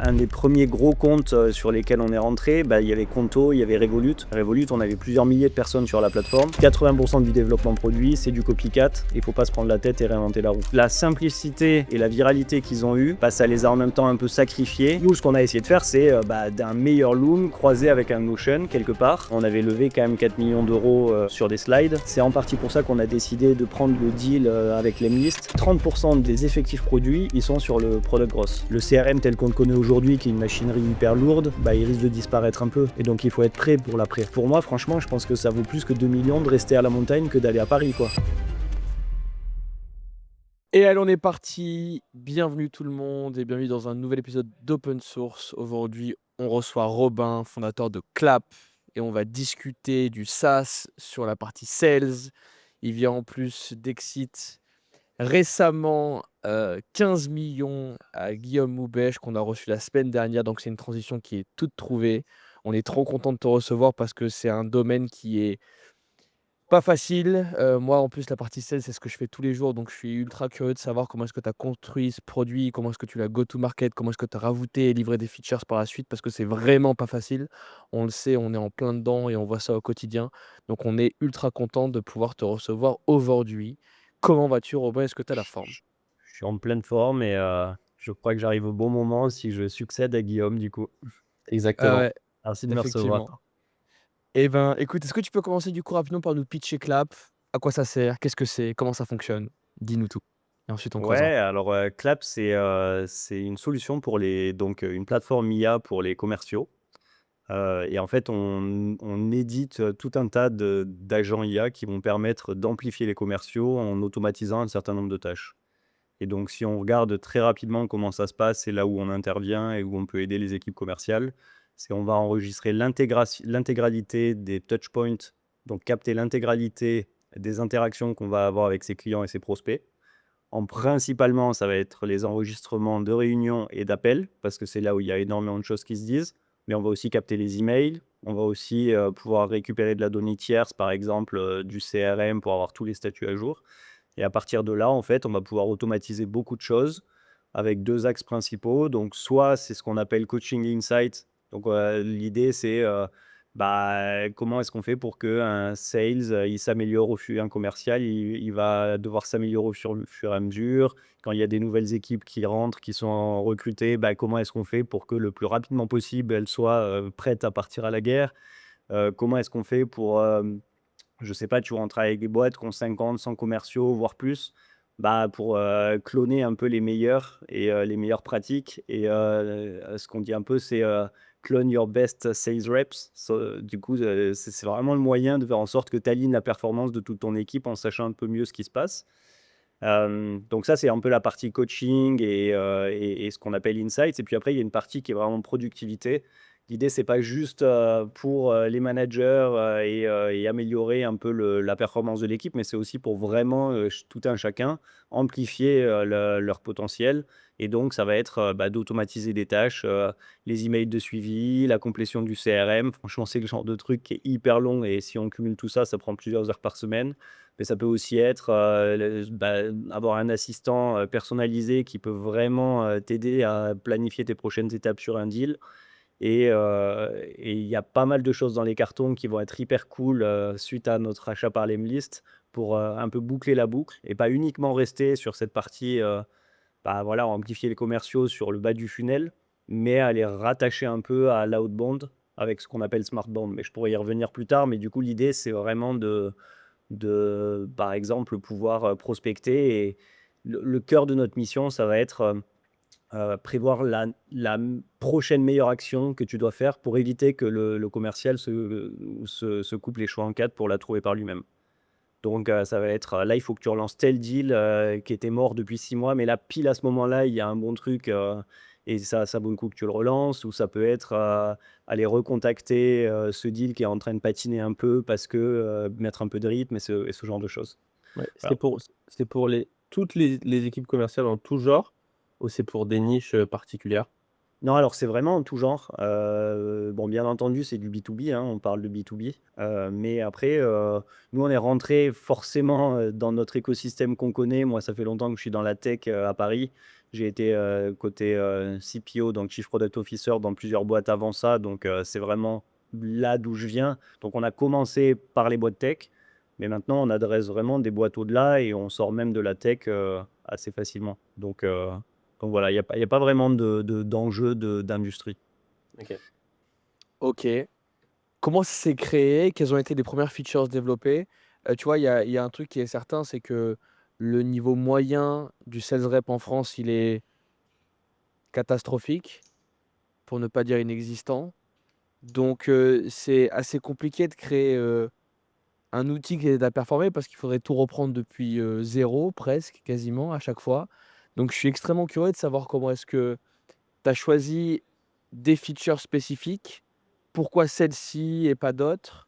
un des premiers gros comptes sur lesquels on est rentré, il y avait Conto, il y avait Revolut. Revolut, on avait plusieurs milliers de personnes sur la plateforme. 80% du développement produit, c'est du copycat. Il ne faut pas se prendre la tête et réinventer la roue. La simplicité et la viralité qu'ils ont eue, ça les a en même temps un peu sacrifiés. Nous, ce qu'on a essayé de faire, c'est d'un meilleur Loom croisé avec un Notion quelque part. On avait levé quand même 4 millions d'euros sur des slides. C'est en partie pour ça qu'on a décidé de prendre le deal avec Lemlist. 30% des effectifs produits, ils sont sur le product growth. Le CRM tel qu'on le connaît aujourd'hui, qui est une machinerie hyper lourde, il risque de disparaître un peu. Et donc il faut être prêt pour l'après. Pour moi, franchement, je pense que ça vaut plus que 2 millions de rester à la montagne que d'aller à Paris, quoi. Et allez, on est parti. Bienvenue tout le monde et bienvenue dans un nouvel épisode d'Open Source. Aujourd'hui, on reçoit Robin, fondateur de Clap, et on va discuter du SaaS sur la partie sales. Il vient en plus d'Exit récemment 15 millions à Guillaume Moubèche qu'on a reçu la semaine dernière. Donc c'est une transition qui est toute trouvée. On est trop content de te recevoir parce que c'est un domaine qui est pas facile. Moi, en plus, la partie sales, c'est ce que je fais tous les jours, donc je suis ultra curieux de savoir comment est-ce que tu as construit ce produit, comment est-ce que tu l'as go to market, comment est-ce que tu as rajouté et livré des features par la suite, parce que c'est vraiment pas facile. On le sait, on est en plein dedans et on voit ça au quotidien. Donc on est ultra content de pouvoir te recevoir aujourd'hui. Comment vas-tu, Robin? Est-ce que tu as la forme? Je suis en pleine forme et je crois que j'arrive au bon moment si je succède à Guillaume, du coup. Ah Exactement. ouais, Merci de me effectivement. recevoir. Eh ben, écoute, est-ce que tu peux commencer du coup rapidement par nous pitcher Clap? À quoi ça sert? Qu'est-ce que c'est? Comment ça fonctionne? Dis-nous tout et ensuite on Ouais, creusera. alors Clap, c'est une solution pour une plateforme IA pour les commerciaux. Et en fait, on édite tout un tas d'agents IA qui vont permettre d'amplifier les commerciaux en automatisant un certain nombre de tâches. Et donc, si on regarde très rapidement comment ça se passe, c'est là où on intervient et où on peut aider les équipes commerciales. C'est on va enregistrer l'intégralité des touchpoints, donc capter l'intégralité des interactions qu'on va avoir avec ses clients et ses prospects. Principalement, ça va être les enregistrements de réunions et d'appels, parce que c'est là où il y a énormément de choses qui se disent. Mais on va aussi capter les emails. On va aussi pouvoir récupérer de la donnée tierce, par exemple du CRM pour avoir tous les statuts à jour. Et à partir de là, en fait, on va pouvoir automatiser beaucoup de choses avec deux axes principaux. Donc, soit c'est ce qu'on appelle coaching insight. Donc, l'idée, c'est comment est-ce qu'on fait pour qu'un sales, il s'améliore un commercial, il va devoir s'améliorer au fur et à mesure. Quand il y a des nouvelles équipes qui rentrent, qui sont recrutées, comment est-ce qu'on fait pour que le plus rapidement possible, elles soient prêtes à partir à la guerre. Comment est-ce qu'on fait pour je sais pas, tu vois, on travaille avec des boîtes qui ont 50, 100 commerciaux, voire plus, pour cloner un peu les meilleurs et les meilleures pratiques. Et ce qu'on dit un peu, c'est clone your best sales reps. Du coup, c'est vraiment le moyen de faire en sorte que tu alignes la performance de toute ton équipe en sachant un peu mieux ce qui se passe. Donc ça, c'est un peu la partie coaching et ce qu'on appelle insights. Et puis après, il y a une partie qui est vraiment productivité. L'idée, c'est pas juste pour les managers et améliorer un peu la performance de l'équipe, mais c'est aussi pour vraiment tout un chacun amplifier leur potentiel. Et donc, ça va être d'automatiser des tâches, les emails de suivi, la complétion du CRM. Franchement, c'est le genre de truc qui est hyper long et si on cumule tout ça, ça prend plusieurs heures par semaine. Mais ça peut aussi être, avoir un assistant, personnalisé qui peut vraiment, t'aider à planifier tes prochaines étapes sur un deal et il y a pas mal de choses dans les cartons qui vont être hyper cool, suite à notre achat par Lemlist pour, un peu boucler la boucle et pas uniquement rester sur cette partie, voilà, amplifier les commerciaux sur le bas du funnel, mais à les rattacher un peu à l'outbound avec ce qu'on appelle smartbound. Mais je pourrais y revenir plus tard, mais du coup, l'idée, c'est vraiment par exemple, pouvoir, prospecter et le cœur de notre mission, ça va être, prévoir la prochaine meilleure action que tu dois faire pour éviter que le commercial se coupe les cheveux en 4 pour la trouver par lui-même. Donc, ça va être, là, il faut que tu relances tel deal, qui était mort depuis 6 mois, mais là, pile à ce moment-là, il y a un bon truc, et ça vaut le coup que tu le relances. Ou ça peut être, aller recontacter, ce deal qui est en train de patiner un peu parce que, mettre un peu de rythme et ce genre de choses. Ouais, Voilà. c'est pour toutes les équipes commerciales en tout genre ou c'est pour des niches, particulières? Non, alors c'est vraiment en tout genre. Bon, bien entendu, c'est du B2B, hein, on parle de B2B. Mais après, nous, on est rentré forcément, dans notre écosystème qu'on connaît. Moi, ça fait longtemps que je suis dans la tech, à Paris. J'ai été côté CPO, donc Chief Product Officer, dans plusieurs boîtes avant ça. Donc, c'est vraiment là d'où je viens. Donc, on a commencé par les boîtes tech, mais maintenant, on adresse vraiment des boîtes au-delà et on sort même de la tech assez facilement. Donc voilà, il y a pas vraiment d'enjeu d'industrie. OK. OK. Comment ça s'est créé? Quelles ont été les premières features développées? Tu vois, il y a un truc qui est certain, c'est que le niveau moyen du sales rep en France, il est catastrophique, pour ne pas dire inexistant. Donc, c'est assez compliqué de créer, un outil qui est à performer parce qu'il faudrait tout reprendre depuis, 0 presque, quasiment à chaque fois. Donc je suis extrêmement curieux de savoir comment est-ce que tu as choisi des features spécifiques? Pourquoi celles-ci et pas d'autres?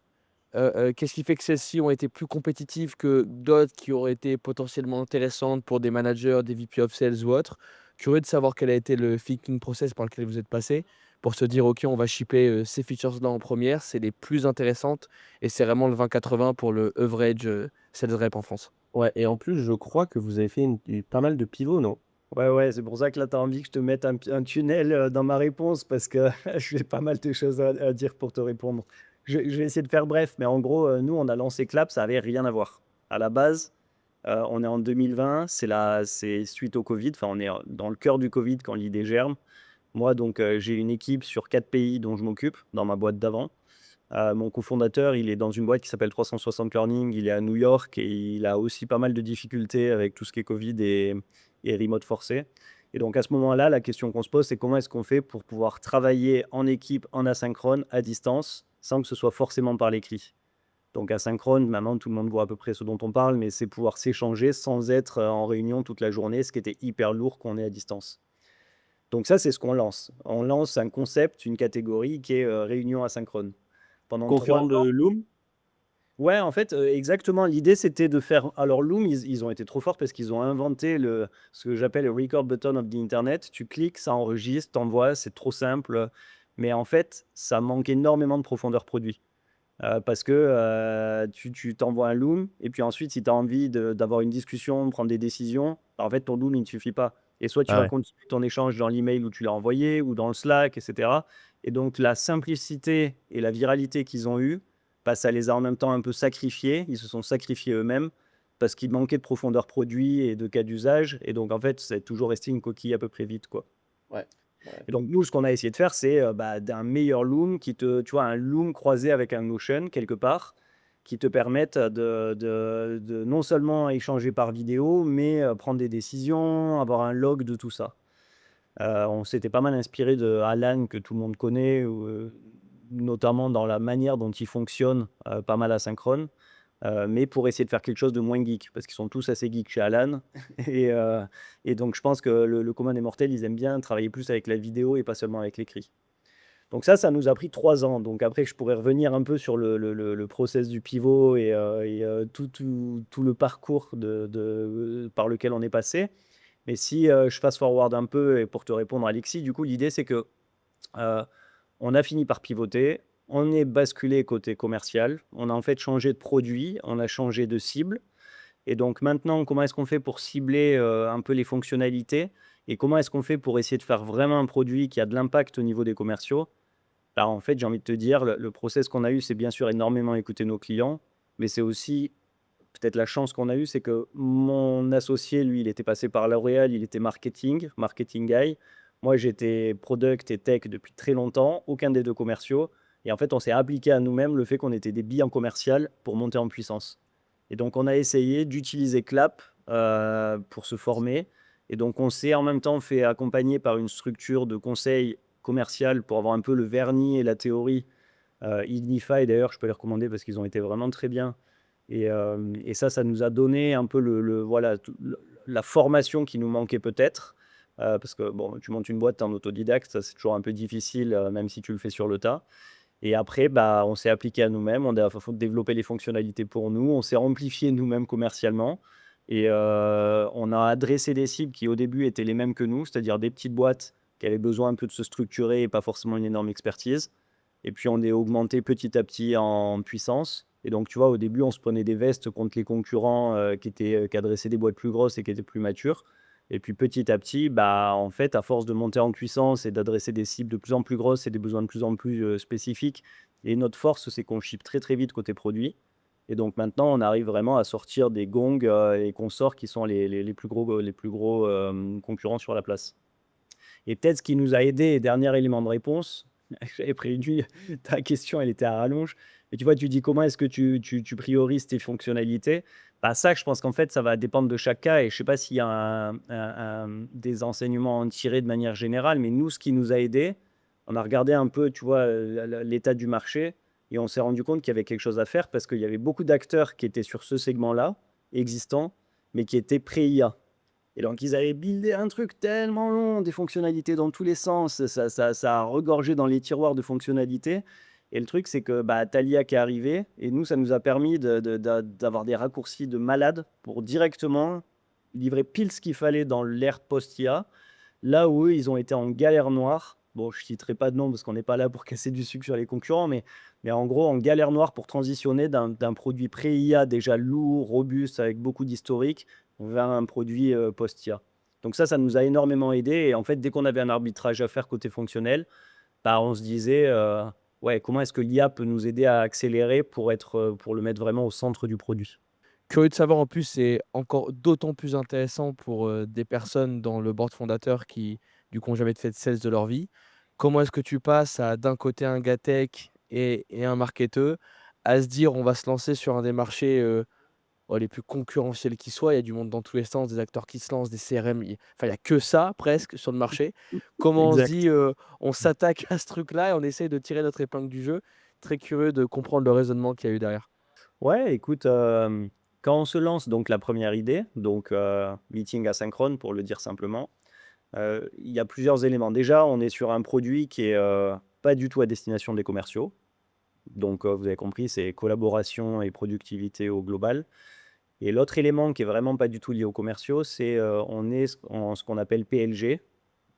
Qu'est-ce qui fait que celles-ci ont été plus compétitives que d'autres qui auraient été potentiellement intéressantes pour des managers, des VP of sales ou autres? Curieux de savoir quel a été le thinking process par lequel vous êtes passé pour se dire: «OK, on va shipper, ces features-là en première, c'est les plus intéressantes et c'est vraiment le 20-80 pour le average, sales rep en France». Ouais et en plus, je crois que vous avez fait pas mal de pivots, non? Ouais, ouais, c'est pour ça que là, tu as envie que je te mette un tunnel dans ma réponse parce que j'ai pas mal de choses à dire pour te répondre. Je vais essayer de faire bref, mais en gros, nous, on a lancé Clap, ça avait rien à voir. À la base, on est en 2020, c'est suite au Covid, enfin, on est dans le cœur du Covid quand l'idée germe. Moi, donc, j'ai une équipe sur 4 pays dont je m'occupe dans ma boîte d'avant. Mon cofondateur, il est dans une boîte qui s'appelle 360 Learning, il est à New York et il a aussi pas mal de difficultés avec tout ce qui est Covid et remote forcé. Et donc à ce moment-là, la question qu'on se pose, c'est comment est-ce qu'on fait pour pouvoir travailler en équipe, en asynchrone, à distance, sans que ce soit forcément par l'écrit. Donc asynchrone, maintenant tout le monde voit à peu près ce dont on parle, mais c'est pouvoir s'échanger sans être en réunion toute la journée, ce qui était hyper lourd quand on est à distance. Donc ça, c'est ce qu'on lance. On lance un concept, une catégorie qui est réunion asynchrone. Pendant 3 Concurrent de Loom? Ouais, en fait, exactement. L'idée, c'était de faire alors Loom, ils ont été trop forts parce qu'ils ont inventé ce que j'appelle le record button of the internet. Tu cliques, ça enregistre, t'envoies, c'est trop simple, mais en fait, ça manque énormément de profondeur produit. Parce que, tu t'envoies un Loom et puis ensuite, si tu as envie d'avoir une discussion, de prendre des décisions, bah, en fait, ton Loom, il ne suffit pas et soit tu Ah vas ouais. continuer ton échange dans l'email où tu l'as envoyé ou dans le Slack et cetera et donc la simplicité et la viralité qu'ils ont eue, bah, ça les a en même temps un peu sacrifiés. Ils se sont sacrifiés eux-mêmes parce qu'il manquait de profondeur produit et de cas d'usage et donc en fait, c'est toujours resté une coquille à peu près vide, quoi. Ouais, ouais. Et donc nous, ce qu'on a essayé de faire, c'est, bah, d'un meilleur Loom tu vois, un Loom croisé avec un Notion quelque part, qui te permette de non seulement échanger par vidéo, mais, prendre des décisions, avoir un log de tout ça. On s'était pas mal inspiré de Alan que tout le monde connaît notamment dans la manière dont il fonctionne, pas mal asynchrone. Mais pour essayer de faire quelque chose de moins geek, parce qu'ils sont tous assez geeks chez Alan et heu et donc je pense que le commun des mortels, ils aiment bien travailler plus avec la vidéo et pas seulement avec l'écrit. Donc ça nous a pris 3 ans. Donc après, je pourrais revenir un peu sur le process du pivot tout le parcours par lequel on est passé. Mais si, je fast forward un peu et pour te répondre, Alexis, du coup, l'idée, c'est que, heu on a fini par pivoter, on est basculé côté commercial, on a en fait changé de produit, on a changé de cible et donc maintenant, comment est-ce qu'on fait pour cibler, un peu les fonctionnalités et comment est-ce qu'on fait pour essayer de faire vraiment un produit qui a de l'impact au niveau des commerciaux? Alors en fait, j'ai envie de te dire, le process qu'on a eu, c'est bien sûr énormément écouter nos clients, mais c'est aussi peut-être la chance qu'on a eue, c'est que mon associé, lui, il était passé par L'Oréal, il était marketing guy. Moi, j'étais product et tech depuis très longtemps, aucun des 2 commerciaux et en fait, on s'est appliqué à nous-mêmes le fait qu'on était des billes en commercial pour monter en puissance et donc on a essayé d'utiliser Clap, pour se former et donc on s'est en même temps fait accompagner par une structure de conseil commercial pour avoir un peu le vernis et la théorie. Ignify d'ailleurs, je peux les recommander parce qu'ils ont été vraiment très bien et ça nous a donné un peu voilà, tout la formation qui nous manquait peut-être, parce que bon, tu montes une boîte, tu es en autodidacte, ça c'est toujours un peu difficile, même si tu le fais sur le tas et après, bah, on s'est appliqué à nous-mêmes, on a faut développer les fonctionnalités pour nous, on s'est amplifié nous-mêmes commercialement et on a adressé des cibles qui au début étaient les mêmes que nous, c'est-à-dire des petites boîtes qui avaient besoin un peu de se structurer et pas forcément une énorme expertise et puis on est augmenté petit à petit en puissance et donc tu vois, au début, on se prenait des vestes contre les concurrents, qui adressaient des boîtes plus grosses et qui étaient plus matures Et puis petit à petit, bah, en fait, à force de monter en puissance et d'adresser des cibles de plus en plus grosses et des besoins de plus en plus spécifiques, et notre force, c'est qu'on ship très très vite côté produit. Et donc maintenant, on arrive vraiment à sortir des gongs et consorts qui sont les plus gros concurrents sur la place. Et peut-être ce qui nous a aidé, et dernier élément de réponse, j'avais prévu, ta question, elle était à rallonge, mais tu vois, tu dis comment est-ce que tu priorises tes fonctionnalités? Bah, ça, je pense qu'en fait, ça va dépendre de chaque cas et je sais pas s'il y a des enseignements à en tirer de manière générale, mais nous, ce qui nous a aidé, on a regardé un peu, tu vois, l'état du marché et on s'est rendu compte qu'il y avait quelque chose à faire parce qu'il y avait beaucoup d'acteurs qui étaient sur ce segment-là, existants, mais qui étaient pré-IA. Et donc, ils avaient buildé un truc tellement long, des fonctionnalités dans tous les sens, ça a regorgé dans les tiroirs de fonctionnalités. Et le truc, c'est que bah, tu l'IA qui est arrivée, et nous, ça nous a permis d'avoir des raccourcis de malade pour directement livrer pile ce qu'il fallait dans l'ère post-IA, là où eux, ils ont été en galère noire. Bon, je ne citerai pas de nom parce qu'on n'est pas là pour casser du sucre sur les concurrents, mais en gros, en galère noire pour transitionner d'un produit pré-IA déjà lourd, robuste, avec beaucoup d'historique, vers un produit post-IA. Donc ça nous a énormément aidé. Et en fait, dès qu'on avait un arbitrage à faire côté fonctionnel, bah, on se disait, ouais, comment est-ce que l'IA peut nous aider à accélérer pour le mettre vraiment au centre du produit. Curieux de savoir en plus, c'est encore d'autant plus intéressant pour, des personnes dans le board fondateur qui, du coup, ont jamais fait de sales de leur vie. Comment est-ce que tu passes à, d'un côté, un gars tech et un marketeur, à se dire: «On va se lancer sur un des marchés, les plus concurrentiels qui soient». Il y a du monde dans tous les sens, des acteurs qui se lancent, des CRM, il y a que ça presque sur le marché. Comment on se Exact. dit, on s'attaque à ce truc-là et on essaye de tirer notre épingle du jeu? Très curieux de comprendre le raisonnement qu'il y a eu derrière. Ouais, écoute, quand on se lance, donc la première idée, donc meeting asynchrone pour le dire simplement, il y a plusieurs éléments. Déjà, on est sur un produit qui est, pas du tout à destination des commerciaux. Donc, vous avez compris, c'est collaboration et productivité au global. Et l'autre élément qui est vraiment pas du tout lié aux commerciaux, c'est, on est en ce qu'on appelle PLG.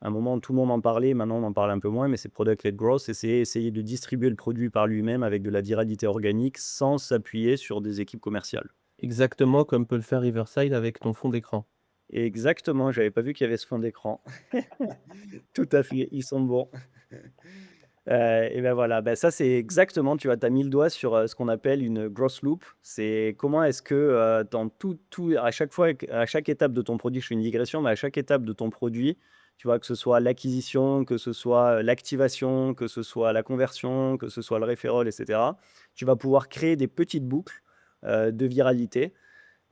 À un moment, tout le monde en parlait, maintenant on en parle un peu moins, mais c'est Product Led Growth et c'est essayer de distribuer le produit par lui-même avec de la viralité organique sans s'appuyer sur des équipes commerciales. Exactement comme peut le faire Riverside avec ton fond d'écran. Exactement, j'avais pas vu qu'il y avait ce fond d'écran. Tout à fait, ils sont bons. Et ben voilà, bah, ça c'est exactement, tu vois, tu as mis le doigt sur, ce qu'on appelle une growth loop. C'est comment est-ce que, dans tout à chaque fois, à chaque étape de ton produit, je fais une digression, mais à chaque étape de ton produit, tu vois, que ce soit l'acquisition, que ce soit, l'activation, que ce soit la conversion, que ce soit le referral et cetera, tu vas pouvoir créer des petites boucles, de viralité.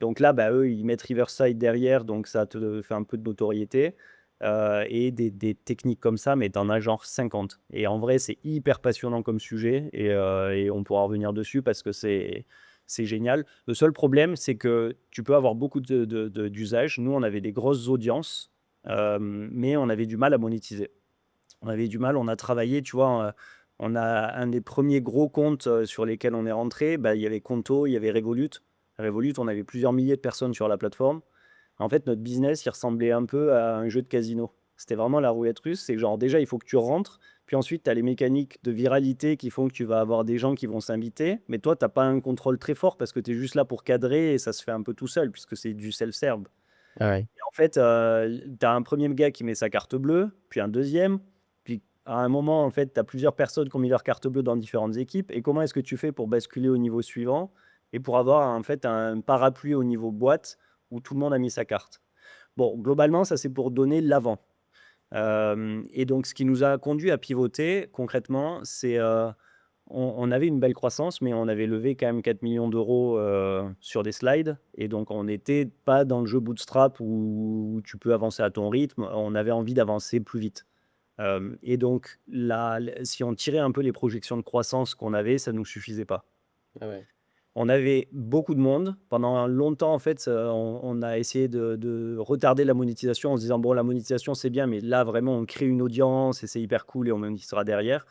Donc là, bah, eux, ils mettent Riverside derrière, donc ça te fait un peu de notoriété, et des techniques comme ça, mais tu en as genre 50. Et en vrai, c'est hyper passionnant comme sujet et on pourra revenir dessus parce que c'est génial. Le seul problème, c'est que tu peux avoir beaucoup d'usages. Nous, on avait des grosses audiences, mais on avait du mal à monétiser. On avait du mal, on a travaillé, tu vois, on a un des premiers gros comptes, sur lesquels on est rentré, bah, il y avait Conto, il y avait Revolut. Revolut, on avait plusieurs milliers de personnes sur la plateforme. En fait, notre business, il ressemblait un peu à un jeu de casino. C'était vraiment la roulette russe. C'est genre, déjà, il faut que tu rentres, puis ensuite, tu as les mécaniques de viralité qui font que tu vas avoir des gens qui vont s'inviter. Mais toi, tu as pas un contrôle très fort parce que tu es juste là pour cadrer et ça se fait un peu tout seul puisque c'est du self-serve. Ah ouais. Et en fait, tu as un premier gars qui met sa carte bleue, puis un deuxième. Puis à un moment, en fait, tu as plusieurs personnes qui ont mis leur carte bleue dans différentes équipes. Et comment est-ce que tu fais pour basculer au niveau suivant et pour avoir en fait un parapluie au niveau boîte où tout le monde a mis sa carte? Bon, globalement, ça c'est pour donner l'avant. Et donc, ce qui nous a conduit à pivoter concrètement, c'est on avait une belle croissance, mais on avait levé quand même 4 millions d'euros sur des slides. Et donc, on n'était pas dans le jeu bootstrap où tu peux avancer à ton rythme. On avait envie d'avancer plus vite. Et donc, si on tirait un peu les projections de croissance qu'on avait, ça ne nous suffisait pas. Ah ouais. On avait beaucoup de monde. Pendant longtemps, en fait, on a essayé de retarder la monétisation en se disant: «Bon, la monétisation, c'est bien, mais là, vraiment, on crée une audience et c'est hyper cool et on monétisera derrière».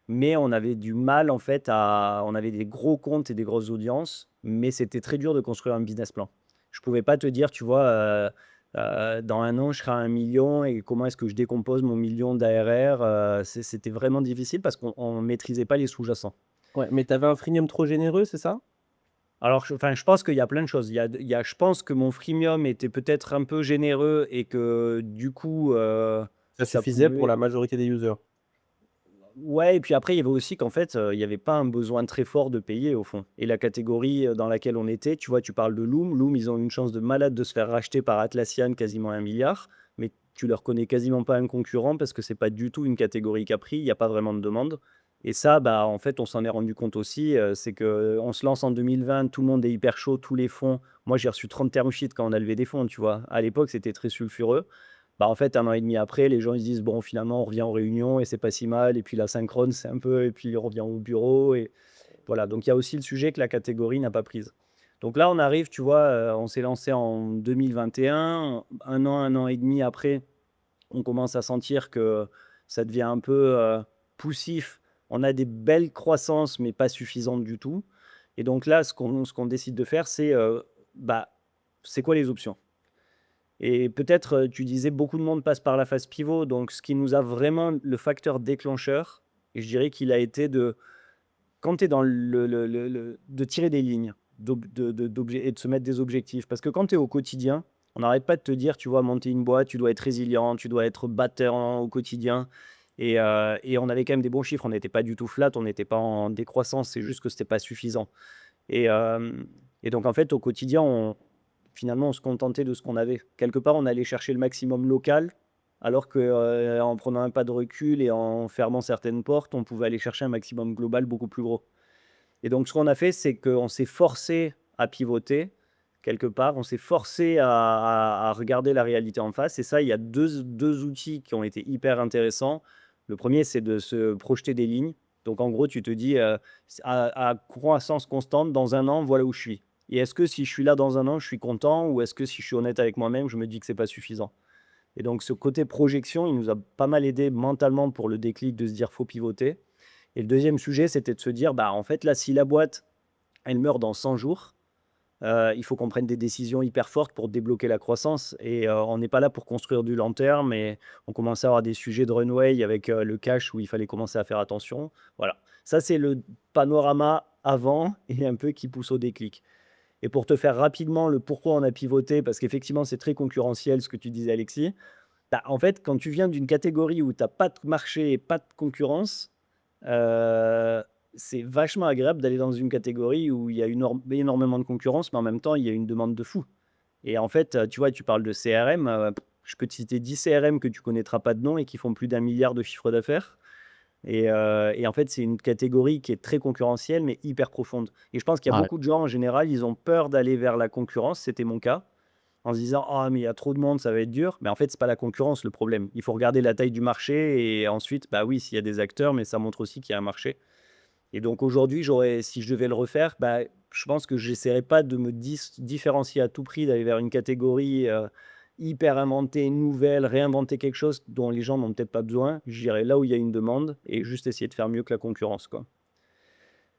Mais on avait du mal, en fait, on avait des gros comptes et des grosses audiences, mais c'était très dur de construire un business plan. Je pouvais pas te dire, tu vois, dans un an, je serai à 1 000 000 et comment est-ce que je décompose mon million d'ARR? C'était vraiment difficile parce qu'on maîtrisait pas les sous-jacents. Ouais, mais tu avais un freemium trop généreux, c'est ça? Alors, je pense qu'il y a plein de choses. Je pense que mon freemium était peut-être un peu généreux et que du coup, Ça ça suffisait pour pouvait. la majorité des users? Ouais, et puis après, il y avait aussi qu'en fait, il y avait pas un besoin très fort de payer au fond. Et la catégorie, dans laquelle on était, tu vois, tu parles de Loom. Loom, ils ont une chance de malade de se faire racheter par Atlassian, quasiment 1 milliard. Mais tu leur connais quasiment pas un concurrent parce que c'est pas du tout une catégorie qui a pris, il y a pas vraiment de demande. Et ça, bah, en fait, on s'en est rendu compte aussi, c'est qu'on se lance en 2020, tout le monde est hyper chaud, tous les fonds. Moi, j'ai reçu 30 term sheets quand on a levé des fonds, tu vois? À l'époque, c'était très sulfureux. Bah, en fait, 1 an et demi après, les gens ils se disent: «Bon, finalement, on revient aux réunions et c'est pas si mal» et puis la synchrone, c'est un peu et puis on revient au bureau et voilà. Donc il y a aussi le sujet que la catégorie n'a pas prise. Donc là, on arrive, tu vois, on s'est lancé en 2021, 1 an et demi après, on commence à sentir que ça devient un peu, poussif. On a des belles croissances, mais pas suffisantes du tout et donc là, ce qu'on décide de faire, c'est, bah, c'est quoi les options? Et peut-être, tu disais beaucoup de monde passe par la phase pivot, donc ce qui nous a vraiment le facteur déclencheur et je dirais qu'il a été de quand tu es dans de tirer des lignes, et de se mettre des objectifs. Parce que quand tu es au quotidien, on n'arrête pas de te dire, tu vois, monter une boîte, tu dois être résilient, tu dois être battant au quotidien et on avait quand même des bons chiffres. On n'était pas du tout flat, on n'était pas en décroissance, c'est juste que c'était pas suffisant et hem et donc en fait, au quotidien, finalement, on se contentait de ce qu'on avait. Quelque part, on allait chercher le maximum local, alors que, en prenant un pas de recul et en fermant certaines portes, on pouvait aller chercher un maximum global beaucoup plus gros. Et donc ce qu'on a fait, c'est qu'on s'est forcé à pivoter quelque part. On s'est forcé à regarder la réalité en face et ça, il y a deux outils qui ont été hyper intéressants. Le premier, c'est de se projeter des lignes. Donc en gros, tu te dis, à croissance constante, dans 1 an, voilà où je suis. Et est-ce que si je suis là dans 1 an, je suis content ou est-ce que si je suis honnête avec moi-même, je me dis que c'est pas suffisant? Et donc ce côté projection, il nous a pas mal aidé mentalement pour le déclic de se dire: «Faut pivoter». Et le deuxième sujet, c'était de se dire: «Bah, en fait, là, si la boîte, elle meurt dans 100 jours, il faut qu'on prenne des décisions hyper fortes pour débloquer la croissance» et on n'est pas là pour construire du long terme et on commençait à avoir des sujets de runway avec, le cash où il fallait commencer à faire attention. Voilà. Ça, c'est le panorama avant et un peu qui pousse au déclic. Et pour te faire rapidement le pourquoi on a pivoté, parce qu'effectivement, c'est très concurrentiel ce que tu disais, Alexis. Bah, en fait, quand tu viens d'une catégorie où tu as pas de marché et pas de concurrence, heu, c'est vachement agréable d'aller dans une catégorie où il y a énormément de concurrence, mais en même temps, il y a une demande de fou. Et en fait, tu vois, tu parles de CRM, je peux te citer 10 CRM que tu connaîtras pas de nom et qui font plus d'1 milliard de chiffre d'affaires. Et en fait, c'est une catégorie qui est très concurrentielle, mais hyper profonde. Et je pense qu'il y a Ouais. beaucoup de gens, en général, ils ont peur d'aller vers la concurrence, c'était mon cas, en se disant: «Ah mais il y a trop de monde, ça va être dur». Mais en fait, c'est pas la concurrence le problème. Il faut regarder la taille du marché et ensuite, bah oui, s'il y a des acteurs, mais ça montre aussi qu'il y a un marché. Et donc aujourd'hui, si je devais le refaire, bah, je pense que j'essaierais pas de me différencier à tout prix, d'aller vers une catégorie, hyper inventée, nouvelle, réinventer quelque chose dont les gens n'ont peut-être pas besoin. J'irais là où il y a une demande et juste essayer de faire mieux que la concurrence, quoi.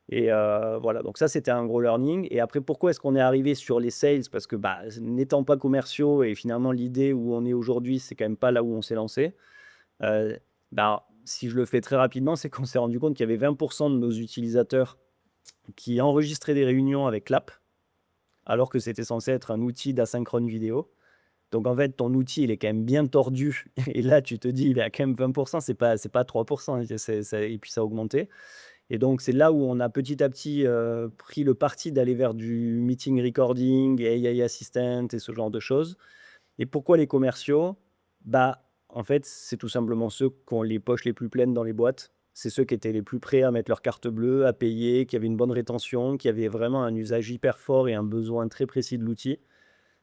Et voilà, donc ça, c'était un gros learning. Et après, pourquoi est-ce qu'on est arrivé sur les sales? Parce que, bah, n'étant pas commerciaux et finalement l'idée où on est aujourd'hui, c'est quand même pas là où on s'est lancé. Bah, si je le fais très rapidement, c'est qu'on s'est rendu compte qu'il y avait 20 de nos utilisateurs qui enregistraient des réunions avec Clap, alors que c'était censé être un outil d'asynchrone vidéo. Donc en fait, ton outil, il est quand même bien tordu et là, tu te dis: «Il est à quand même 20 c'est pas 3 hein, et puis ça a augmenté. Et donc, c'est là où on a petit à petit, pris le parti d'aller vers du meeting recording, AI assistant et ce genre de choses. Et pourquoi les commerciaux? Bah, en fait, c'est tout simplement ceux qui ont les poches les plus pleines dans les boîtes. C'est ceux qui étaient les plus prêts à mettre leur carte bleue, à payer, qui avaient une bonne rétention, qui avaient vraiment un usage hyper fort et un besoin très précis de l'outil.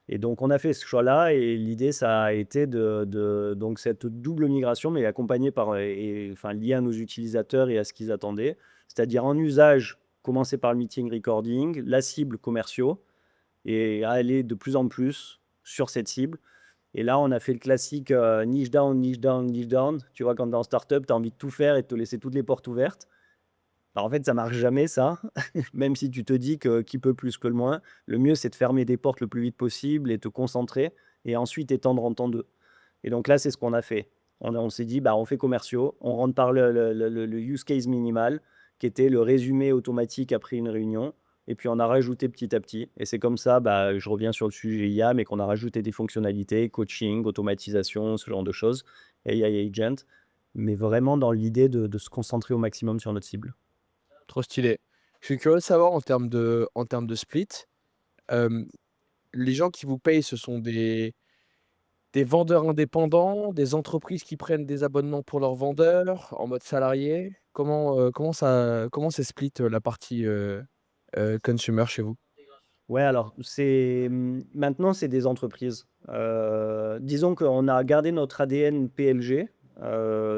Et donc, on a fait ce choix-là et l'idée, ça a été de donc cette double migration, mais accompagnée par enfin, liée à nos utilisateurs et à ce qu'ils attendaient. C'est-à-dire en usage, commencer par le meeting recording, la cible commerciaux et aller de plus en plus sur cette cible. Et là, on a fait le classique, niche down, niche down, niche down. Tu vois, quand tu es en startup, tu as envie de tout faire et de te laisser toutes les portes ouvertes. Alors, en fait, ça marche jamais ça, même si tu te dis que qui peut plus que le moins. Le mieux, c'est de fermer des portes le plus vite possible et te concentrer et ensuite étendre en temps 2. Et donc là, c'est ce qu'on a fait. On s'est dit: «Bah, on fait commerciaux, on rentre par le use case minimal qui était le résumé automatique après une réunion. et puis on a rajouté petit à petit. Et c'est comme ça, bah, je reviens sur le sujet IA, mais qu'on a rajouté des fonctionnalités, coaching, automatisation, ce genre de choses, AI agent, mais vraiment dans l'idée de se concentrer au maximum sur notre cible. Trop stylé. Je suis curieux de savoir en termes de split, hem, les gens qui vous payent, ce sont des vendeurs indépendants, des entreprises qui prennent des abonnements pour leurs vendeurs en mode salarié? Comment c'est split, la partie, consumer chez vous? Ouais, alors maintenant c'est des entreprises. Disons qu'on a gardé notre ADN PLG,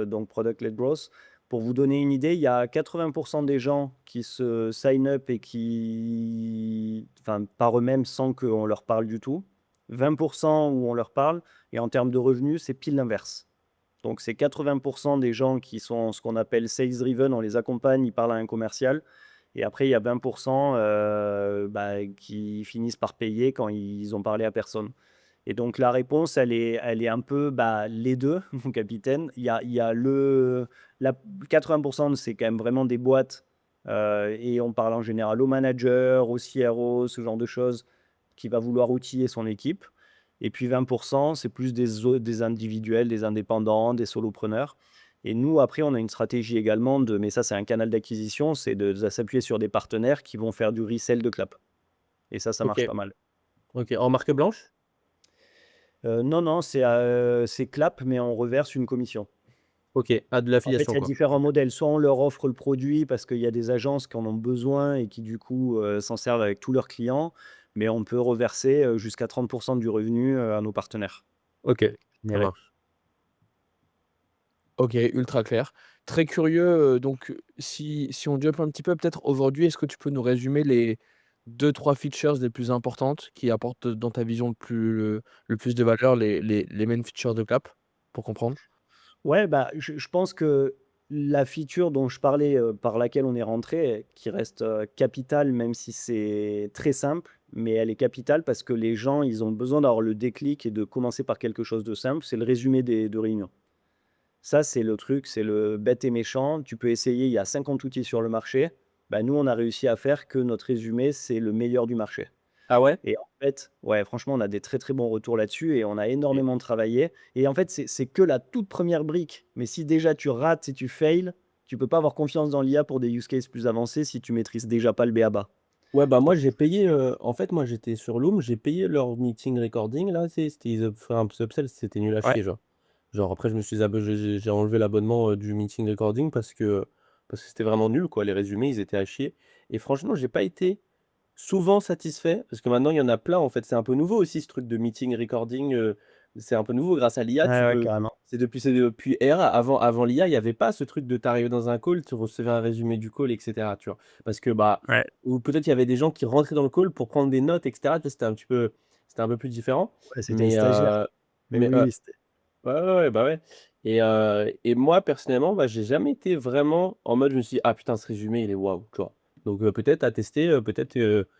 donc Product Led Growth. Pour vous donner une idée, il y a 80 des gens qui se sign up et qui enfin, par eux-mêmes sans qu'on leur parle du tout. 20 où on leur parle et en termes de revenus, c'est pile l'inverse. Donc c'est 80 des gens qui sont ce qu'on appelle sales driven, on les accompagne, ils parlent à un commercial et après il y a 20 bah, qui finissent par payer quand ils ont parlé à personne. Et donc la réponse, elle est un peu, bah, les 2, mon capitaine. Il y a la 80 c'est quand même vraiment des boîtes, et on parle en général au manager, au CRO, ce genre de choses, qui va vouloir outiller son équipe. Et puis 20 c'est plus des individuels, des indépendants, des solopreneurs. Et nous, après, on a une stratégie également mais ça, c'est un canal d'acquisition, c'est de s'appuyer sur des partenaires qui vont faire du resell de Clap. Et ça marche OK, pas mal. OK. En marque blanche? Non, non, c'est Clap, mais on reverse une commission. OK. Ah, de En fait, il l'affiliation, y a quoi. différents modèles. Soit on leur offre le produit parce qu'il y a des agences qui en ont besoin et qui, du coup, s'en servent avec tous leurs clients, mais on peut reverser, jusqu'à 30 du revenu, à nos partenaires OK, ça générés. marche. OK, ultra clair. Très curieux, donc si on jump un petit peu peut-être aujourd'hui, est-ce que tu peux nous résumer les deux trois features les plus importantes qui apportent dans ta vision le plus de valeur, les main features de Clap, pour comprendre? Ouais, bah, je pense que la feature dont je parlais, par laquelle on est rentré, qui reste, capitale, même si c'est très simple, mais elle est capitale parce que les gens, ils ont besoin d'avoir le déclic et de commencer par quelque chose de simple, c'est le résumé de réunion. Ça, c'est le truc, c'est le bête et méchant. Tu peux essayer, il y a 50 outils sur le marché. Bah, nous, on a réussi à faire que notre résumé, c'est le meilleur du marché. Ah ouais? Et en fait, ouais, franchement, on a des très, très bons retours là-dessus et on a OK. énormément travaillé. Et en fait, c'est que la toute première brique. Mais si déjà tu rates et tu fails, tu peux pas avoir confiance dans l'IA pour des use cases plus avancés si tu maîtrises déjà pas le b.a-ba. Ouais, bah, moi, Donc j'ai payé, en fait, moi, j'étais sur Loom, j'ai payé leur meeting recording là, tu sais, c'était ils offraient un upsell, c'était nul à ouais. chier, genre. Genre après je me suis j'ai enlevé l'abonnement, du meeting recording parce que c'était vraiment nul quoi, les résumés, ils étaient à chier et franchement, j'ai pas été souvent satisfait parce que maintenant il y en a plein en fait, c'est un peu nouveau aussi ce truc de meeting recording, c'est un peu nouveau grâce à l'IA, Ouais, tu ouais, peux carrément. c'est depuis R. Avant l'IA, il y avait pas ce truc de tu arrives dans un call, tu recevais un résumé du call et cetera, tu vois? Parce que, bah Ouais. ou peut-être il y avait des gens qui rentraient dans le call pour prendre des notes et cetera, tu sais, c'était un peu plus différent Ouais, c'était les mais stagiaires. Mais mais oui, oui, c'était ouais, ouais, ouais, bah, ouais et moi personnellement, bah, j'ai jamais été vraiment en mode je me suis dit: «Ah putain ce résumé il est waouh», tu vois? Donc peut-être à tester, peut-être,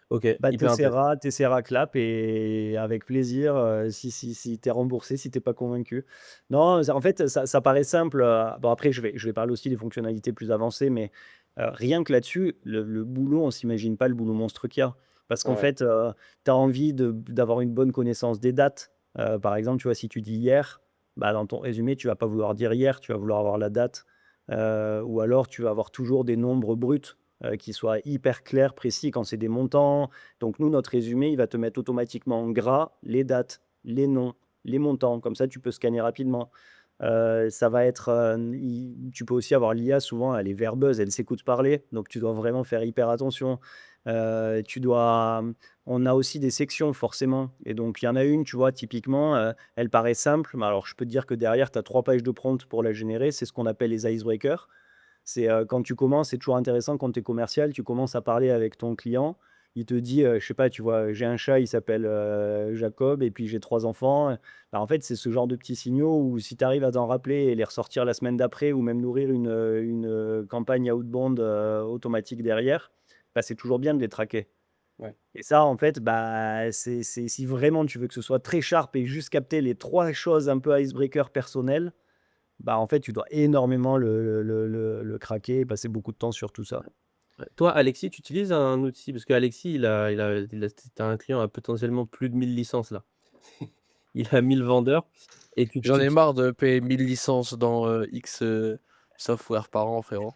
OK, bah, hyper intéressant. tu Clap et avec plaisir, si tu es remboursé, si tu es pas convaincu. Non, en fait, ça paraît simple, bon après je vais parler aussi des fonctionnalités plus avancées, mais rien que là-dessus, le boulot, on s'imagine pas le boulot monstre qu'il y a. Parce qu'en Ouais, fait, tu as envie d'avoir une bonne connaissance des dates. Par exemple, tu vois, si tu dis hier, bah, dans ton résumé, tu vas pas vouloir dire hier, tu vas vouloir avoir la date, ou alors tu vas avoir toujours des nombres bruts, qui soient hyper clairs, précis quand c'est des montants. Donc nous, notre résumé, il va te mettre automatiquement en gras les dates, les noms, les montants. Comme ça, tu peux scanner rapidement. Ça va être, tu peux aussi avoir l'IA, souvent, elle est verbeuse, elle s'écoute parler, donc tu dois vraiment faire hyper attention. Tu dois On a aussi des sections forcément et donc il y en a une, tu vois, typiquement, elle paraît simple, mais alors je peux te dire que derrière, tu as 3 pages de prompt pour la générer. C'est ce qu'on appelle les icebreakers. C'est, quand tu commences, c'est toujours intéressant quand tu es commercial, tu commences à parler avec ton client, il te dit, je sais pas, tu vois: «J'ai un chat, il s'appelle, Jacob et puis j'ai 3 enfants». Bah, en fait, c'est ce genre de petits signaux où si tu arrives à t'en rappeler et les ressortir la semaine d'après ou même nourrir une campagne outbound, automatique derrière, bah, c'est toujours bien de les traquer. ouais. Et ça, en fait, bah, c'est si vraiment tu veux que ce soit très sharp et juste capter les 3 choses un peu icebreaker personnelles, bah, en fait, tu dois énormément le craquer et passer beaucoup de temps sur tout ça. Ouais. Toi, Alexis, tu utilises un outil parce qu'Alexis, tu un client à potentiellement plus de 1000 licences là. Il a 1000 vendeurs et J'en ai tu marre de payer 1000 licences dans, X, software par an, frérot.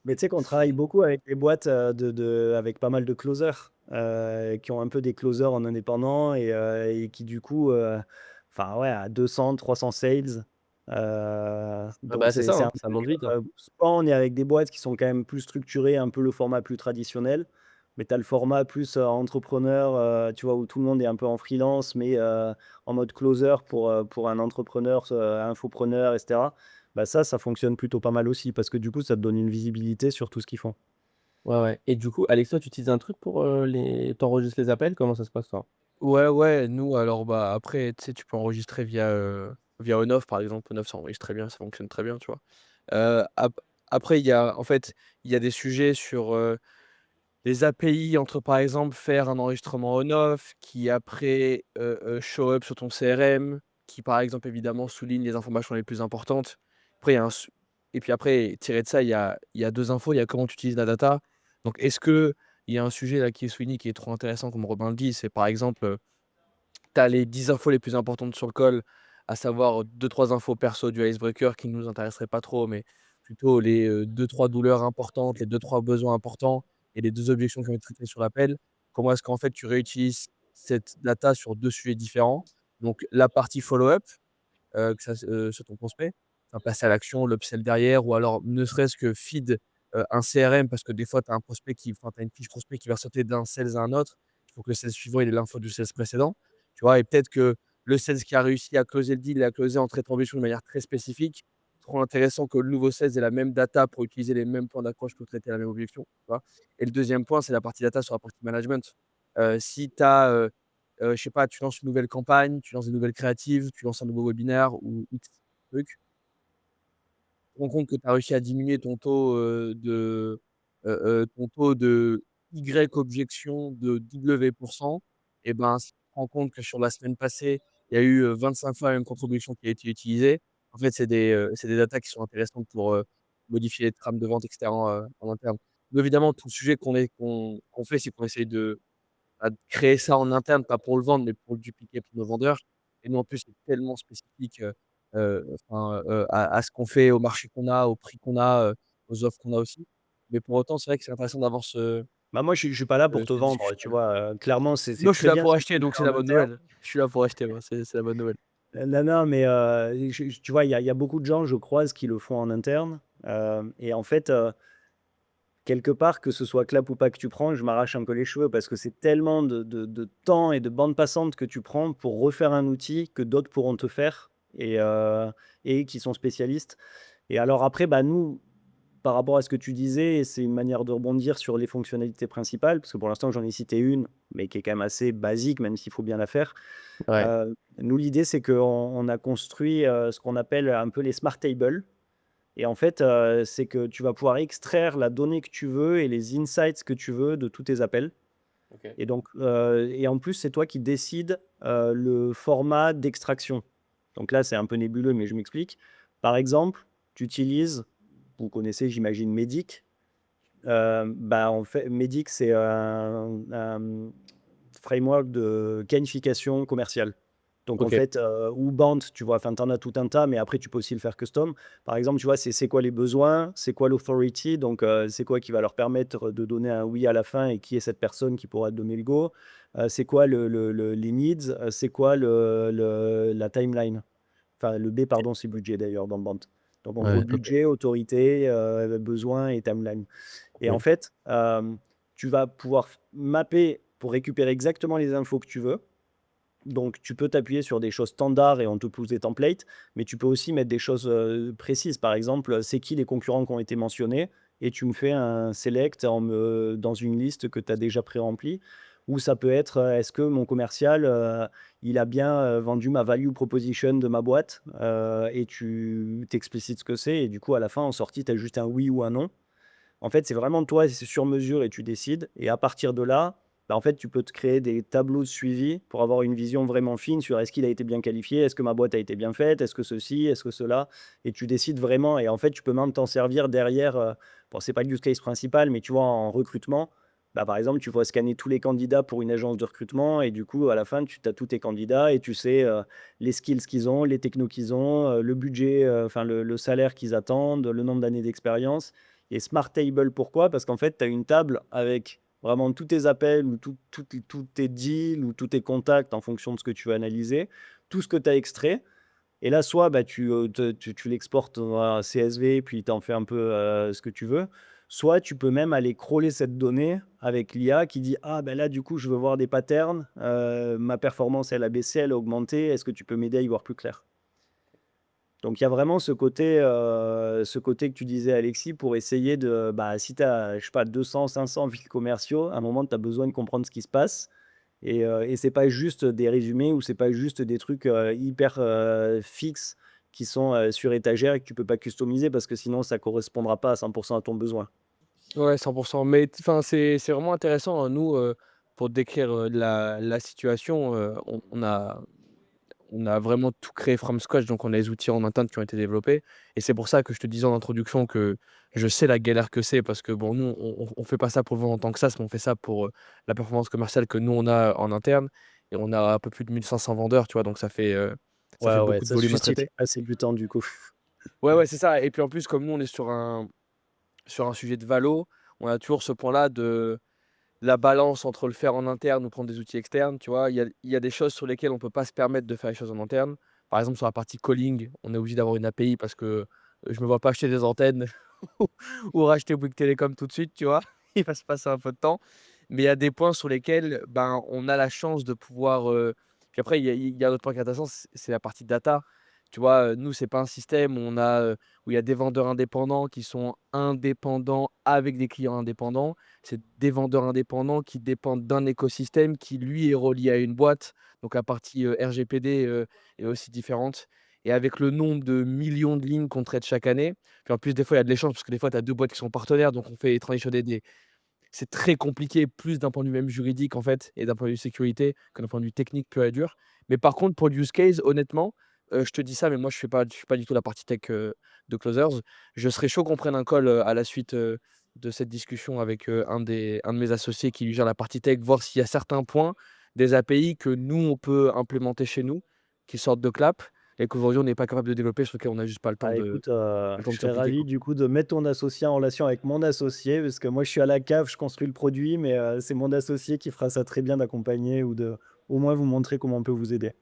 Mais tu sais qu'on travaille beaucoup avec des boîtes avec pas mal de closers qui ont un peu des closers en indépendant et qui du coup, enfin ouais, à 200, 300 sales. ah Donc bah, c'est ça, c'est hein, un ça truc, monte vite, hein. souvent on est avec des boîtes qui sont quand même plus structurées, un peu le format plus traditionnel. Mais tu as le format plus entrepreneur, tu vois, où tout le monde est un peu en freelance, mais en mode closer pour un entrepreneur, infopreneur, etc. Bah ça fonctionne plutôt pas mal aussi parce que du coup, ça te donne une visibilité sur tout ce qu'ils font. Ouais, ouais et du coup, Alex, toi, tu utilises un truc pour, tu les appels? Comment ça se passe, toi? Ouais, ouais, nous alors, bah, après, tu sais, tu peux enregistrer via Onoff, par exemple. Onoff, ça enregistre très bien, ça fonctionne très bien, tu vois? Après, il y a en fait, il y a des sujets sur, les API entre, par exemple, faire un enregistrement on-off qui après, show up sur ton CRM, qui, par exemple, évidemment, souligne les informations les plus importantes. Après, il y a un s et puis après, tiré de ça, il y a 2 infos. Il y a comment tu utilises la data. Donc est-ce qu'il y a un sujet là qui est souligné, qui est trop intéressant comme Robin le dit, c'est par exemple, tu as les 10 infos les plus importantes sur le call, à savoir, 2-3 infos perso du icebreaker qui ne nous intéresseraient pas trop, mais plutôt les, 2-3 douleurs importantes, les 2-3 besoins importants et les 2 objections qui ont été traitées sur l'appel. Comment est-ce qu'en fait tu réutilises cette data sur 2 sujets différents? Donc la partie follow-up, que ça sur ton prospect, enfin passer à l'action, l'upsell derrière ou alors ne serait-ce que feed, un CRM parce que des fois tu as un prospect tu as une fiche prospect qui va sauter d'un sales à un autre. Il faut que le sales suivant il ait l'info du sales précédent, tu vois? Et peut-être que le sales qui a réussi à closer le deal, il a closé en traitant l'objection de manière très spécifique. Trop intéressant que le nouveau sales ait la même data pour utiliser les mêmes points d'accroche pour traiter la même objection, tu vois? Et le deuxième point, c'est la partie data sur la partie management. Si tu as, je sais pas, tu lances une nouvelle campagne, tu lances des nouvelles créatives, tu lances un nouveau webinaire ou X truc, tu te rends compte que tu as réussi à diminuer ton taux de Y objection de W et ben, si tu te rends compte que sur la semaine passée, il y a eu, 25 fois la même contre-objection qui a été utilisée, en fait, c'est des datas qui sont intéressantes pour, modifier les trames de vente et cetera, en interne. Nous, évidemment, tout le sujet qu'on fait, c'est qu'on essaye de créer ça en interne, pas pour le vendre, mais pour le dupliquer pour nos vendeurs. Et nous, en plus, c'est tellement spécifique, enfin, à ce qu'on fait, au marché qu'on a, au prix qu'on a, aux offres qu'on a aussi. Mais pour autant, c'est vrai que c'est intéressant d'avoir Bah, moi, je suis pas là pour te cette vendre, tu discussion-là. vois? Clairement, c'est Non, je suis très là bien pour ce que tu acheter, donc fais c'est en la bonne interne. nouvelle. Je suis là pour acheter, moi, c'est la bonne nouvelle. Non, non, mais tu vois, il y a beaucoup de gens, je croise, qui le font en interne, et en fait, quelque part, que ce soit Clap ou pas que tu prends, je m'arrache un peu les cheveux parce que c'est tellement de temps et de bande passante que tu prends pour refaire un outil que d'autres pourront te faire et qui sont spécialistes. Et alors après, bah, nous, par rapport à ce que tu disais, et c'est une manière de rebondir sur les fonctionnalités principales, parce que pour l'instant, j'en ai cité une, mais qui est quand même assez basique, même s'il faut bien la faire. Ouais, Nous, l'idée, c'est qu'on a construit ce qu'on appelle un peu les smart tables. Et en fait, c'est que tu vas pouvoir extraire la donnée que tu veux et les insights que tu veux de tous tes appels. OK. Et donc, et en plus, c'est toi qui décides le format d'extraction. Donc là, c'est un peu nébuleux, mais je m'explique. Par exemple, tu utilises, vous connaissez, j'imagine, Medic. Bah, en fait, Medic, c'est un framework de qualification commerciale. Donc en OK. fait, ou Band, tu vois, enfin, tu en as tout un tas, mais après, tu peux aussi le faire custom. Par exemple, tu vois, c'est quoi les besoins, c'est quoi l'authority, donc c'est quoi qui va leur permettre de donner un oui à la fin et qui est cette personne qui pourra te donner le go. C'est quoi les needs, c'est quoi la timeline. Enfin, le B, pardon, c'est budget d'ailleurs dans Band. Donc en gros, Ouais, OK, budget, autorité, besoin et timeline. Et en OK. fait, tu vas pouvoir mapper pour récupérer exactement les infos que tu veux. Donc, tu peux t'appuyer sur des choses standards et on te pousse des templates, mais tu peux aussi mettre des choses précises. Par exemple, c'est qui les concurrents qui ont été mentionnés et tu me fais un select dans une liste que tu as déjà pré-remplie. Ou ça peut être, est-ce que mon commercial, il a bien vendu ma value proposition de ma boîte et tu t'explicites ce que c'est. Et du coup, à la fin, en sortie, tu as juste un oui ou un non. En fait, c'est vraiment toi, c'est sur mesure et tu décides. Et à partir de là, bah, en fait, tu peux te créer des tableaux de suivi pour avoir une vision vraiment fine sur est-ce qu'il a été bien qualifié, est-ce que ma boîte a été bien faite, est-ce que ceci, est-ce que cela, et tu décides vraiment. Et en fait, tu peux même t'en servir derrière. Bon, c'est pas le use case principal, mais tu vois, en recrutement, bah, par exemple, tu vas scanner tous les candidats pour une agence de recrutement et du coup, à la fin, tu as tous tes candidats et tu sais les skills qu'ils ont, les technos qu'ils ont, le budget, enfin le salaire qu'ils attendent, le nombre d'années d'expérience. Et Smart Table, pourquoi? Parce qu'en fait, tu as une table avec vraiment tous tes appels ou tous tes deals ou tous tes contacts en fonction de ce que tu veux analyser, tout ce que tu as extrait. Et là, soit bah, tu l'exportes en CSV, puis tu en fais un peu ce que tu veux. Soit tu peux même aller crawler cette donnée avec l'IA qui dit: «Ah, ben là, du coup, je veux voir des patterns. Ma performance, elle a baissé, elle a augmenté. Est-ce que tu peux m'aider à y voir plus clair?» Donc, il y a vraiment ce côté que tu disais, Alexis, pour essayer de, bah, si tu as, je sais pas, 200, 500 fils commerciaux, à un moment, tu as besoin de comprendre ce qui se passe. Et c'est pas juste des résumés ou c'est pas juste des trucs hyper fixes qui sont sur étagère et que tu peux pas customiser parce que sinon ça correspondra pas à 100% à ton besoin. Ouais, 100. Mais enfin, c'est vraiment intéressant, hein. Nous, pour décrire, la situation, on a vraiment tout créé from scratch, donc on a les outils en interne qui ont été développés et c'est pour ça que je te disais en introduction que je sais la galère que c'est parce que bon, nous, on fait pas ça pour le vendre en tant que SaaS, mais on fait ça pour, la performance commerciale que nous, on a en interne et on a un peu plus de 1 500 vendeurs, tu vois? Donc ça fait Ouais, ouais, beaucoup de ça se volume à justifie traiter. assez du temps du coup. Ouais, ouais, c'est ça et puis en plus, comme nous, on est sur un sujet de valo, on a toujours ce point-là de la balance entre le faire en interne ou prendre des outils externes, tu vois? Il y a des choses sur lesquelles on peut pas se permettre de faire les choses en interne. Par exemple, sur la partie calling, on est obligé d'avoir une API parce que, je me vois pas acheter des antennes ou racheter Bouygues Télécom tout de suite, tu vois? Il va se passer un peu de temps. Mais il y a des points sur lesquels, ben, on a la chance de pouvoir, puis après il y a un autre point qui est intéressant, c'est la partie data. Tu vois, nous, c'est pas un système où il y a des vendeurs indépendants qui sont indépendants avec des clients indépendants. C'est des vendeurs indépendants qui dépendent d'un écosystème qui, lui, est relié à une boîte. Donc la partie, RGPD, est aussi différente et avec le nombre de millions de lignes qu'on traite chaque année, puis en plus, des fois, il y a de l'échange parce que des fois, tu as 2 boîtes qui sont partenaires, donc on fait transitionner des c'est très compliqué, plus d'un point de vue même juridique, en fait et d'un point de vue sécurité que d'un point de vue technique pur et dur. Mais par contre, pour le use case, honnêtement, je te dis ça, mais moi, je fais pas du tout la partie tech, de Closers. Je serais chaud qu'on prenne un call, à la suite, de cette discussion avec, un de mes associés qui lui gère la partie tech, voir s'il y a certains points des API que nous, on peut implémenter chez nous, qui sortent de Clap et qu'aujourd'hui, on n'est pas capable de développer, sur lesquels on n'a juste pas le temps Ah de écoute, pas le temps je de serais s'appliquer, ravi quoi. du coup de mettre ton associé en relation avec mon associé parce que moi je suis à la cave, je construis le produit, mais c'est mon associé qui fera ça très bien d'accompagner ou de au moins vous montrer comment on peut vous aider.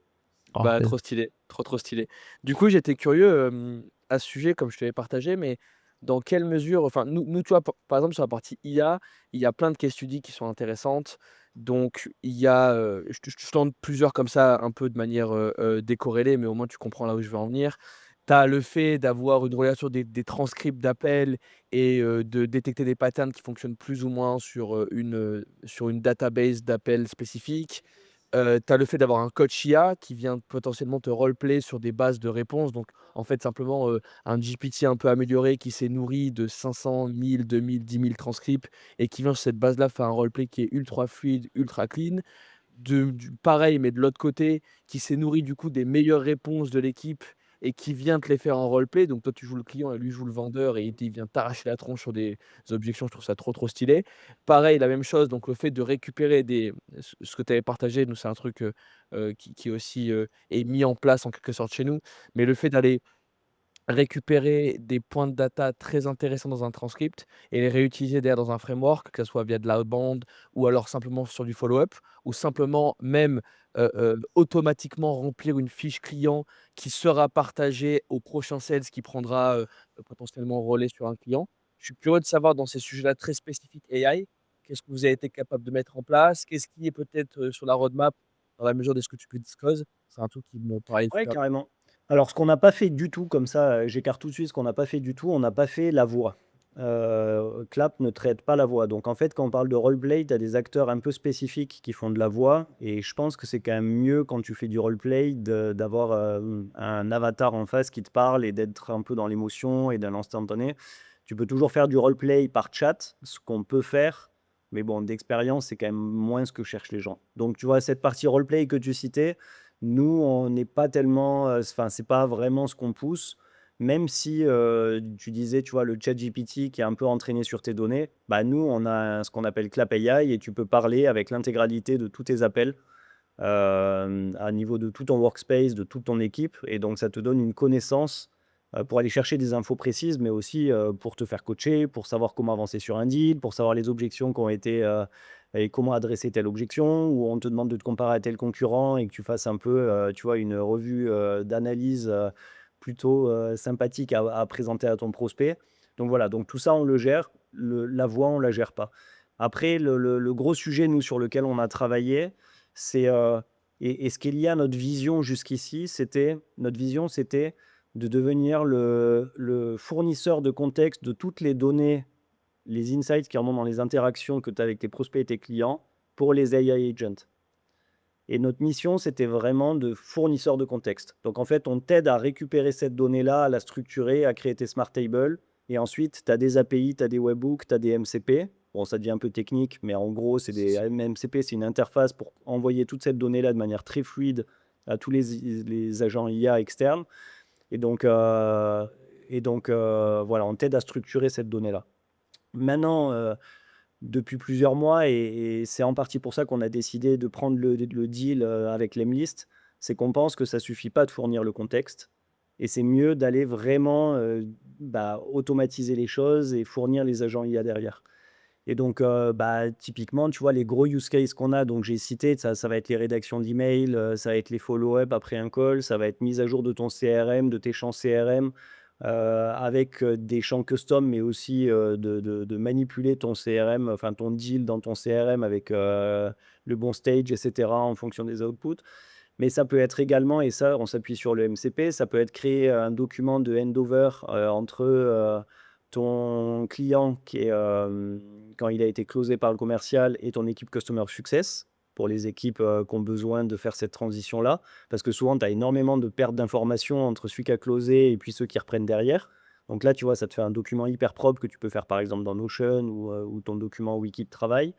Bah, Parfait. trop stylé, trop, trop stylé. Du coup, j'étais curieux, à ce sujet, comme je te l'ai partagé, mais dans quelle mesure enfin, nous, tu vois, par exemple, sur la partie IA, il y a plein de case studies qui sont intéressantes. Donc, il y a, je t'en donne plusieurs comme ça, un peu de manière, décorrélée, mais au moins tu comprends là où je veux en venir. Tu as le fait d'avoir une relation des transcripts d'appels et de détecter des patterns qui fonctionnent plus ou moins sur une database d'appels spécifique. Tu as le fait d'avoir un coach IA qui vient potentiellement te role-play sur des bases de réponses. Donc, en fait, simplement, un GPT un peu amélioré qui s'est nourri de 500, 1000, 2000, 10 000 transcripts et qui vient sur cette base-là faire un roleplay qui est ultra fluide, ultra clean. Pareil, mais de l'autre côté, qui s'est nourri du coup des meilleures réponses de l'équipe et qui vient te les faire en roleplay. Donc toi, tu joues le client et lui joue le vendeur et il vient t'arracher la tronche sur des objections. Je trouve ça trop, trop stylé. Pareil, la même chose, donc le fait de récupérer ce que tu avais partagé, nous, c'est un truc qui aussi est mis en place en quelque sorte chez nous. Mais le fait d'aller récupérer des points de data très intéressants dans un transcript et les réutiliser derrière dans un framework, que ça soit via de l'outbound ou alors simplement sur du follow-up ou simplement même, automatiquement remplir une fiche client qui sera partagée au prochain sales qui prendra, potentiellement relais sur un client. Je suis curieux de savoir dans ces sujets-là très spécifiques AI, qu'est-ce que vous avez été capable de mettre en place? Qu'est-ce qui est peut-être, sur la roadmap dans la mesure de ce que tu peux disclose? C'est un truc qui me paraît Ouais, super. carrément. Alors, ce qu'on n'a pas fait du tout, comme ça, j'écarte tout de suite ce qu'on n'a pas fait du tout, on n'a pas fait la voix. Clap ne traite pas la voix. Donc, en fait, quand on parle de roleplay, tu as des acteurs un peu spécifiques qui font de la voix. Et je pense que c'est quand même mieux quand tu fais du roleplay d'avoir un avatar en face qui te parle et d'être un peu dans l'émotion et dans l'instantané. Tu peux toujours faire du roleplay par chat, ce qu'on peut faire. mais bon, d'expérience, c'est quand même moins ce que cherchent les gens. Donc, tu vois, cette partie roleplay que tu citais, nous, on n'est pas tellement, enfin, c'est pas vraiment ce qu'on pousse. Même si tu disais, tu vois, le chat GPT qui est un peu entraîné sur tes données, bah nous, on a ce qu'on appelle Clap AI et tu peux parler avec l'intégralité de tous tes appels à niveau de tout ton workspace, de toute ton équipe. Et donc, ça te donne une connaissance pour aller chercher des infos précises, mais aussi pour te faire coacher, pour savoir comment avancer sur un deal, pour savoir les objections qui ont été et comment adresser telle objection, ou on te demande de te comparer à tel concurrent et que tu fasses un peu, tu vois, une revue d'analyse plutôt sympathique à présenter à ton prospect. Donc voilà, donc tout ça, on le gère. La voix, on la gère pas. Après, le gros sujet, nous, sur lequel on a travaillé, c'est, et ce qui est lié à notre vision jusqu'ici, notre vision, c'était de devenir le fournisseur de contexte de toutes les données, les insights qui remontent dans les interactions que tu as avec tes prospects et tes clients pour les AI agents. Et notre mission, c'était vraiment de fournisseur de contexte. Donc en fait, on t'aide à récupérer cette donnée-là, à la structurer, à créer tes smart tables. Et ensuite, tu as des API, tu as des webhooks, tu as des MCP. Bon, ça devient un peu technique, mais en gros, c'est des MCP, c'est une interface pour envoyer toute cette donnée-là de manière très fluide à tous les agents IA externes. Et donc, voilà, on t'aide à structurer cette donnée-là. Maintenant, depuis plusieurs mois, et c'est en partie pour ça qu'on a décidé de prendre le deal avec Lemlist, c'est qu'on pense que ça suffit pas de fournir le contexte, et c'est mieux d'aller vraiment automatiser les choses et fournir les agents IA derrière. Et donc, typiquement, tu vois, les gros use cases qu'on a, donc j'ai cité, ça va être les rédactions d'emails, ça va être les follow-up après un call, ça va être mise à jour de ton CRM, de tes champs CRM, avec des champs custom, mais aussi de manipuler ton CRM, enfin ton deal dans ton CRM avec le bon stage, etc., en fonction des outputs. Mais ça peut être également, et ça, on s'appuie sur le MCP, ça peut être créer un document de handover entre ton client qui est, quand il a été closé par le commercial, et ton équipe Customer Success, pour les équipes qui ont besoin de faire cette transition-là. Parce que souvent, tu as énormément de pertes d'informations entre celui qui a closé et puis ceux qui reprennent derrière. Donc là, tu vois, ça te fait un document hyper propre que tu peux faire par exemple dans Notion ou ton document wiki de travail.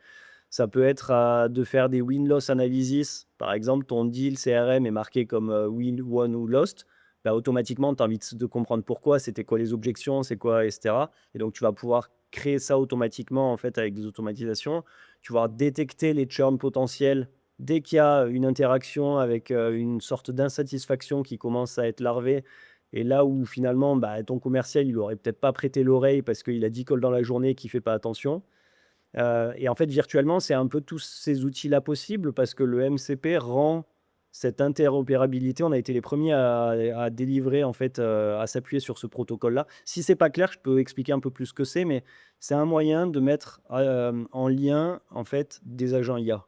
Ça peut être de faire des win-loss analysis. Par exemple, ton deal CRM est marqué comme win, won ou lost. Bah, automatiquement, tu as envie de comprendre pourquoi, c'était quoi les objections, c'est quoi, etc. Et donc, tu vas pouvoir créer ça automatiquement en fait avec des automatisations. Tu vas détecter les churns potentiels dès qu'il y a une interaction avec une sorte d'insatisfaction qui commence à être larvée. Et là où finalement, bah, ton commercial, il aurait peut-être pas prêté l'oreille parce qu'il a 10 calls dans la journée et qu'il fait pas attention. Et en fait, virtuellement, c'est un peu tous ces outils-là possibles parce que le MCP rend cette interopérabilité. On a été les premiers à délivrer, en fait, à s'appuyer sur ce protocole-là. Si c'est pas clair, je peux expliquer un peu plus ce que c'est, mais c'est un moyen de mettre en lien, en fait, des agents IA.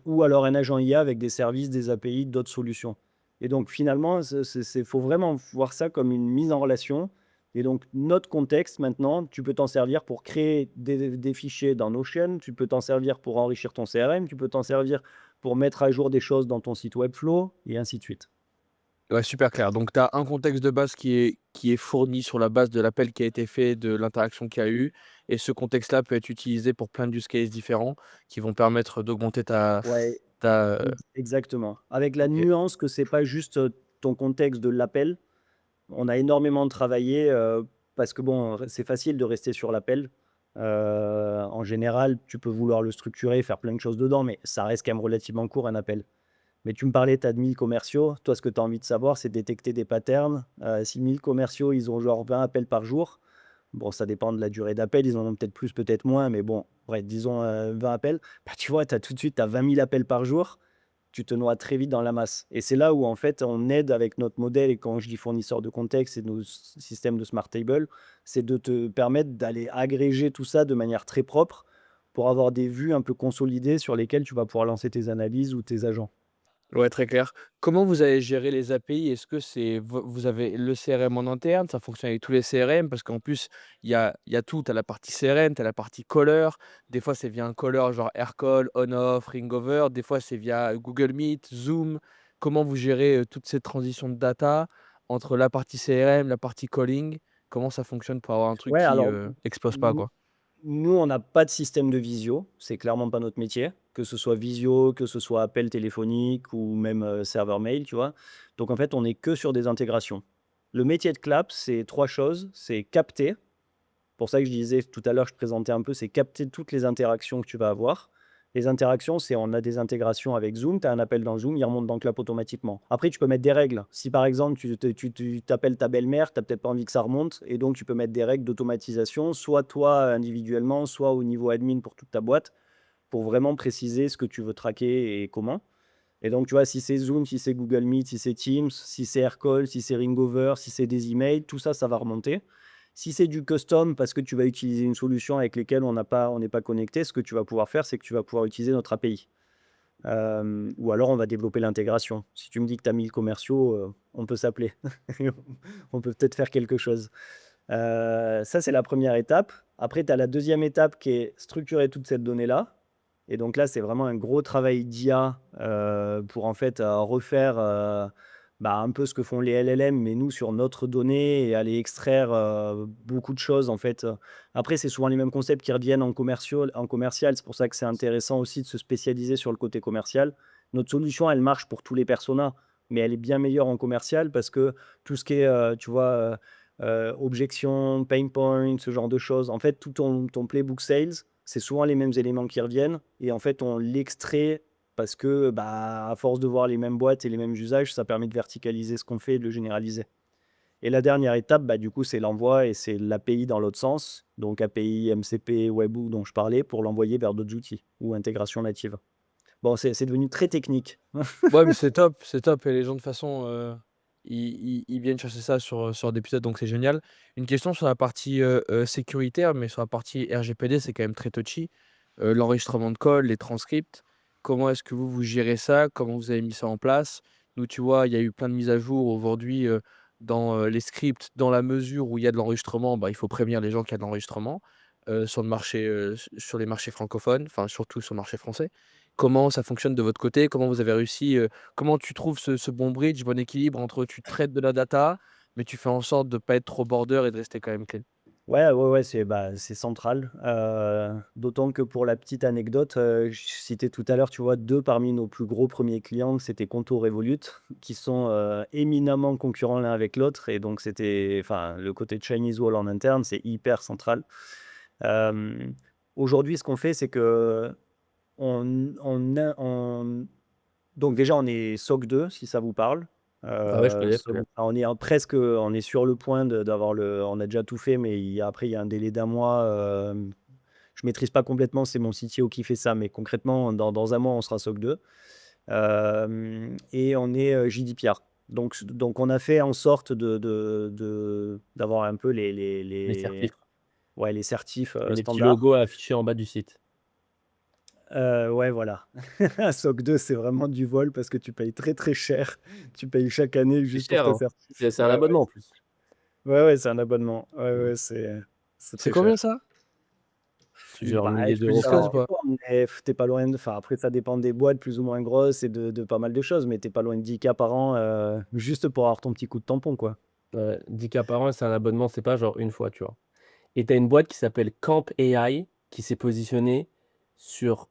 Ou alors un agent IA avec des services, des API, d'autres solutions. Et donc finalement, il faut vraiment voir ça comme une mise en relation. Et donc notre contexte maintenant, tu peux t'en servir pour créer des fichiers dans Notion, tu peux t'en servir pour enrichir ton CRM, tu peux t'en servir pour mettre à jour des choses dans ton site Webflow, et ainsi de suite. Ouais, super clair. Donc, tu as un contexte de base qui est fourni sur la base de l'appel qui a été fait, de l'interaction qu'il y a eu. Et ce contexte-là peut être utilisé pour plein de use cases différents qui vont permettre d'augmenter Ouais, ta exactement. Avec la OK. nuance que c'est pas juste ton contexte de l'appel. On a énormément travaillé, parce que bon, c'est facile de rester sur l'appel. En général, tu peux vouloir le structurer, faire plein de choses dedans, mais ça reste quand même relativement court un appel. Mais tu me parlais, tu as de 1000 commerciaux. Toi, ce que tu as envie de savoir, c'est détecter des patterns. Si 1000 commerciaux, ils ont genre 20 appels par jour, bon, ça dépend de la durée d'appel, ils en ont peut-être plus, peut-être moins, mais bon, ouais, disons 20 appels, bah, tu vois, tu as tout de suite, tu as 20 000 appels par jour, tu te noies très vite dans la masse. Et c'est là où, en fait, on aide avec notre modèle, et quand je dis fournisseur de contexte et nos systèmes de Smart Table, c'est de te permettre d'aller agréger tout ça de manière très propre pour avoir des vues un peu consolidées sur lesquelles tu vas pouvoir lancer tes analyses ou tes agents. Ouais, très clair. Comment vous avez géré les API? Est-ce que vous avez le CRM en interne? Ça fonctionne avec tous les CRM? Parce qu'en plus, il y a tout. Tu as la partie CRM, tu as la partie caller. Des fois, c'est via un caller genre AirCall, on-off, Ringover. Des fois, c'est via Google Meet, Zoom. Comment vous gérez toutes ces transitions de data entre la partie CRM, la partie calling? Comment ça fonctionne pour avoir un truc Ouais, qui alors, explose pas, quoi? Nous, on n'a pas de système de visio, c'est clairement pas notre métier, que ce soit visio, que ce soit appel téléphonique ou même serveur mail, tu vois. Donc en fait, on est que sur des intégrations. Le métier de Clap, c'est trois choses, c'est capter. Pour ça que je disais tout à l'heure, je présentais un peu, c'est capter toutes les interactions que tu vas avoir. Les interactions, c'est on a des intégrations avec Zoom, tu as un appel dans Zoom, il remonte dans Clap automatiquement. Après, tu peux mettre des règles. Si par exemple, tu t'appelles ta belle-mère, tu n'as peut-être pas envie que ça remonte, et donc tu peux mettre des règles d'automatisation, soit toi individuellement, soit au niveau admin pour toute ta boîte, pour vraiment préciser ce que tu veux traquer et comment. Et donc, tu vois, si c'est Zoom, si c'est Google Meet, si c'est Teams, si c'est Aircall, si c'est Ringover, si c'est des emails, tout ça, ça va remonter. Si c'est du custom, parce que tu vas utiliser une solution avec laquelle on n'est pas connecté, ce que tu vas pouvoir faire, c'est que tu vas pouvoir utiliser notre API. Ou alors, on va développer l'intégration. Si tu me dis que tu as 1000 commerciaux, on peut s'appeler. On peut peut-être faire quelque chose. Ça, c'est la première étape. Après, tu as la deuxième étape qui est structurer toute cette donnée-là. Et donc là, c'est vraiment un gros travail d'IA pour en fait refaire un peu ce que font les LLM, mais nous sur notre donnée et aller extraire beaucoup de choses en fait. Après, c'est souvent les mêmes concepts qui reviennent en commercial. C'est pour ça que c'est intéressant aussi de se spécialiser sur le côté commercial. Notre solution, elle marche pour tous les personas, mais elle est bien meilleure en commercial parce que tout ce qui est, tu vois, objection, pain point, ce genre de choses, en fait, tout ton playbook sales, c'est souvent les mêmes éléments qui reviennent et en fait, on l'extrait parce que, à force de voir les mêmes boîtes et les mêmes usages, ça permet de verticaliser ce qu'on fait et de le généraliser. Et la dernière étape, du coup, c'est l'envoi et c'est l'API dans l'autre sens. Donc API, MCP, Webhook dont je parlais pour l'envoyer vers d'autres outils ou intégration native. Bon, c'est devenu très technique. Ouais, mais c'est top et les gens de toute façon, ils viennent chercher ça sur des épisodes, donc c'est génial. Une question sur la partie, sécuritaire, mais sur la partie RGPD, c'est quand même très touchy. L'enregistrement de call, les transcripts, comment est-ce que vous gérez ça? Comment vous avez mis ça en place? Nous, tu vois, il y a eu plein de mises à jour aujourd'hui, dans, les scripts, dans la mesure où il y a de l'enregistrement, il faut prévenir les gens qu'il y a de l'enregistrement, sur le marché, sur les marchés francophones, enfin surtout sur le marché français. Comment ça fonctionne de votre côté? Comment vous avez réussi, comment tu trouves ce bon bridge, bon équilibre entre tu traites de la data, mais tu fais en sorte de pas être trop border et de rester quand même clean? Ouais, c'est central. D'autant que pour la petite anecdote, je citais tout à l'heure, tu vois, 2 parmi nos plus gros premiers clients, c'était Conto, Revolut, qui sont, éminemment concurrents l'un avec l'autre et donc c'était enfin, le côté Chinese wall en interne, c'est hyper central. Hem, Aujourd'hui, ce qu'on fait, c'est qu'on on donc déjà, on est SOC 2, si ça vous parle. Ah ouais, je connais. On est presque, on est sur le point d'avoir on a déjà tout fait, mais après, il y a un délai d'un mois. Je maîtrise pas complètement, c'est mon CTO qui fait ça, mais concrètement, dans un mois, on sera SOC 2. Et on est GDPR. Donc, on a fait en sorte d'avoir un peu Les certifs. ouais, les certifs Et les petits standards. logos affichés en bas du site. Ouais, voilà. SOC 2, c'est vraiment du vol parce que tu payes très, très cher. Tu payes chaque année C'est juste pour cher, te hein. faire. C'est un Ouais, ouais. abonnement en plus. Ouais, ouais, c'est un abonnement. Ouais, Mmh. ouais, c'est C'est très combien cher. ça? C'est genre milliers Je peux d'euros dire, Disclose par ou an. pas? mais tu pas loin enfin, après, ça dépend des boîtes plus ou moins grosses et de pas mal de choses, mais t'es pas loin de 10K par an, juste pour avoir ton petit coup de tampon, quoi. Ouais, 10K par an, c'est un abonnement, c'est pas genre une fois, tu vois? Et tu as une boîte qui s'appelle Camp AI qui s'est positionnée sur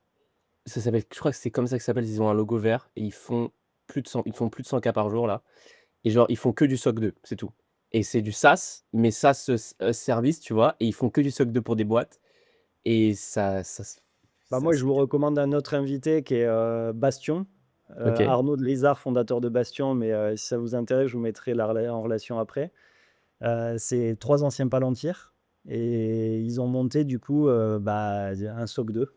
ça s'appelle je crois que c'est comme ça que ça s'appelle, ils ont un logo vert et ils font plus de 100K par jour là et genre ils font que du SOC 2, c'est tout. Et c'est du SaaS, mais SaaS, service, tu vois? Et ils font que du SOC 2 pour des boîtes et ça Moi, je c'est vous recommande un autre invité qui est, Bastion, OK. Arnaud de Lézard, fondateur de Bastion, mais si ça vous intéresse, je vous mettrai en relation après. C'est 3 anciens Palantir et ils ont monté du coup, un SOC 2.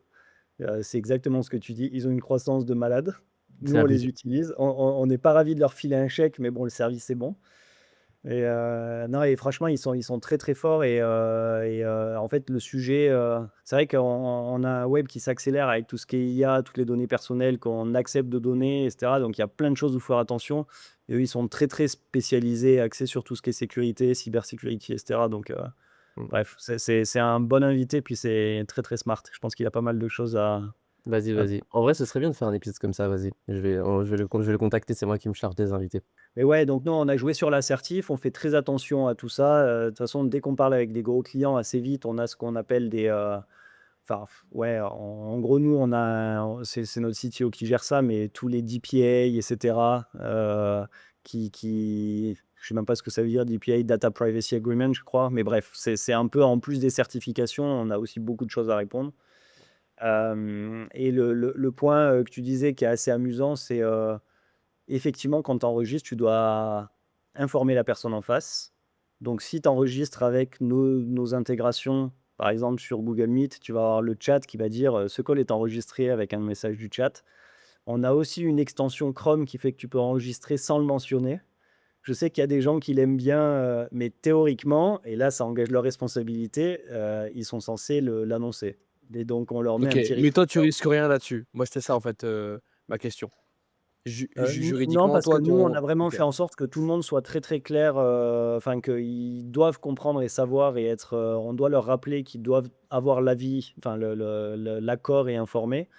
C'est exactement ce que tu dis. Ils ont une croissance de malade. Nous, C'est on les abusé. utilise. On n'est pas ravis de leur filer un chèque, mais bon, le service est bon. Et non, et franchement, ils sont très, très forts en fait, le sujet, c'est vrai qu'on a un web qui s'accélère avec tout ce qui est IA, toutes les données personnelles qu'on accepte de donner, et cetera. Donc il y a plein de choses où il faut faire attention et eux, ils sont très, très spécialisés, axés sur tout ce qui est sécurité, cybersécurité, et cetera. Donc Mmh. bref, c'est un bon invité, puis c'est très, très smart. Je pense qu'il a pas mal de choses Vas-y, Heu, vas-y. En vrai, ce serait bien de faire un épisode comme ça, vas-y. Je vais le contacter, c'est moi qui me charge des invités. mais ouais, donc nous, on a joué sur l'assertif, on fait très attention à tout ça, de toute façon, dès qu'on parle avec des gros clients, assez vite, on a ce qu'on appelle des, enfin, ouais, en gros, nous, on a c'est notre CTO qui gère ça, mais tous les DPA et cetera, je sais même pas ce que ça veut dire DPA, Data Privacy Agreement, je crois, mais bref, c'est un peu en plus des certifications, on a aussi beaucoup de choses à répondre. Et le point, que tu disais qui est assez amusant, c'est, effectivement, quand tu enregistres, tu dois informer la personne en face. Donc si tu enregistres avec nos intégrations, par exemple sur Google Meet, tu vas avoir le chat qui va dire, «Ce call est enregistré» avec un message du chat. On a aussi une extension Chrome qui fait que tu peux enregistrer sans le mentionner. Je sais qu'il y a des gens qui l'aiment bien, mais théoriquement et là ça engage leur responsabilité, ils sont censés l'annoncer et donc on leur met OK, un petit mais toi, tu reminder. risques rien là-dessus? Moi, c'était ça, en fait, ma question. N Non, Juridiquement, parce que toi, nous, on ton a vraiment OK. fait en sorte que tout le monde soit très, très clair, enfin qu'ils doivent comprendre et savoir et être, on doit leur rappeler qu'ils doivent avoir l'avis, enfin l'accord et informer.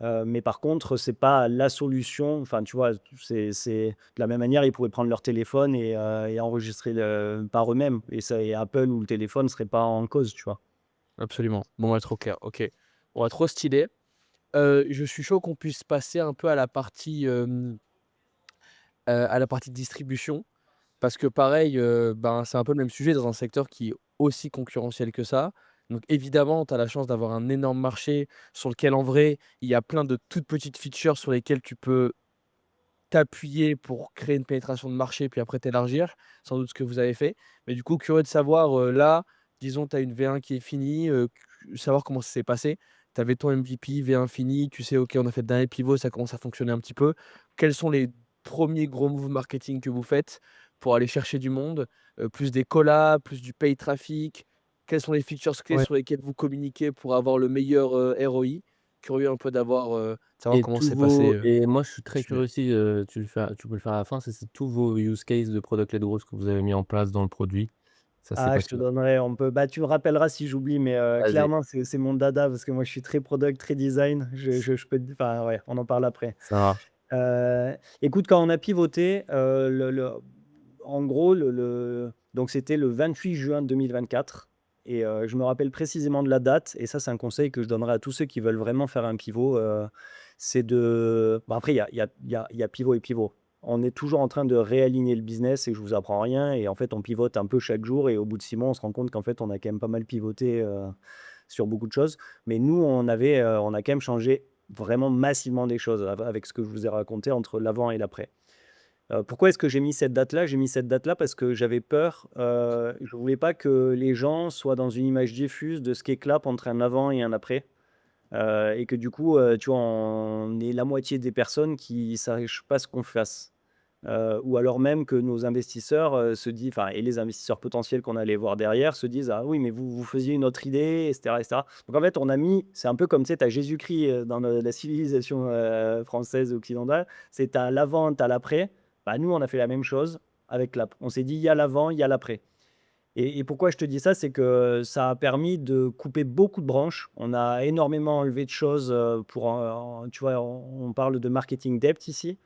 Mais par contre, c'est pas la solution, enfin, tu vois? C'est de la même manière, ils pourraient prendre leur téléphone et enregistrer par eux-mêmes et Apple ou le téléphone serait pas en cause, tu vois? Absolument. Bon, bah, trop clair, OK. Bon, bah, trop stylé. Je suis chaud qu'on puisse passer un peu à la partie distribution parce que pareil, ben, c'est un peu le même sujet dans un secteur qui est aussi concurrentiel que ça. Donc évidemment, tu as la chance d'avoir un énorme marché sur lequel, en vrai, il y a plein de toutes petites features sur lesquelles tu peux t'appuyer pour créer une pénétration de marché, puis après t'élargir, sans doute ce que vous avez fait. Mais du coup, curieux de savoir, là, disons, tu as une V1 qui est finie, savoir comment ça s'est passé. Tu avais ton MVP, V1 fini, tu sais, OK, on a fait le dernier pivot, ça commence à fonctionner un petit peu. Quels sont les premiers gros moves marketing que vous faites pour aller chercher du monde? Plus des collabs, plus du paid traffic? Quelles sont les features clés Ouais. sur lesquelles vous communiquez pour avoir le meilleur, ROI? Curieux un peu de savoir Et comment tous s'est passé, vos et moi, je suis le très curieux sujet. aussi, tu peux le faire à la fin, c'est tous vos use cases de product led growth que vous avez mis en place dans le produit. Ça, c'est Ah, je te passionnant. donnerai, on peut bah, tu me rappelleras si j'oublie, mais Vas-y, clairement, c'est mon dada parce que moi, je suis très product, très design. Je peux te enfin, ouais, on en parle après. ça marche. Écoute, quand on a pivoté, en gros, donc c'était le 28 juin 2024 et je me rappelle précisément de la date et ça, c'est un conseil que je donnerais à tous ceux qui veulent vraiment faire un pivot, c'est de bon après il y a pivot et pivot. On est toujours en train de réaligner le business et je vous apprends rien et en fait, on pivote un peu chaque jour et au bout de 6 mois, on se rend compte qu'en fait, on a quand même pas mal pivoté, sur beaucoup de choses. Mais nous, on a quand même changé vraiment massivement des choses avec ce que je vous ai raconté entre l'avant et l'après. Pourquoi est-ce que j'ai mis cette date-là? J'ai mis cette date-là parce que j'avais peur, je voulais pas que les gens soient dans une image diffuse de ce qu'est Clap entre un avant et un après, et que du coup, tu vois, on ait la moitié des personnes qui sachent pas ce qu'on fasse. Ou alors même que nos investisseurs, se disent enfin et les investisseurs potentiels qu'on allait voir derrière se disent: «Ah oui, mais vous faisiez une autre idée» et cetera. Donc en fait, on a mis c'est un peu comme, tu sais, tu as Jésus-Christ, dans la civilisation, française occidentale, c'est tu as l'avant, tu as l'après. Bah, nous, on a fait la même chose avec on s'est dit: «Il y a l'avant, il y a l'après» et pourquoi je te dis ça? C'est que ça a permis de couper beaucoup de branches. On a énormément enlevé de choses, pour tu vois, on parle de marketing depth ici,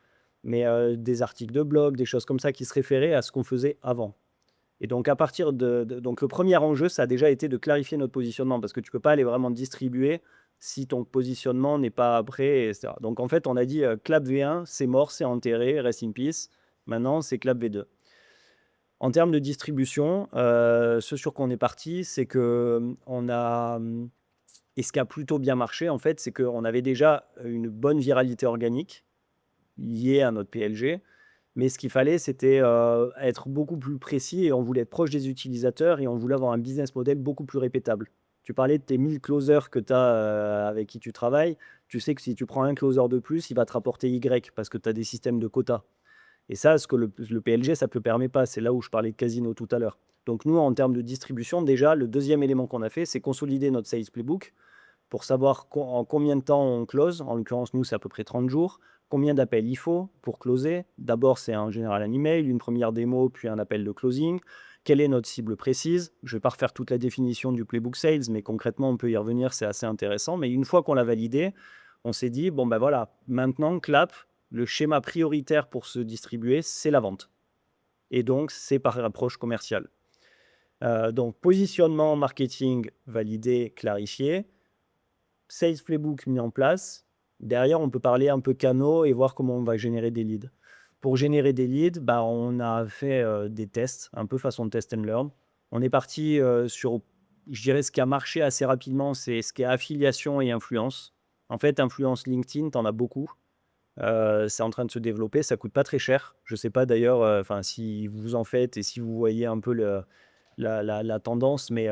mais des articles de blog, des choses comme ça qui se référaient à ce qu'on faisait avant et donc à partir donc le premier enjeu, ça a déjà été de clarifier notre positionnement parce que tu peux pas aller vraiment distribuer si ton positionnement n'est pas prêt et cetera. Donc en fait, on a dit, Clap V1, c'est mort, c'est enterré, rest in peace. Maintenant, c'est Clap V2. En termes de distribution, ce sur quoi on est parti, c'est que, on a, et ce qui a plutôt bien marché en fait, c'est qu'on avait déjà une bonne viralité organique liée à notre PLG. Mais ce qu'il fallait, c'était, être beaucoup plus précis et on voulait être proche des utilisateurs et on voulait avoir un business model beaucoup plus répétable. Tu parlais de tes 1000 closers que tu as, avec qui tu travailles. Tu sais que si tu prends un closer de plus, il va te rapporter Y parce que tu as des systèmes de quotas. Et ça, ce que le PLG, ça ne te le permet pas. C'est là où je parlais de casino tout à l'heure. Donc nous, en termes de distribution, déjà, le deuxième élément qu'on a fait, c'est consolider notre sales playbook pour savoir en combien de temps on close. En l'occurrence, nous, c'est à peu près 30 jours. Combien d'appels il faut pour closer? D'abord, c'est en général un email, une première démo, puis un appel de closing. Quelle est notre cible précise? Je ne vais pas refaire toute la définition du playbook sales, mais concrètement, on peut y revenir, c'est assez intéressant. Mais une fois qu'on l'a validé, on s'est dit, bon ben voilà, maintenant Clap, le schéma prioritaire pour se distribuer, c'est la vente. Et donc, c'est par approche commerciale. Donc, positionnement, marketing validé, clarifié, sales playbook mis en place. Derrière, on peut parler un peu canaux et voir comment on va générer des leads. Pour générer des leads, bah, on a fait des tests, un peu façon test and learn. On est parti sur, je dirais, ce qui a marché assez rapidement, c'est ce qui est affiliation et influence. En fait, influence LinkedIn, tu en as beaucoup. C'est en train de se développer, ça coûte pas très cher. Je sais pas d'ailleurs, enfin si vous en faites et si vous voyez un peu la tendance, mais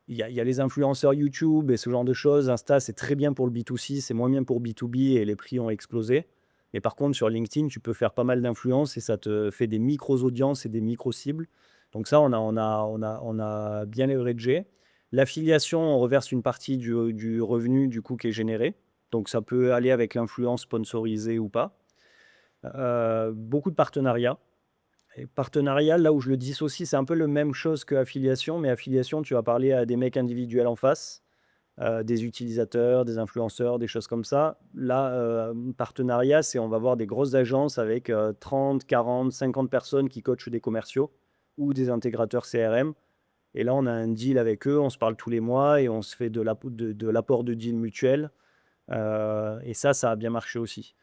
il y a les influenceurs YouTube et ce genre de choses. Insta, c'est très bien pour le B2C, c'est moins bien pour B2B et les prix ont explosé. Et par contre, sur LinkedIn, tu peux faire pas mal d'influence et ça te fait des micros-audiences et des micro-cibles. Donc ça, on a bien leveragé. L'affiliation, on reverse une partie du revenu du coup qui est généré. Donc ça peut aller avec l'influence sponsorisée ou pas. Beaucoup de partenariats. Et partenariat, là où je le dissocie, c'est un peu le même chose que affiliation, mais affiliation, tu vas parler à des mecs individuels en face, des utilisateurs, des influenceurs, des choses comme ça. Là, partenariat, c'est on va voir des grosses agences avec 30, 40, 50 personnes qui coachent des commerciaux ou des intégrateurs CRM. Et là, on a un deal avec eux, on se parle tous les mois et on se fait de l'apport de deal mutuel. Et ça a bien marché aussi.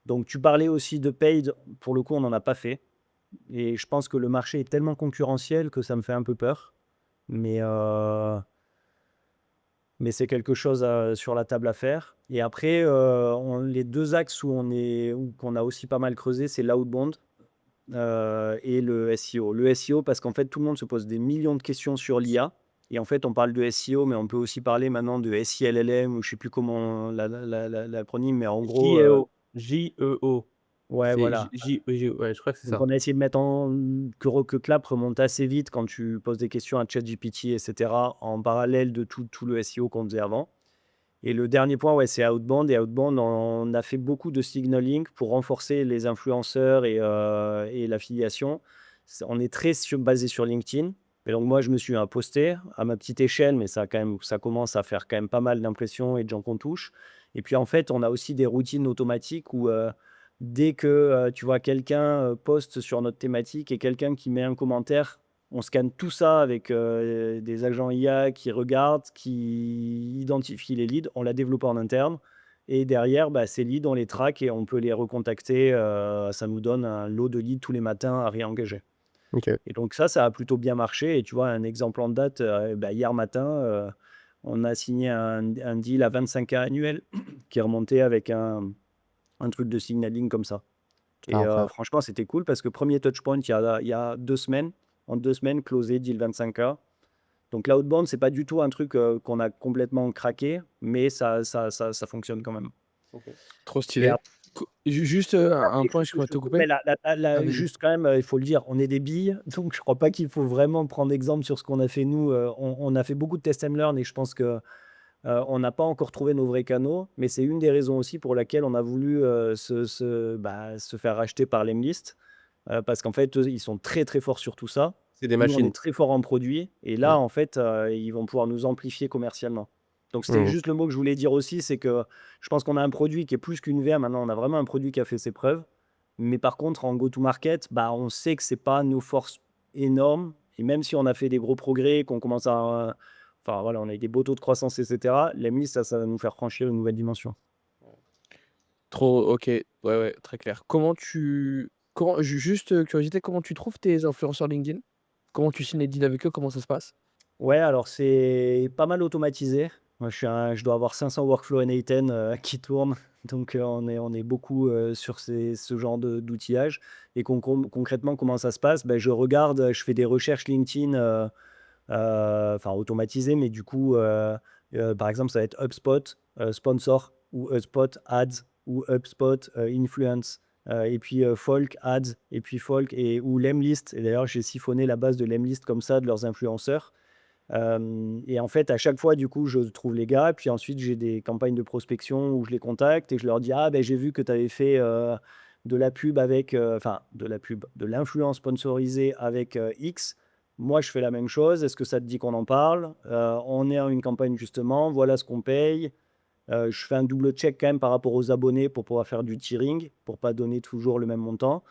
Donc, tu parlais aussi de paid. Pour le coup, on n'en a pas fait. Et je pense que le marché est tellement concurrentiel que ça me fait un peu peur. Mais, euh, mais c'est quelque chose sur la table à faire. Et après, les deux axes qu'on a aussi pas mal creusé, c'est l'outbound et le SEO. Le SEO, parce qu'en fait, tout le monde se pose des millions de questions sur l'IA. Et en fait, on parle de SEO, mais on peut aussi parler maintenant de SILLM, ou je ne sais plus comment l'acronyme, mais en gros, JEO. JEO. ouais, C'est voilà. ouais, je crois que c'est Donc, ça. on a essayé de mettre que Clap remonte assez vite quand tu poses des questions à ChatGPT, etc., en parallèle de tout le SEO qu'on faisait avant. Et le dernier point, ouais, c'est Outbound. Et Outbound, on a fait beaucoup de signaling pour renforcer les influenceurs et l'affiliation. On est très basé sur LinkedIn. Et donc, moi, je me suis posté à ma petite échelle, mais ça commence à faire quand même pas mal d'impressions et de gens qu'on touche. Et puis, en fait, on a aussi des routines automatiques où dès que tu vois quelqu'un poste sur notre thématique et quelqu'un qui met un commentaire, on scanne tout ça avec des agents IA qui regardent, qui identifient les leads. On l'a développé en interne. Et derrière, bah, ces leads, on les traque et on peut les recontacter. Ça nous donne un lot de leads tous les matins à réengager. OK. Et donc ça a plutôt bien marché. Et tu vois, un exemple en date, bah, hier matin, on a signé un deal à 25K annuel qui est remonté avec un truc de signaling comme ça. Ah, Et incroyable. franchement, c'était cool parce que premier touchpoint, il y a 2 semaines. En 2 semaines, closé, deal 25K. Donc l'outbound, c'est pas du tout un truc qu'on a complètement craqué, mais ça fonctionne quand même. OK. Trop Et stylé. Juste un après, point, je excuse-moi de te te coupe, mais couper. Ah, vas-y. juste quand même, il faut le dire, on est des billes, donc je crois pas qu'il faut vraiment prendre exemple sur ce qu'on a fait nous. On a fait beaucoup de test and learn et je pense que on n'a pas encore trouvé nos vrais canaux, mais c'est une des raisons aussi pour laquelle on a voulu se faire racheter par Lemlist, parce qu'en fait, eux, ils sont très très forts sur tout ça. C'est des Nous, on est machines. très fort en produit, et là, Mmh. en fait, ils vont pouvoir nous amplifier commercialement. Donc, c'était Mmh. juste le mot que je voulais dire aussi, c'est que je pense qu'on a un produit qui est plus qu'une VR. Maintenant, on a vraiment un produit qui a fait ses preuves. Mais par contre, en go-to-market, bah, on sait que c'est pas nos forces énormes. Et même si on a fait des gros progrès, qu'on commence à, enfin voilà, on a eu des beaux taux de croissance, etc. L'EMLI, ça va nous faire franchir une nouvelle dimension. Trop OK. Ouais, ouais, très clair. Juste, curiosité, comment tu trouves tes influenceurs LinkedIn? Comment tu signes les deals avec eux? Comment ça se passe? Ouais, alors c'est pas mal automatisé. Moi, je dois avoir 500 workflows N8N qui tournent. Donc, on est beaucoup sur ce genre d'outillage. Et concrètement, comment ça se passe? Ben, je regarde, je fais des recherches LinkedIn, enfin automatisées, mais du coup, par exemple, ça va être HubSpot, sponsor, ou HubSpot ads, ou HubSpot influence, et puis Folk ads, et puis Folk, ou Lemlist. Et d'ailleurs, j'ai siphonné la base de Lemlist comme ça, de leurs influenceurs. Et en fait, à chaque fois, du coup, je trouve les gars, puis ensuite, j'ai des campagnes de prospection où je les contacte et je leur dis: «Ah, ben j'ai vu que tu avais fait, de la pub avec, enfin, de la pub, de l'influence sponsorisée avec, X. Moi, je fais la même chose. Est-ce que ça te dit qu'on en parle? On est en une campagne justement, voilà ce qu'on paye». Je fais un double check quand même par rapport aux abonnés pour pouvoir faire du tiering, pour pas donner toujours le même montant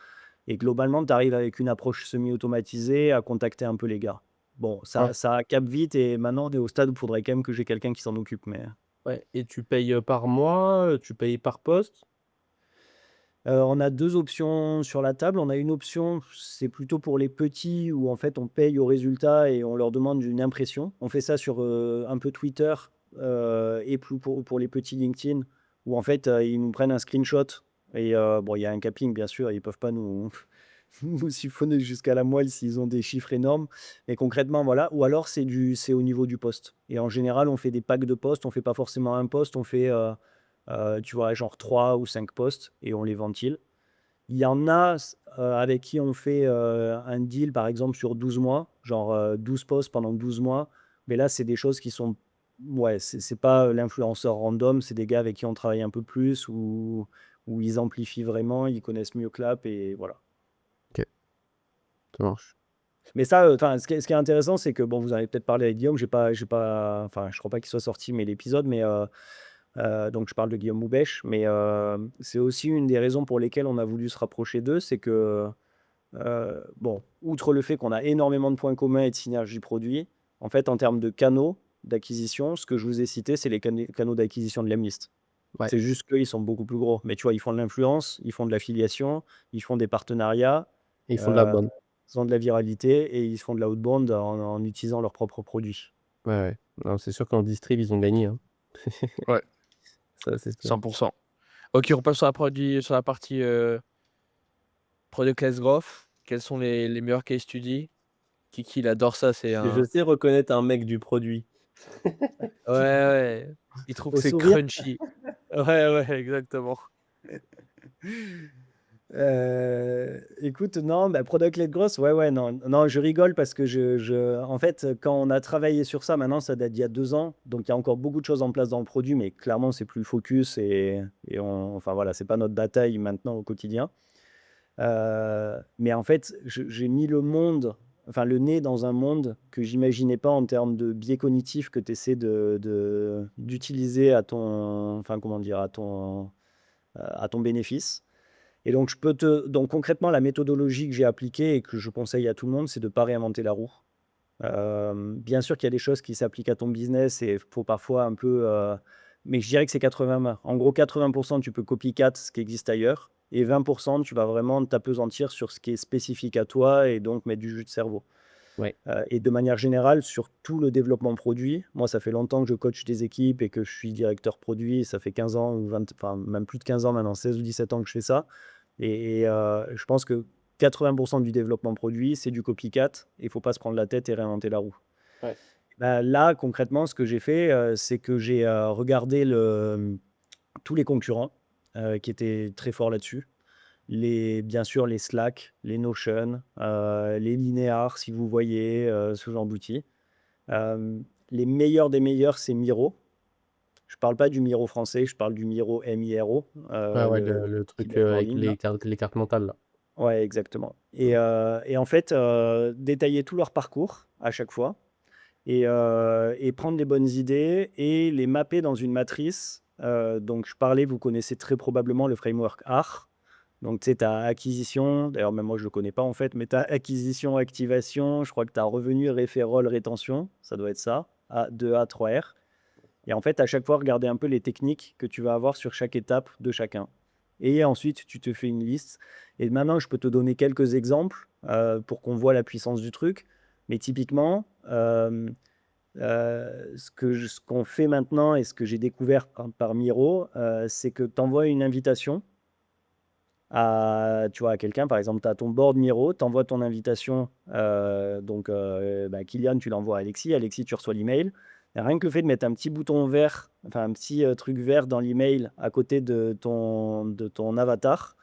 et globalement, tu arrives avec une approche semi-automatisée à contacter un peu les gars. Bon, Ouais, ça capte vite et maintenant on est au stade où il faudrait quand même que j'ai quelqu'un qui s'en occupe, mais ouais et tu payes, par mois, tu payes par poste? On a 2 options sur la table. On a une option, c'est plutôt pour les petits où en fait on paye au résultat et on leur demande une impression. On fait ça sur, un peu Twitter, et plus pour les petits LinkedIn où en fait, ils nous prennent un screenshot et bon, il y a un capping bien sûr, ils peuvent pas nous nous siphonner jusqu'à la moelle s'ils ont des chiffres énormes. Mais concrètement, voilà. Ou alors c'est au niveau du poste et en général, on fait des packs de postes. On fait pas forcément un poste, on fait, tu vois, genre 3 ou 5 postes et on les ventile. Il y en a avec qui on fait, un deal, par exemple, sur 12 mois, genre, 12 posts pendant 12 mois. Mais là, c'est des choses qui sont ouais, c'est pas, l'influenceur random, c'est des gars avec qui on travaille un peu plus, où ils amplifient vraiment, ils connaissent mieux Clap et voilà. OK, ça marche. Mais ça, enfin, ce qui est intéressant, c'est que bon, vous en avez peut-être parlé avec Guillaume, j'ai pas enfin, je crois pas qu'il soit sorti, mais l'épisode, mais donc je parle de Guillaume Moubèche, mais c'est aussi une des raisons pour lesquelles on a voulu se rapprocher d'eux, c'est que, bon, outre le fait qu'on a énormément de points communs et de synergie produits, en fait, en termes de canaux d'acquisition, ce que je vous ai cité, c'est les canaux d'acquisition de Lemlist. Ouais C'est juste qu'ils sont beaucoup plus gros. Mais tu vois, ils font de l'influence, ils font de l'affiliation, ils font des partenariats, et ils font de la heu, bonne. ils ont de la viralité et ils font de l'outbound en utilisant leurs propres produits. Ouais, ouais. Non, c'est sûr qu'en distrib, ils ont gagné, hein. Ouais, Ça, c'est sûr. 100. OK, on passe sur la partie, product-less growth. Quels sont les meilleurs case studies? Kiki, il adore ça, c'est Je un sais reconnaître un mec du produit. ouais, ouais, il trouve que Au c'est sourire? crunchy. Ouais, ouais, exactement. Écoute, non, bah, product-led growth, ouais, ouais, non, non, je rigole parce que en fait, quand on a travaillé sur ça, maintenant, ça date d'il y a 2 ans, donc il y a encore beaucoup de choses en place dans le produit, mais clairement, c'est plus le focus et enfin, voilà, c'est pas notre bataille maintenant au quotidien. Mais en fait, j'ai mis le nez dans un monde que j'imaginais pas en termes de biais cognitifs que tu essaies d'utiliser à ton enfin, comment dire? À ton bénéfice. Et donc donc concrètement, la méthodologie que j'ai appliquée et que je conseille à tout le monde, c'est de ne pas réinventer la roue. Bien sûr qu'il y a des choses qui s'appliquent à ton business et il faut parfois un peu, mais je dirais que c'est 80-20. En gros, 80 tu peux copycat ce qui existe ailleurs et 20 tu vas vraiment t'appesantir sur ce qui est spécifique à toi et donc mettre du jus de cerveau. Ouais. Et de manière générale, sur tout le développement produit, moi, ça fait longtemps que je coach des équipes et que je suis directeur produit. Ça fait 15 ans ou 20, enfin, même plus de 15 ans maintenant, 16 ou 17 ans que je fais ça. Je pense que 80 du développement produit, c'est du copycat et il faut pas se prendre la tête et réinventer la roue. Ouais. Bah, là, concrètement, ce que j'ai fait, c'est que j'ai regardé tous les concurrents qui étaient très forts là-dessus. Bien sûr, les Slack, les Notion, les Linear, si vous voyez, ce genre d'outils. Les meilleurs des meilleurs, c'est Miro. Je parle pas du Miro français, je parle du Miro Miro, Ouais, ouais, le le truc, keyboard avec boarding là. les cartes mentales, là. Ouais, exactement. Mmh. Et en fait, détailler tout leur parcours à chaque fois et prendre les bonnes idées et les mapper dans une matrice. Donc je parlais, vous connaissez très probablement le framework AR. Donc, tu sais, tu as acquisition, d'ailleurs, même moi, je ne le connais pas en fait, mais tu as acquisition, activation, je crois que tu as revenu, referral, rétention, ça doit être ça, A, 2A, 3R. Et en fait, à chaque fois, regarder un peu les techniques que tu vas avoir sur chaque étape de chacun. Et ensuite, tu te fais une liste. Et maintenant, je peux te donner quelques exemples pour qu'on voit la puissance du truc. Mais typiquement, ce qu'on fait maintenant et ce que j'ai découvert par Miro, c'est que tu envoies une invitation tu vois, à quelqu'un, par exemple, tu as ton board Miro, tu envoies ton invitation, donc bah, Kylian, tu l'envoies à Alexis, Alexis, tu reçois l'email. Et rien que le fait de mettre un petit bouton vert, enfin un petit truc vert dans l'email à côté de ton avatar,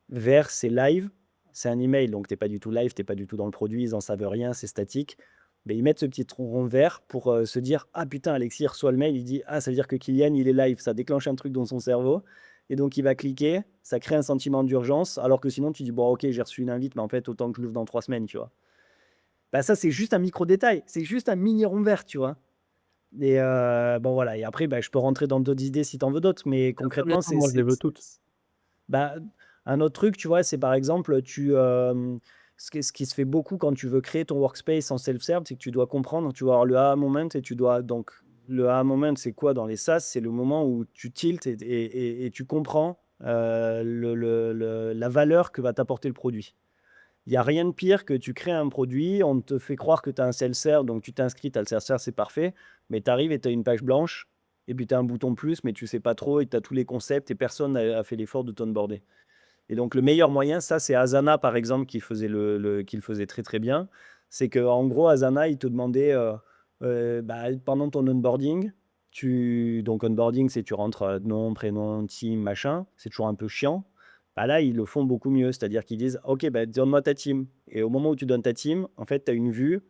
vert, c'est live, c'est un email, donc tu n'es pas du tout live, tu n'es pas du tout dans le produit, ils n'en savent rien, c'est statique. Mais ils mettent ce petit rond vert pour se dire: ah putain, Alexis reçoit le mail, il dit: ah, ça veut dire que Kylian, il est live. Ça déclenche un truc dans son cerveau. Et donc, il va cliquer, ça crée un sentiment d'urgence, alors que sinon, tu dis: bon, ok, j'ai reçu une invite, mais en fait, autant que je l'ouvre dans 3 semaines, tu vois. Bah, ça, c'est juste un micro détail, c'est juste un mini rond vert, tu vois. Et bon, voilà. Et après, bah, je peux rentrer dans d'autres idées si tu en veux d'autres, mais Bien concrètement, sûr, moi je les veux toutes. bah, un autre truc, tu vois, c'est par exemple, ce qui se fait beaucoup quand tu veux créer ton workspace en self-serve, c'est que tu dois comprendre, tu vas avoir le aha moment et tu dois donc le aha moment, c'est quoi dans les SaaS? C'est le moment où tu tiltes et tu comprends, la valeur que va t'apporter le produit. Il y a rien de pire que tu crées un produit, on te fait croire que tu as un self-serve, donc tu t'inscris, tu as le self-serve, c'est parfait, mais tu arrives et tu as une page blanche et puis tu as un bouton plus, mais tu sais pas trop et tu as tous les concepts et personne n'a fait l'effort de t'onboarder. Et donc le meilleur moyen, ça c'est Asana par exemple qui le faisait très très bien. C'est qu'en gros, Asana, il te demandait, bah, pendant ton onboarding, donc onboarding, c'est tu rentres nom, prénom, team, machin, c'est toujours un peu chiant. Bah là, ils le font beaucoup mieux, c'est-à-dire qu'ils disent, OK, bah, donne-moi ta team. Et au moment où tu donnes ta team, en fait, tu as une vue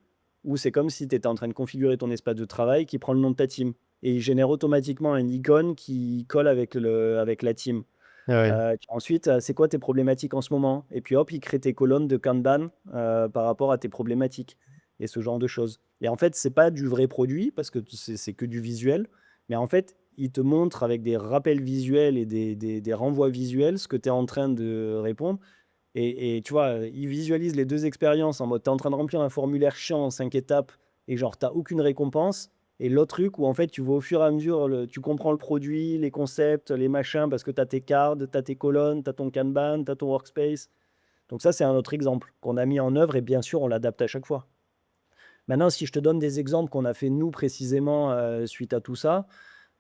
où c'est comme si tu étais en train de configurer ton espace de travail qui prend le nom de ta team. Et il génère automatiquement un icône qui colle avec la team. Ah ouais. Ensuite, c'est quoi tes problématiques en ce moment? Et puis hop, il crée tes colonnes de Kanban, par rapport à tes problématiques et ce genre de choses. Et en fait, c'est pas du vrai produit parce que c'est que du visuel, mais en fait, il te montre avec des rappels visuels et des renvois visuels ce que tu es en train de répondre et tu vois, il visualise les 2 expériences en mode tu es en train de remplir un formulaire chiant en 5 étapes et genre tu as aucune récompense et l'autre truc où en fait tu vois au fur et à mesure tu comprends le produit, les concepts, les machins parce que tu as tes cards, tu as tes colonnes, tu as ton Kanban, tu as ton workspace. Donc ça, c'est un autre exemple qu'on a mis en œuvre et bien sûr, on l'adapte à chaque fois. Maintenant, si je te donne des exemples qu'on a fait nous précisément, suite à tout ça,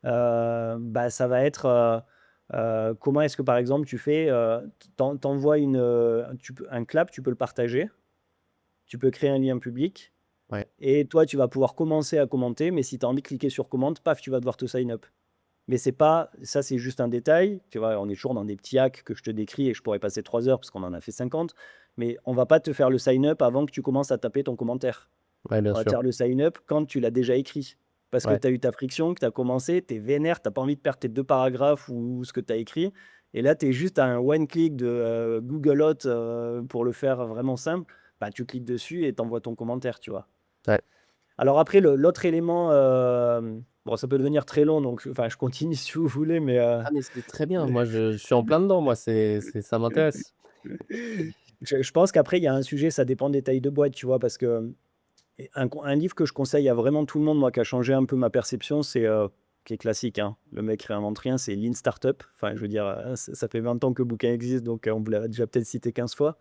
bah, ça va être, comment est-ce que par exemple tu fais, t'envoies un clap, tu peux le partager, tu peux créer un lien public Ouais. et toi tu vas pouvoir commencer à commenter, mais si tu as envie de cliquer sur commande, paf, tu vas devoir te sign up. Mais c'est pas ça, c'est juste un détail, tu vois? On est toujours dans des petits hacks que je te décris et je pourrais passer 3 heures parce qu'on en a fait 50, mais on va pas te faire le sign up avant que tu commences à taper ton commentaire. Ouais, bien On va te sûr. faire le sign up quand tu l'as déjà écrit. Parce que Ouais. tu as eu ta friction, que tu as commencé, tu es vénère, tu as pas envie de perdre tes 2 paragraphes ou ce que tu as écrit. Et là, tu es juste à un one click de Google Hot pour le faire vraiment simple. Bah, tu cliques dessus et tu envoies ton commentaire, tu vois. Ouais. Alors après, l'autre élément, bon, ça peut devenir très long, donc enfin, je continue si vous voulez, mais Ah mais c'est très bien, moi je suis en plein dedans, moi c'est ça m'intéresse. je pense qu'après, il y a un sujet, ça dépend des tailles de boîte, tu vois, parce que et un livre que je conseille à vraiment tout le monde, moi, qui a changé un peu ma perception, c'est, qui est classique, hein, le mec réinvente rien, c'est Lean Startup. Enfin, je veux dire, ça fait 20 ans que le bouquin existe, donc on vous l'a déjà peut-être cité 15 fois.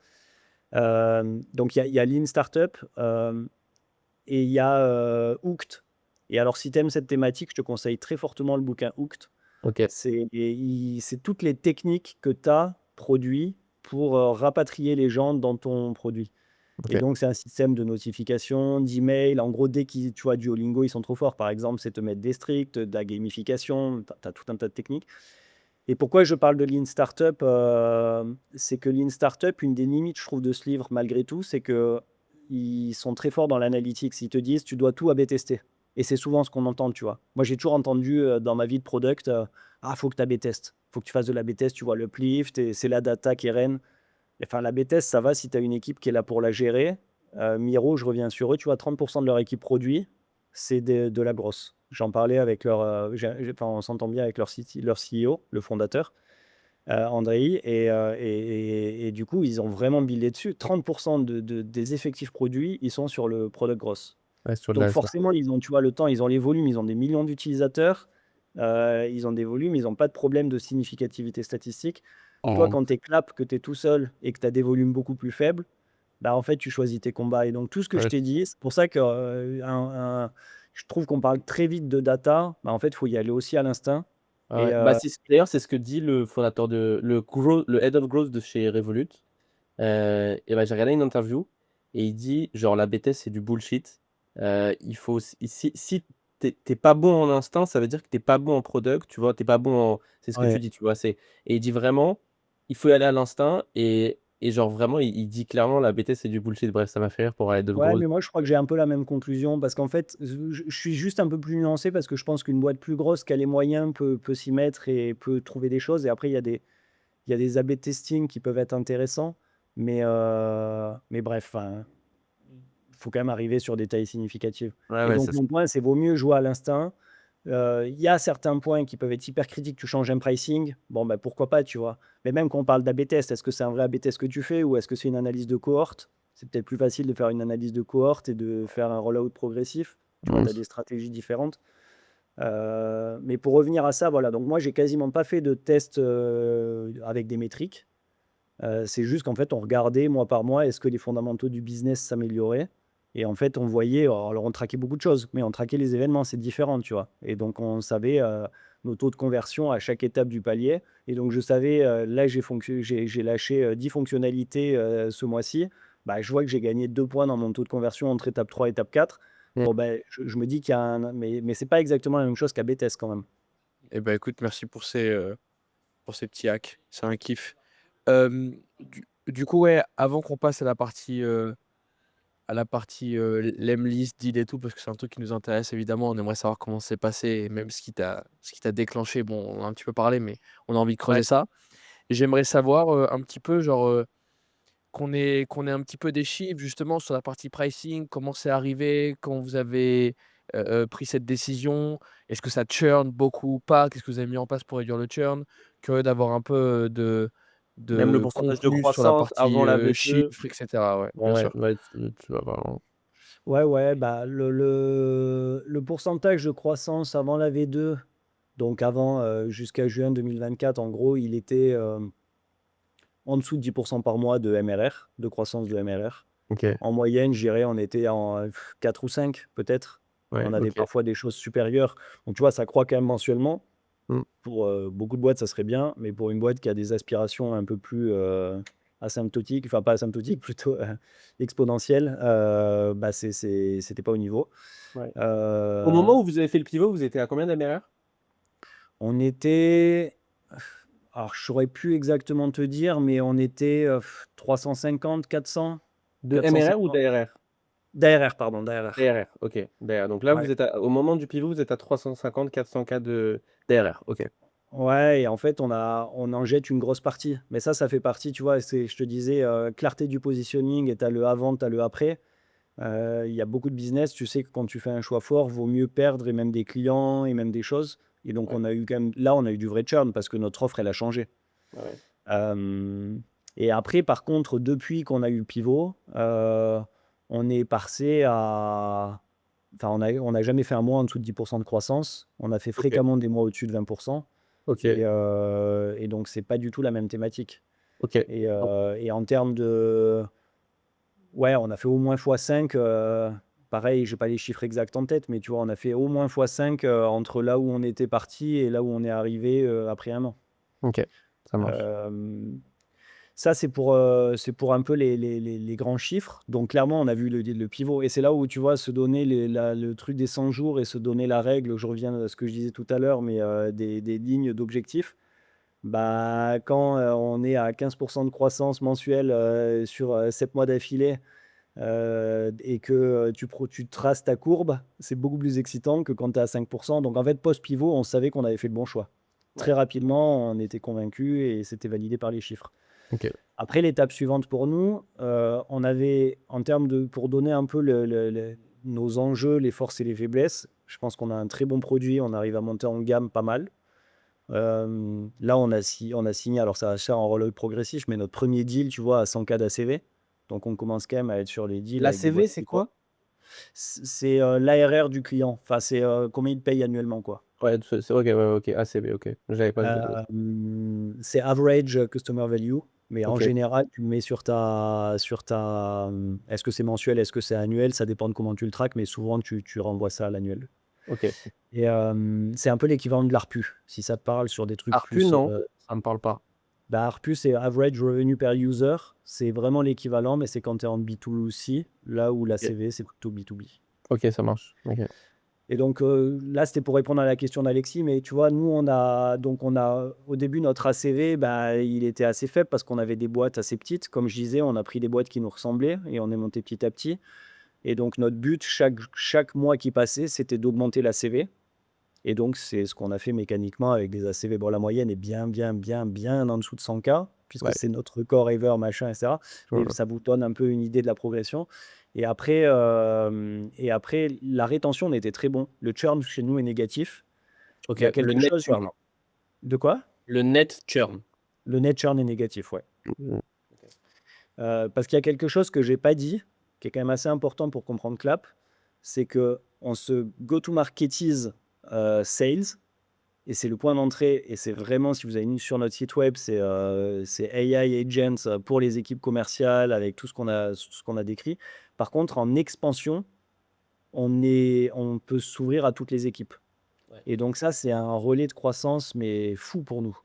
Donc il y a Lean Startup, et il y a, Hooked. Et alors si tu aimes cette thématique, je te conseille très fortement le bouquin Hooked. OK, C'est toutes les techniques que tu as produit pour, rapatrier les gens dans ton produit. Et OK. donc, c'est un système de notification, d'email. En gros, dès qu'ils, tu vois, Duolingo, ils sont trop forts. Par exemple, c'est te mettre des stricts, de la gamification. Tu as tout un tas de techniques. Et pourquoi je parle de Lean Startup, c'est que Lean Startup, une des limites, je trouve, de ce livre, malgré tout, c'est que ils sont très forts dans l'analytics. Ils te disent, tu dois tout A/B tester. Et c'est souvent ce qu'on entend, tu vois. Moi, j'ai toujours entendu dans ma vie de product, ah, faut que tu A/B testes. Faut que tu fasses de l'A/B test, tu vois, l'uplift, et c'est la data qui est reine. Enfin, la BTS, ça va si tu as une équipe qui est là pour la gérer. Miro, je reviens sur eux, tu vois, 30% de leur équipe produit, c'est de la grosse. J'en parlais avec leur, enfin, on s'entend bien avec leur CEO, le fondateur, Andrei, et du coup, ils ont vraiment buildé dessus. 30% des effectifs produits, ils sont sur le product gross. Ouais, sur de Donc la forcément, ils ont, tu vois, le temps, ils ont les volumes, ils ont des millions d'utilisateurs, ils ont des volumes, ils ont pas de problème de significativité statistique. Toi, Oh. quand tu es clap, que tu es tout seul et que tu as des volumes beaucoup plus faibles, bah, en fait, tu choisis tes combats. Et donc tout ce que je ouais, t'ai dit, c'est pour ça que, je trouve qu'on parle très vite de data. Bah, en fait, il faut y aller aussi à l'instinct et ouais. Bah, c'est d'ailleurs, c'est ce que dit le fondateur de le head of growth de chez Revolut. Et bah, j'ai regardé une interview et il dit genre: «La BTS c'est du bullshit». Il faut si tu es pas bon en instinct, ça veut dire que tu es pas bon en product, tu vois? Tu es pas bon en c'est ce que tu ouais. dis, tu vois? Et il dit vraiment: «Il faut y aller à l'instinct» et genre vraiment il dit clairement: «La BTS c'est du bullshit». Bref, ça m'a fait rire pour head of Ouais, growth. mais moi, je crois que j'ai un peu la même conclusion parce qu'en fait, je suis juste un peu plus nuancé parce que je pense qu'une boîte plus grosse qui a les moyens peut s'y mettre et peut trouver des choses. Et après, il y a des A/B testing qui peuvent être intéressants. Mais bref, enfin, faut quand même arriver sur des tailles significatives. Ouais, Et ouais, donc, ça mon point, c'est vaut mieux jouer à l'instinct. Il y a certains points qui peuvent être hyper critiques. Tu changes un pricing, bon, bah, pourquoi pas, tu vois. Mais même quand on parle d'A/B test, est-ce que c'est un vrai A/B test que tu fais ou est-ce que c'est une analyse de cohorte? C'est peut-être plus facile de faire une analyse de cohorte et de faire un rollout progressif. Tu vois, Mmh. tu as des stratégies différentes. Mais pour revenir à ça, voilà. Donc, moi, j'ai quasiment pas fait de tests avec des métriques. C'est juste qu'en fait, on regardait mois par mois, est-ce que les fondamentaux du business s'amélioraient? Et en fait, on voyait, alors on traquait beaucoup de choses, mais on traquait les événements, c'est différent, tu vois. Et donc, on savait nos taux de conversion à chaque étape du palier. Et donc, je savais, là, j'ai lâché 10 fonctionnalités ce mois-ci. Bah, je vois que j'ai gagné 2 points dans mon taux de conversion entre étape 3 et étape 4. Mmh. Bon, ben, je me dis qu'il y a un. Mais c'est pas exactement la même chose qu'à B-Test quand même. Et bah, écoute, merci pour ces petits hacks. C'est un kiff. Du coup, ouais, avant qu'on passe à la partie l'emlist, deal et tout, parce que c'est un truc qui nous intéresse évidemment. On aimerait savoir comment c'est passé et même ce qui t'a déclenché. Bon, on a un petit peu parlé, mais on a envie de creuser Ouais. ça. Et j'aimerais savoir un petit peu, genre, qu'on ait un petit peu des chiffres justement sur la partie pricing, comment c'est arrivé, quand vous avez pris cette décision, est-ce que ça churn beaucoup ou pas, qu'est-ce que vous avez mis en place pour réduire le churn? Curieux d'avoir un peu Même le de pourcentage de contenu sur la croissance partie avant la V2. chiffres, etc. Ouais, bien Ouais, sûr. ouais, tu vas voir. Ouais, ouais, bah, le pourcentage de croissance avant la V2, donc avant, jusqu'à juin 2024, en gros, il était, en dessous de 10% par mois de MRR, de croissance de MRR. Ok, En moyenne, je dirais, on était en 4 ou 5 peut-être. ouais, On a ok. parfois des choses supérieures. Donc, tu vois, ça croît quand même mensuellement. Mm. Pour beaucoup de boîtes, ça serait bien, mais pour une boîte qui a des aspirations un peu plus asymptotiques, enfin pas asymptotiques, plutôt exponentielles, bah, c'était pas au niveau. Ouais. Au Euh, moment où vous avez fait le pivot, vous étiez à combien d'MRR? on était, alors je saurais plus exactement te dire, mais on était 350, 400, De MRR ou 450. d'ARR? D'ARR, pardon, d'ARR. d'ARR, ok. d'ARR. Donc là, Ouais. au moment du pivot, vous êtes à 350, 400 K d'ARR. Ok. Ouais, et en fait, on en jette une grosse partie. Mais ça fait partie, tu vois, je te disais, clarté du positioning, et tu as le avant, tu as le après. Il y a beaucoup de business, tu sais que quand tu fais un choix fort, vaut mieux perdre et même des clients et même des choses. Et donc, Ouais, on a eu quand même, là, on a eu du vrai churn parce que notre offre, elle a changé. ouais. Euh, et après, par contre, depuis qu'on a eu le pivot, on est passé à. Enfin, on n'a jamais fait un mois en dessous de 10% de croissance. On a fait Ok. fréquemment des mois au-dessus de 20%. Ok. Et donc, c'est pas du tout la même thématique. Ok. Et en termes de. Ouais, on a fait au moins x5. Pareil, j'ai pas les chiffres exacts en tête, mais tu vois, on a fait au moins x5 entre là où on était parti et là où on est arrivé après un an. Ok. Ça marche. Euh, Ça, c'est pour un peu les grands chiffres. Donc, clairement, on a vu le pivot. Et c'est là où, tu vois, se donner le truc des 100 jours et se donner la règle. Je reviens à ce que je disais tout à l'heure, mais des lignes d'objectifs. Bah, quand on est à 15% de croissance mensuelle sur 7 mois d'affilée et que tu traces ta courbe, c'est beaucoup plus excitant que quand tu es à 5%. Donc, en fait, post-pivot, on savait qu'on avait fait le bon choix. Très Ouais. rapidement, on était convaincu et c'était validé par les chiffres. Ok. Après, l'étape suivante pour nous, on avait, en termes de, pour donner un peu nos enjeux, les forces et les faiblesses, je pense qu'on a un très bon produit, on arrive à monter en gamme pas mal. Là, on a signé, alors ça va se faire en rollout progressif, mais notre premier deal, tu vois, à 100K d'ACV. Donc, on commence quand même à être sur les deals La avec des CV, boîtes c'est qui croient. quoi? C'est l'ARR du client, enfin, c'est combien il te paye annuellement, quoi. Ouais, c'est ok, ouais, ok. ACV, ok. J'avais pas. C'est average customer value, mais en Ok. général, tu le mets est-ce que c'est mensuel, est-ce que c'est annuel, ça dépend de comment tu le traques, mais souvent tu renvoies ça à l'annuel. Ok. Et c'est un peu l'équivalent de l'ARPU, si ça te parle sur des trucs ARPU, plus. non, ça me parle pas. Bah, ARPU, c'est average revenue per user, c'est vraiment l'équivalent, mais c'est quand tu es en B2C, là où la Ok. CV, c'est plutôt B2B. Ok, ça marche. Ok. Et donc là, c'était pour répondre à la question d'Alexis, mais tu vois, nous, on a au début notre ACV, bah, il était assez faible parce qu'on avait des boîtes assez petites. Comme je disais, on a pris des boîtes qui nous ressemblaient et on est monté petit à petit. Et donc notre but, chaque mois qui passait, c'était d'augmenter l'ACV. Et donc c'est ce qu'on a fait mécaniquement avec des ACV. Bon, la moyenne est bien, bien, bien, bien en dessous de 100K, puisque Ouais. c'est notre record ever, machin, etc. je Mais vois. ça vous donne un peu une idée de la progression. Et après, la rétention, on était très bon. Le churn chez nous est négatif. Ok, Il y a le quelque net chose. churn. De quoi? Le net churn. Le net churn est négatif, ouais. Mm. Parce qu'il y a quelque chose que j'ai pas dit, qui est quand même assez important pour comprendre Clap, c'est que on se go-to-marketise sales, et c'est le point d'entrée, et c'est vraiment, si vous allez sur notre site web, c'est AI agents pour les équipes commerciales avec tout ce qu'on a décrit. Par contre, en expansion, on peut s'ouvrir à toutes les équipes. Ouais. Et donc ça, c'est un relais de croissance, mais fou pour nous.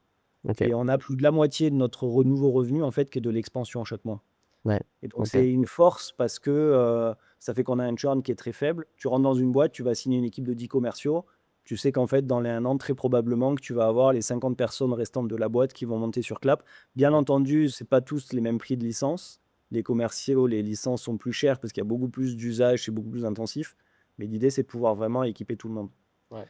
Ok. Et on a plus de la moitié de notre nouveau revenu, en fait, qui est de l'expansion chaque mois. Ouais. Et donc, Ok. c'est une force parce que ça fait qu'on a un churn qui est très faible. Tu rentres dans une boîte, tu vas signer une équipe de 10 commerciaux. Tu sais qu'en fait, dans les 1 an, très probablement que tu vas avoir les 50 personnes restantes de la boîte qui vont monter sur Clap. Bien entendu, ce n'est pas tous les mêmes prix de licence. Les commerciaux, les licences sont plus chères parce qu'il y a beaucoup plus d'usage, c'est beaucoup plus intensif. Mais l'idée, c'est de pouvoir vraiment équiper tout le monde. Ouais.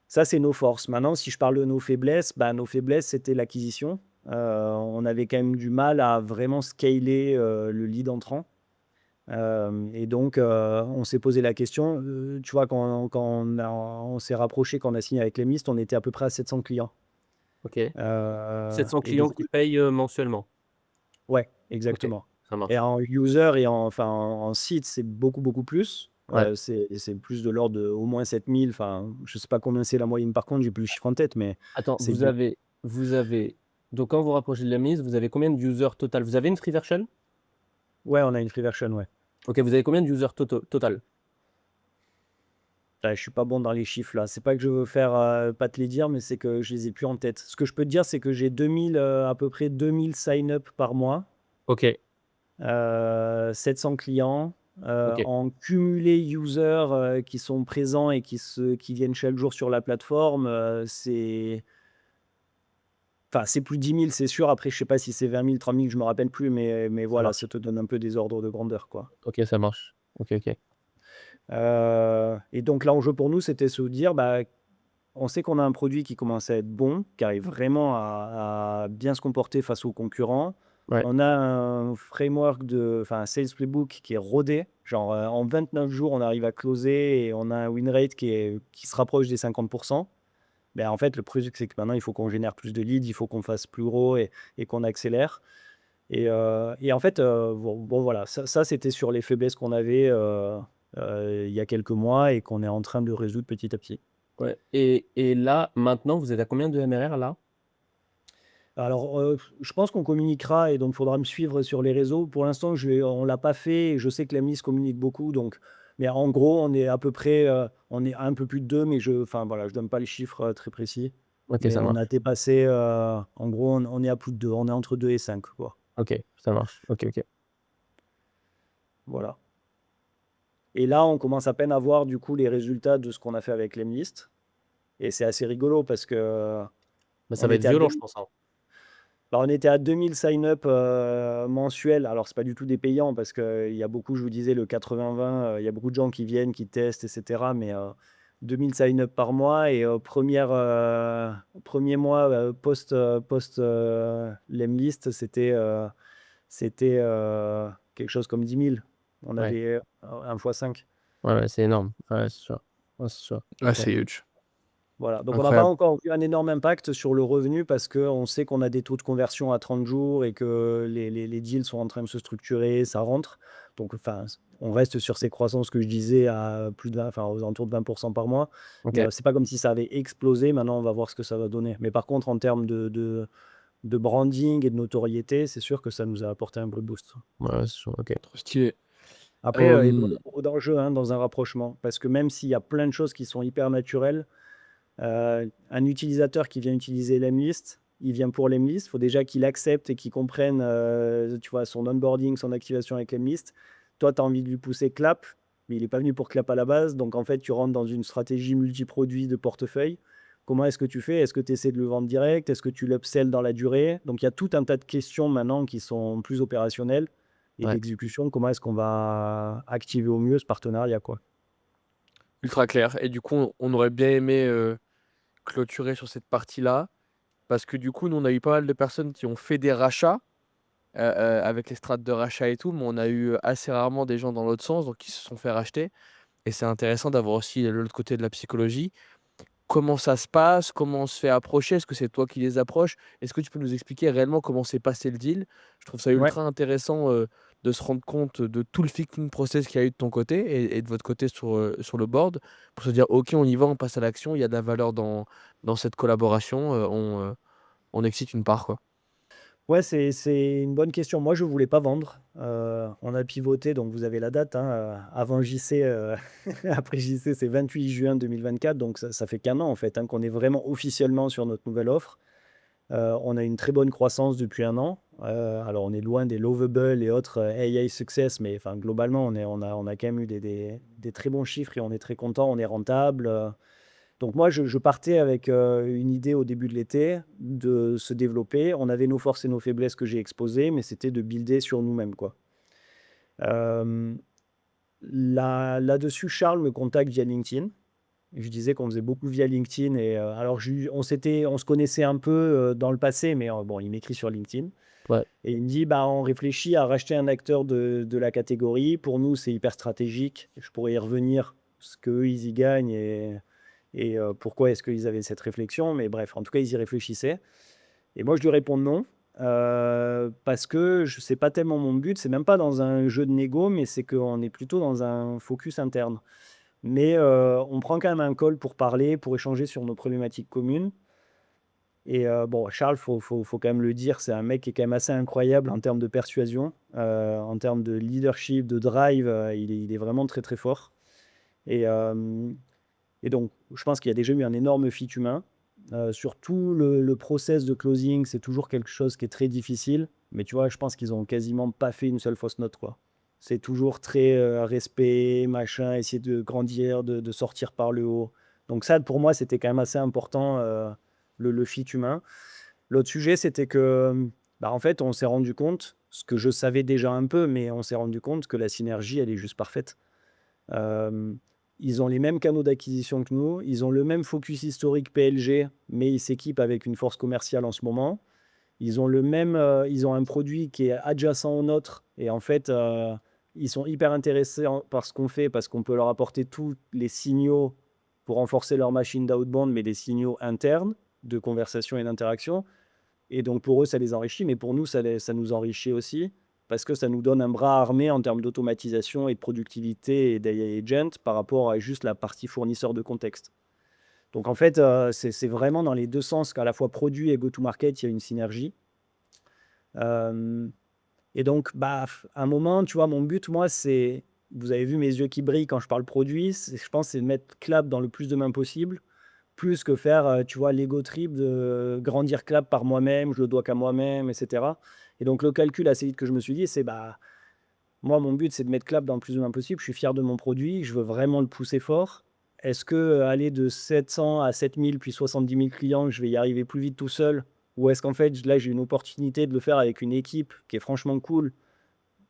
Ça, c'est nos forces. Maintenant, si je parle de nos faiblesses, nos faiblesses, c'était l'acquisition. On avait quand même du mal à vraiment scaler le lead entrant. Et donc, on s'est posé la question. Tu vois, quand on s'est rapproché, quand on a signé avec les Mist, on était à peu près à 700 clients. Ok. Euh, 700 et du clients coup, qui payent mensuellement. ouais, Ok, exactement. ça Et marche. en user et en site, c'est beaucoup, beaucoup plus. Ouais. C'est plus de l'ordre de au moins 7000. Enfin, je sais pas combien c'est la moyenne par contre, j'ai plus le chiffre en tête, mais Attends, c'est vous avez, donc quand vous rapprochez de la mise, vous avez combien de users total? Vous avez une free version? ouais, on a une free version, ouais. Ok, vous avez combien de users total? Je suis pas bon dans les chiffres là. C'est pas que je veux faire pas te les dire, mais c'est que je les ai plus en tête. Ce que je peux te dire, c'est que j'ai 2000, à peu près 2000 sign-up par mois, Ok, 700 clients. ok. En cumulé users qui sont présents et qui viennent chaque jour sur la plateforme, c'est plus de 10 000, c'est sûr. Après, je sais pas si c'est 20 000, 30 000, je me rappelle plus, mais Ça voilà, ça marche. te donne un peu des ordres de grandeur, quoi. Ok, ça marche. Ok. Et donc l'enjeu pour nous, c'était se dire, on sait qu'on a un produit qui commence à être bon, qui arrive vraiment à bien se comporter face aux concurrents. Ouais. On a un framework un sales playbook qui est rodé. Genre, en 29 jours, on arrive à closer et on a un win rate qui se rapproche des 50%. En fait, le truc, c'est que maintenant, il faut qu'on génère plus de leads, il faut qu'on fasse plus gros et qu'on accélère. Et en fait, bon, voilà, ça, c'était sur les faiblesses qu'on avait il y a quelques mois et qu'on est en train de résoudre petit à petit. Ouais. Et là, maintenant, vous êtes à combien de MRR là? Alors, je pense qu'on communiquera et donc il faudra me suivre sur les réseaux. Pour l'instant, on l'a pas fait et je sais que la mise communique beaucoup, donc mais en gros, on est à peu près, on est à un peu plus de 2, mais voilà, je donne pas les chiffres, très précis. Ok, Mais ça on a marche. dépassé, en gros, on est à plus de 2, on est entre 2 et 5, quoi. Ok, ça marche. Ok. Voilà. Et là, on commence à peine à voir du coup les résultats de ce qu'on a fait avec l'Emlist. Et c'est assez rigolo parce que Bah, ça on va être était à violent, 2 je pense, hein. on était à 2000 sign-up mensuels. Alors, c'est pas du tout des payants parce qu'il y a beaucoup, je vous disais, le 80-20, il y a beaucoup de gens qui viennent, qui testent, etc. Mais 2000 sign-up par mois et premier mois post l'Emlist, c'était quelque chose comme 10 000. On Ouais. avait 1 x 5. Ouais, c'est énorme. Ouais, c'est sûr. Ouais, c'est sûr. Ah, Ok. c'est huge. Voilà, donc on n'a pas Incroyable. encore eu un énorme impact sur le revenu parce qu'on sait qu'on a des taux de conversion à 30 jours et que les deals sont en train de se structurer, ça rentre. Donc, on reste sur ces croissances que je disais à plus de 20, aux alentours de 20% par mois. Ok. Mais c'est pas comme si ça avait explosé. Maintenant, on va voir ce que ça va donner. Mais par contre, en termes de branding et de notoriété, c'est sûr que ça nous a apporté un vrai boost. Ouais, c'est sûr. Ok. Trop stylé. Après, il y a Euh, beaucoup d'enjeux dans un rapprochement parce que même s'il y a plein de choses qui sont hyper naturelles, un utilisateur qui vient utiliser l'Emlist, il vient pour l'Emlist. Il faut déjà qu'il accepte et qu'il comprenne tu vois, son onboarding, son activation avec l'Emlist. Toi, tu as envie de lui pousser Clap, mais il n'est pas venu pour Clap à la base. Donc, en fait, tu rentres dans une stratégie multi-produit de portefeuille. Comment est-ce que tu fais? Est-ce que tu essaies de le vendre direct? Est-ce que tu l'upsell dans la durée? Donc, il y a tout un tas de questions maintenant qui sont plus opérationnelles et Ouais. d'exécution. Comment est-ce qu'on va activer au mieux ce partenariat, quoi? Ultra clair. Et du coup, on aurait bien aimé clôturer sur cette partie-là. Parce que du coup, nous, on a eu pas mal de personnes qui ont fait des rachats. avec les strates de rachat et tout, mais on a eu assez rarement des gens dans l'autre sens, donc qui se sont fait racheter et c'est intéressant d'avoir aussi l'autre côté de la psychologie. Comment ça se passe? Comment on se fait approcher? Est-ce que c'est toi qui les approches? Est-ce que tu peux nous expliquer réellement comment s'est passé le deal? Je trouve ça Ouais. ultra intéressant, de se rendre compte de tout le thinking process qu'il y a eu de ton côté et de votre côté sur le board, pour se dire: «OK, on y va, on passe à l'action, il y a de la valeur dans cette collaboration, on excite une part, quoi». Ouais, c'est une bonne question. Moi, je voulais pas vendre. On a pivoté, donc vous avez la date, hein, avant JC, après JC, c'est 28 juin 2024, donc ça fait qu'1 an, en fait, hein, qu'on est vraiment officiellement sur notre nouvelle offre. On a une très bonne croissance depuis 1 an. Alors on est loin des Lovable et autres, AI Success, mais enfin, globalement, on a quand même eu des très bons chiffres et on est très content, on est rentable. Donc moi, je partais avec, une idée au début de l'été de se développer. On avait nos forces et nos faiblesses que j'ai exposées, mais c'était de builder sur nous-mêmes, quoi. Hem, là-dessus, Charles me contacte via LinkedIn. Je disais qu'on faisait beaucoup via LinkedIn et alors on se connaissait un peu, dans le passé, mais bon, il m'écrit sur LinkedIn Ouais. et il me dit: «Bah, on réfléchit à racheter un acteur de la catégorie. Pour nous, c'est hyper stratégique». Je pourrais y revenir, ce qu'eux, ils y gagnent et pourquoi est-ce qu'ils avaient cette réflexion, mais bref, en tout cas, ils y réfléchissaient et moi, je lui réponds: «Non», parce que je c'est pas tellement mon but, c'est même pas dans un jeu de négo, mais c'est qu'on est plutôt dans un focus interne. Mais on prend quand même un call pour parler, pour échanger sur nos problématiques communes et bon, Charles, faut quand même le dire, c'est un mec qui est quand même assez incroyable en termes de persuasion, en termes de leadership, de drive, il est vraiment très, très fort et hem et donc je pense qu'il y a déjà eu un énorme fit humain. Sur tout le process de closing, c'est toujours quelque chose qui est très difficile, mais tu vois, je pense qu'ils ont quasiment pas fait une seule fausse note, quoi. C'est toujours très, respect, machin, essayer de grandir, de sortir par le haut. Donc ça, pour moi, c'était quand même assez important, le fit humain. L'autre sujet, c'était que, bah, en fait, on s'est rendu compte, ce que je savais déjà un peu, mais on s'est rendu compte que la synergie, elle est juste parfaite. Hem, Ils ont les mêmes canaux d'acquisition que nous, ils ont le même focus historique PLG, mais ils s'équipent avec une force commerciale en ce moment. Ils ont un produit qui est adjacent au nôtre et en fait, ils sont hyper intéressés par ce qu'on fait parce qu'on peut leur apporter tous les signaux pour renforcer leur machine d'outbound, mais des signaux internes de conversation et d'interaction. Et donc pour eux, ça les enrichit, mais pour nous, ça nous enrichit aussi parce que ça nous donne un bras armé en termes d'automatisation et de productivité et d'AI agent par rapport à juste la partie fournisseur de contexte. Donc en fait, c'est vraiment dans les 2 sens qu'à la fois produit et go to market, il y a une synergie. Hem Et donc, bah, à un moment, tu vois, mon but, moi, c'est vous avez vu mes yeux qui brillent quand je parle produit, je pense, c'est de mettre Clap dans le plus de mains possible, plus que faire, tu vois, l'ego trip de grandir Clap par moi-même, je le dois qu'à moi-même et cetera. Et donc le calcul assez vite que je me suis dit, c'est, bah, moi, mon but, c'est de mettre Clap dans le plus de mains possible. Je suis fier de mon produit, je veux vraiment le pousser fort. Est-ce que, aller de 700 à 7 000 puis 70 000 clients, je vais y arriver plus vite tout seul? Ou est-ce qu'en fait, là, j'ai une opportunité de le faire avec une équipe qui est franchement cool?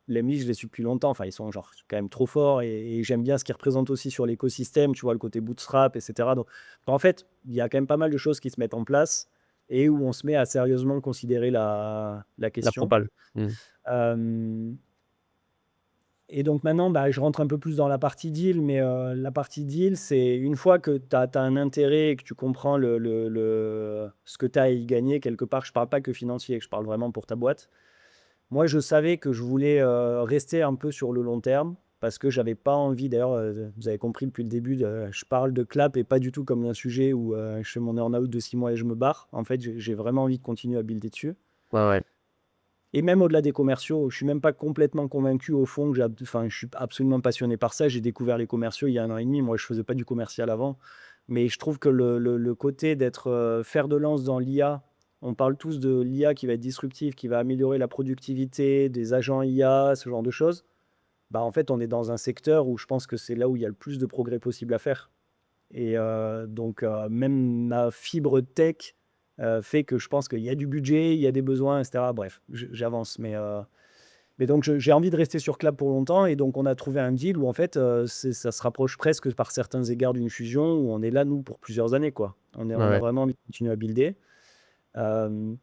Lemly, je les suis depuis longtemps, enfin, ils sont genre quand même trop forts et j'aime bien ce qu'ils représentent aussi sur l'écosystème, tu vois? Le côté bootstrap et cetera. Donc en fait, il y a quand même pas mal de choses qui se mettent en place et où on se met à sérieusement considérer la La question. propale. Mmh. Hem Et donc maintenant, bah, je rentre un peu plus dans la partie deal, mais la partie deal, c'est une fois que tu as un intérêt et que tu comprends ce que tu as à y gagner quelque part, je parle pas que financier, je parle vraiment pour ta boîte. Moi, je savais que je voulais, rester un peu sur le long terme parce que j'avais pas envie d'ailleurs, vous avez compris depuis le début, je parle de Clap et pas du tout comme d'un sujet où, je fais mon earn-out de 6 mois et je me barre. En fait, j'ai vraiment envie de continuer à builder dessus. Ouais, ouais. Et même au-delà des commerciaux, je suis même pas complètement convaincu au fond que je suis absolument passionné par ça. J'ai découvert les commerciaux il y a 1 an et demi. Moi, je faisais pas du commercial avant. Mais je trouve que le côté d'être, fer de lance dans l'IA, on parle tous de l'IA qui va être disruptive, qui va améliorer la productivité des agents IA, ce genre de choses. Bah, en fait, on est dans un secteur où je pense que c'est là où il y a le plus de progrès possible à faire. Et donc même ma fibre tech, fait que je pense qu'il y a du budget, il y a des besoins et cetera. Bref, j'avance, mais donc j'ai envie de rester sur Clap pour longtemps et donc on a trouvé un deal où en fait, ça se rapproche presque par certains égards d'une fusion où on est là, nous, pour plusieurs années, quoi. Ouais, On a ouais. vraiment envie de continuer à builder. Hem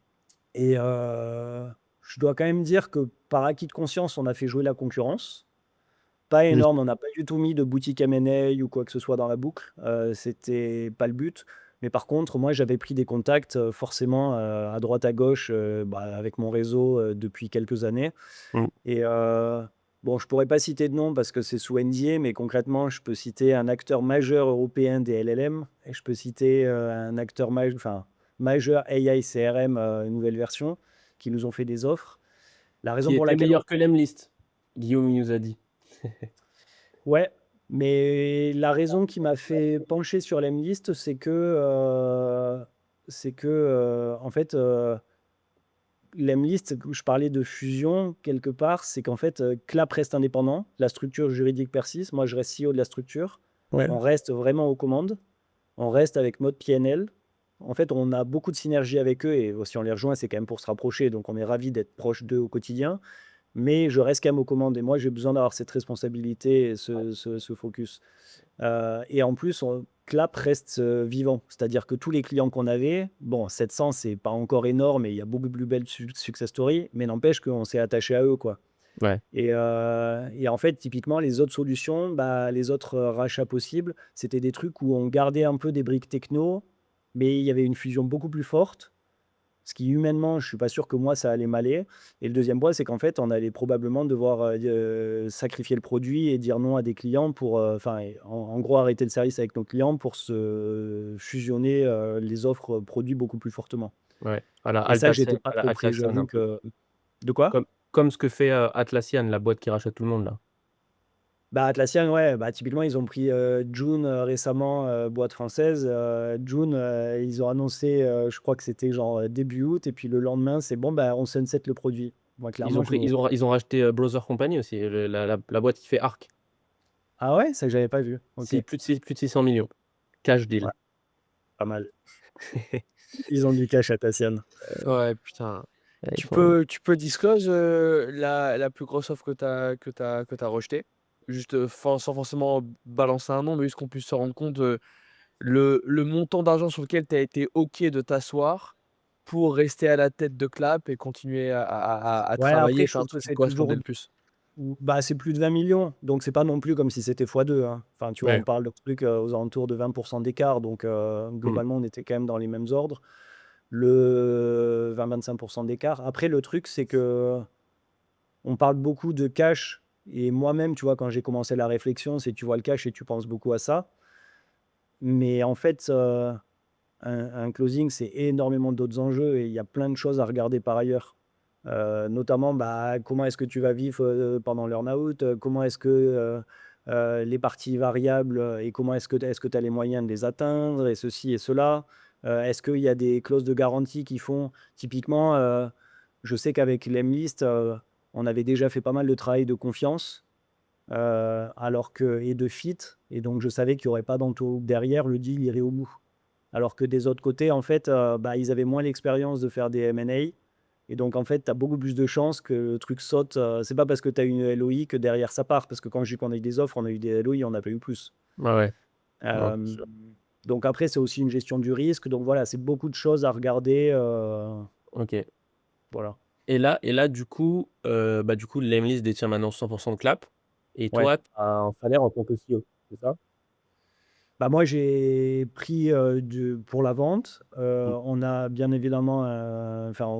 Et je dois quand même dire que par acquis de conscience, on a fait jouer la concurrence. Pas Mmh. énorme, on n'a pas du tout mis de boutique M&A ou quoi que ce soit dans la boucle. C'était pas le but. Mais par contre, moi, j'avais pris des contacts forcément à droite à gauche avec mon réseau depuis quelques années. Mmh. Et bon, je pourrais pas citer de nom parce que c'est sous NDA, mais concrètement, je peux citer un acteur majeur européen des LLM et je peux citer un acteur majeur AI CRM, une nouvelle version, qui nous ont fait des offres. La raison Qui pour était laquelle meilleur que l'Emlist, Guillaume il nous a dit. Ouais, mais la raison qui m'a fait pencher sur l'Emlist, c'est que en fait, l'Emlist, où je parlais de fusion quelque part, c'est qu'en fait, Clap reste indépendant, la structure juridique persiste. Moi, je reste CEO de la structure. Ouais. On reste vraiment aux commandes. On reste avec mode PNL. En fait, on a beaucoup de synergie avec eux et si on les rejoint, c'est quand même pour se rapprocher. Donc, on est ravis d'être proche d'eux au quotidien. Mais je reste quand même aux commandes et moi, j'ai besoin d'avoir cette responsabilité et ce focus. Et en plus, Clap reste vivant. C'est-à-dire que tous les clients qu'on avait, bon, 700, c'est pas encore énorme et il y a beaucoup plus belles success stories, mais n'empêche qu'on s'est attaché à eux, quoi. Ouais. Et en fait, typiquement, les autres solutions, les autres rachats possibles, c'était des trucs où on gardait un peu des briques techno, mais il y avait une fusion beaucoup plus forte. Ce qui humainement, je suis pas sûr que moi, ça allait m'aller. Et le deuxième point, c'est qu'en fait, on allait probablement devoir sacrifier le produit et dire non à des clients pour, en gros, arrêter le service avec nos clients pour se fusionner les offres produits beaucoup plus fortement. Ouais. À la Et ça, j'étais pas à la trop prêt, Atlassian un j'avoue peu. que. De quoi? Comme ce que fait, Atlassian, la boîte qui rachète tout le monde là. Atlassian, ouais, typiquement, ils ont pris June récemment, boîte française. June, ils ont annoncé, je crois que c'était genre début août, et puis le lendemain, c'est bon, on sunset le produit. Moi, clairement, Ils ont racheté, Browser Company aussi, la boîte qui fait Arc. Ah ouais, ça que j'avais pas vu. Ok, C'est plus de 600 millions. Cash ouais, deal. pas mal. Ils ont du cash, Atlassian. Ouais, putain. Ouais, ils Tu font peux, tu peux disclose la plus grosse offre que t'as rejetée. Juste sans forcément balancer un nom, mais juste qu'on puisse se rendre compte le montant d'argent sur lequel tu as été OK de t'asseoir pour rester à la tête de Clap et continuer à Ouais, après, travailler, je faire un trouve que truc qui te c'est correspondait toujours. le plus. C'est plus de 20 millions, donc c'est pas non plus comme si c'était x2, hein. Enfin, tu vois, ouais. on parle de trucs aux alentours de 20% d'écart, donc Mmh. globalement, on était quand même dans les mêmes ordres. Le 20-25% d'écart. Après, le truc, c'est que on parle beaucoup de cash, et moi-même, tu vois, quand j'ai commencé la réflexion, c'est tu vois le cash et tu penses beaucoup à ça. Mais en fait, un closing, c'est énormément d'autres enjeux et il y a plein de choses à regarder par ailleurs. Notamment, comment est-ce que tu vas vivre pendant l'earn-out, comment est-ce que les parties variables et comment est-ce que tu as les moyens de les atteindre et ceci et cela. Est-ce qu'il y a des clauses de garantie qui font, typiquement, je sais qu'avec l'Emlist, on avait déjà fait pas mal de travail de confiance et de fit, et donc je savais qu'il n'y aurait pas d'entourloupe derrière, le deal irait au bout. Alors que des autres côtés, en fait, ils avaient moins l'expérience de faire des M&A. Et donc, en fait, tu as beaucoup plus de chances que le truc saute. C'est pas parce que tu as une LOI que derrière ça part. Parce que quand je dis qu'on a eu des offres, on a eu des LOI, on n'a pas eu plus. Ouais, ouais. Non, c'est Euh, sûr. donc après, c'est aussi une gestion du risque. Donc voilà, c'est beaucoup de choses à regarder. OK. Voilà. Et là, du coup, l'Emlist détient maintenant 100% de Clap. Et Ouais. toi, tu as un salaire en tant que CEO, c'est ça? Moi, j'ai pris pour la vente. Mmh. On a bien évidemment,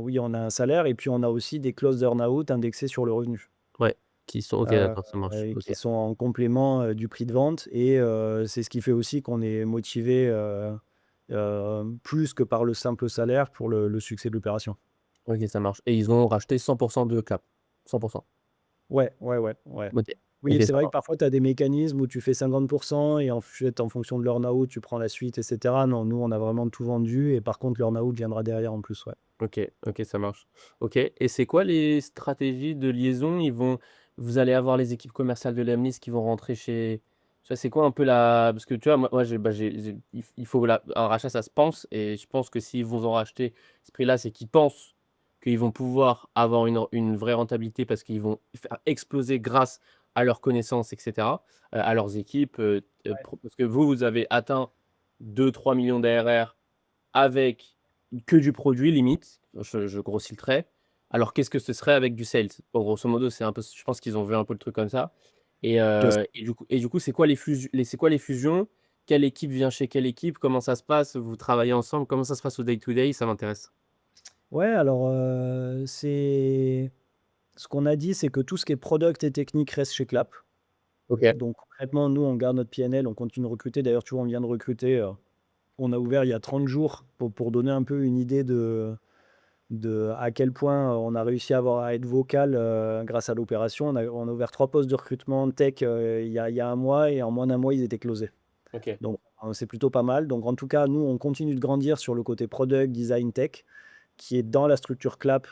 oui, on a un salaire et puis on a aussi des clauses d'earn-out indexées sur le revenu. Ouais, qui sont OK, Heu d'accord, ça marche. et OK. qui sont en complément, du prix de vente, et c'est ce qui fait aussi qu'on est motivé, plus que par le simple salaire pour le succès de l'opération. OK, ça marche. Et ils ont racheté 100% de Clap? 100%? Ouais, ouais, ouais, ouais. OK. Oui, OK, c'est ça vrai que marche. parfois tu as des mécanismes où tu fais 50% et en fait, en fonction de l'earn-out, tu prends la suite et cetera. Non, nous, on a vraiment tout vendu et par contre, l'earn-out viendra derrière en plus, ouais. OK, OK, ça marche. OK, et c'est quoi les stratégies de liaison? Vous allez avoir les équipes commerciales de l'Emlist qui vont rentrer chez, ça c'est quoi un peu la, parce que tu vois, moi il faut un rachat, ça se pense, et je pense que s'ils vont en racheter ce prix-là, c'est qu'ils pensent qu'ils vont pouvoir avoir une vraie rentabilité parce qu'ils vont faire exploser grâce à leurs connaissances, et cetera, à leurs équipes, Ouais. parce que vous avez atteint 2-3 millions d'ARR avec que du produit limite, je grossis le trait. Alors qu'est-ce que ce serait avec du sales? Bon, grosso modo, c'est un peu je pense qu'ils ont vu un peu le truc comme ça Je et du coup, c'est quoi les fusions? Quelle équipe vient chez quelle équipe? Comment ça se passe? Vous travaillez ensemble? Comment ça se passe au day to day? Ça m'intéresse. Ouais, alors, c'est ce qu'on a dit, c'est que tout ce qui est product et technique reste chez Clap. OK. Donc concrètement, nous, on garde notre PNL, on continue de recruter. D'ailleurs, tu vois, on vient de recruter, on a ouvert il y a 30 jours pour donner un peu une idée de à quel point, on a réussi à être vocal, grâce à l'opération. On a ouvert 3 postes de recrutement tech, il y a 1 mois et en moins d'1 mois, ils étaient closés. OK. Donc, c'est plutôt pas mal. Donc en tout cas, nous, on continue de grandir sur le côté product, design, tech, qui est dans la structure Clap,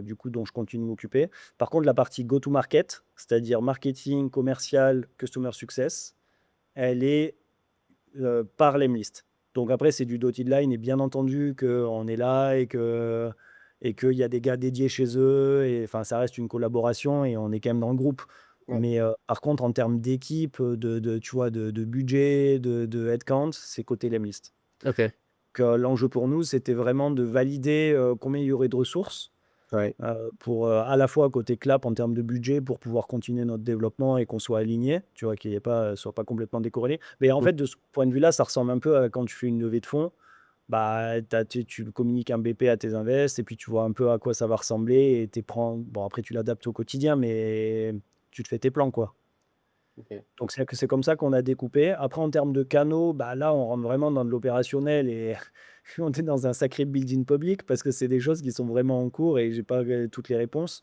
du coup, dont je continue de m'occuper. Par contre, la partie go to market, c'est-à-dire marketing, commercial, customer success, elle est, par Lemlist. Donc après, c'est du dotted line et bien entendu qu'on est là et qu'il y a des gars dédiés chez eux et enfin, ça reste une collaboration et on est quand même dans le groupe. Ouais. Mais, par contre, en termes d'équipe, tu vois, de budget, de headcount, c'est côté Lemlist. OK. Que l'enjeu pour nous, c'était vraiment de valider, combien il y aurait de ressources, Ouais. pour, à la fois côté Clap en termes de budget pour pouvoir continuer notre développement et qu'on soit aligné, tu vois? Qu'il y ait pas, soit pas complètement décorrélé. Mais en Mmh. fait, de ce point de vue-là, ça ressemble un peu à quand tu fais une levée de fonds, bah, tu le communiques un BP à tes invests et puis tu vois un peu à quoi ça va ressembler et tu prends bon après tu l'adaptes au quotidien, mais tu te fais tes plans, quoi. OK. Donc c'est comme ça qu'on a découpé. Après, en termes de canaux, bah, là, on rentre vraiment dans de l'opérationnel et on est dans un sacré building public parce que c'est des choses qui sont vraiment en cours et j'ai pas, toutes les réponses.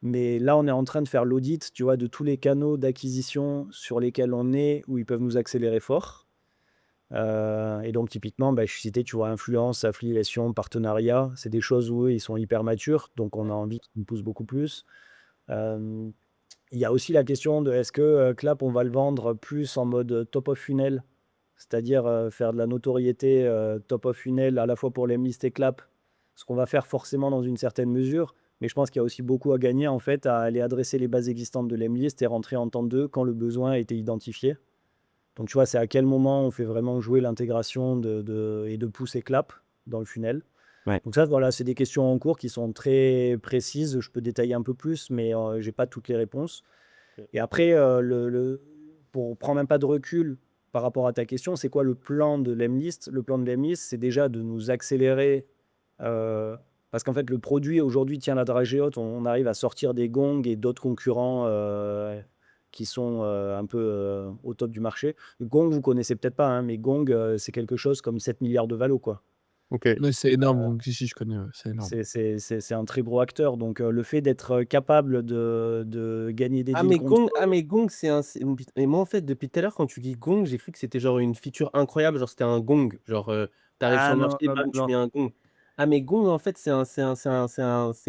Mais là, on est en train de faire l'audit, tu vois, de tous les canaux d'acquisition sur lesquels on est, où ils peuvent nous accélérer fort. Et donc typiquement, bah, je citais, tu vois, influence, affiliation, partenariat, c'est des choses où eux, ils sont hyper matures, donc on a envie qu'ils nous poussent beaucoup plus. Hem Il y a aussi la question de est-ce que, Clap, on va le vendre plus en mode, top of funnel? C'est-à-dire, faire de la notoriété, top of funnel à la fois pour Lemlist et Clap, ce qu'on va faire forcément dans une certaine mesure, mais je pense qu'il y a aussi beaucoup à gagner en fait à aller adresser les bases existantes de Lemlist et rentrer en temps 2 quand le besoin a été identifié. Donc tu vois, c'est à quel moment on fait vraiment jouer l'intégration et de pousser Clap dans le funnel. Ouais. Donc ça, voilà, c'est des questions en cours qui sont très précises. Je peux détailler un peu plus, mais, j'ai pas toutes les réponses. OK. Et après, pour prendre un pas de recul par rapport à ta question, c'est quoi le plan de Lemlist? Le plan de Lemlist, c'est déjà de nous accélérer, heu, parce qu'en fait, le produit aujourd'hui tient la dragée haute. On arrive à sortir des gongs et d'autres concurrents, qui sont, un peu, au top du marché. Gong, vous connaissez peut-être pas, hein, mais Gong, c'est quelque chose comme 7 milliards de valo, quoi. OK. Ouais, c'est énorme, donc si, si, je connais, ouais, c'est énorme. C'est un très gros acteur, donc, le fait d'être capable de gagner des Ah deals mais contre Gong eux. c'est un c'est une bit et moi, en fait, depuis tout à l'heure, quand tu dis gong, j'ai cru que c'était genre une feature incroyable, genre c'était un gong, genre, tu arrives sur Ah le non, marché, non, non, bam, tu non. mets un gong. Ah mais Gong, en fait, c'est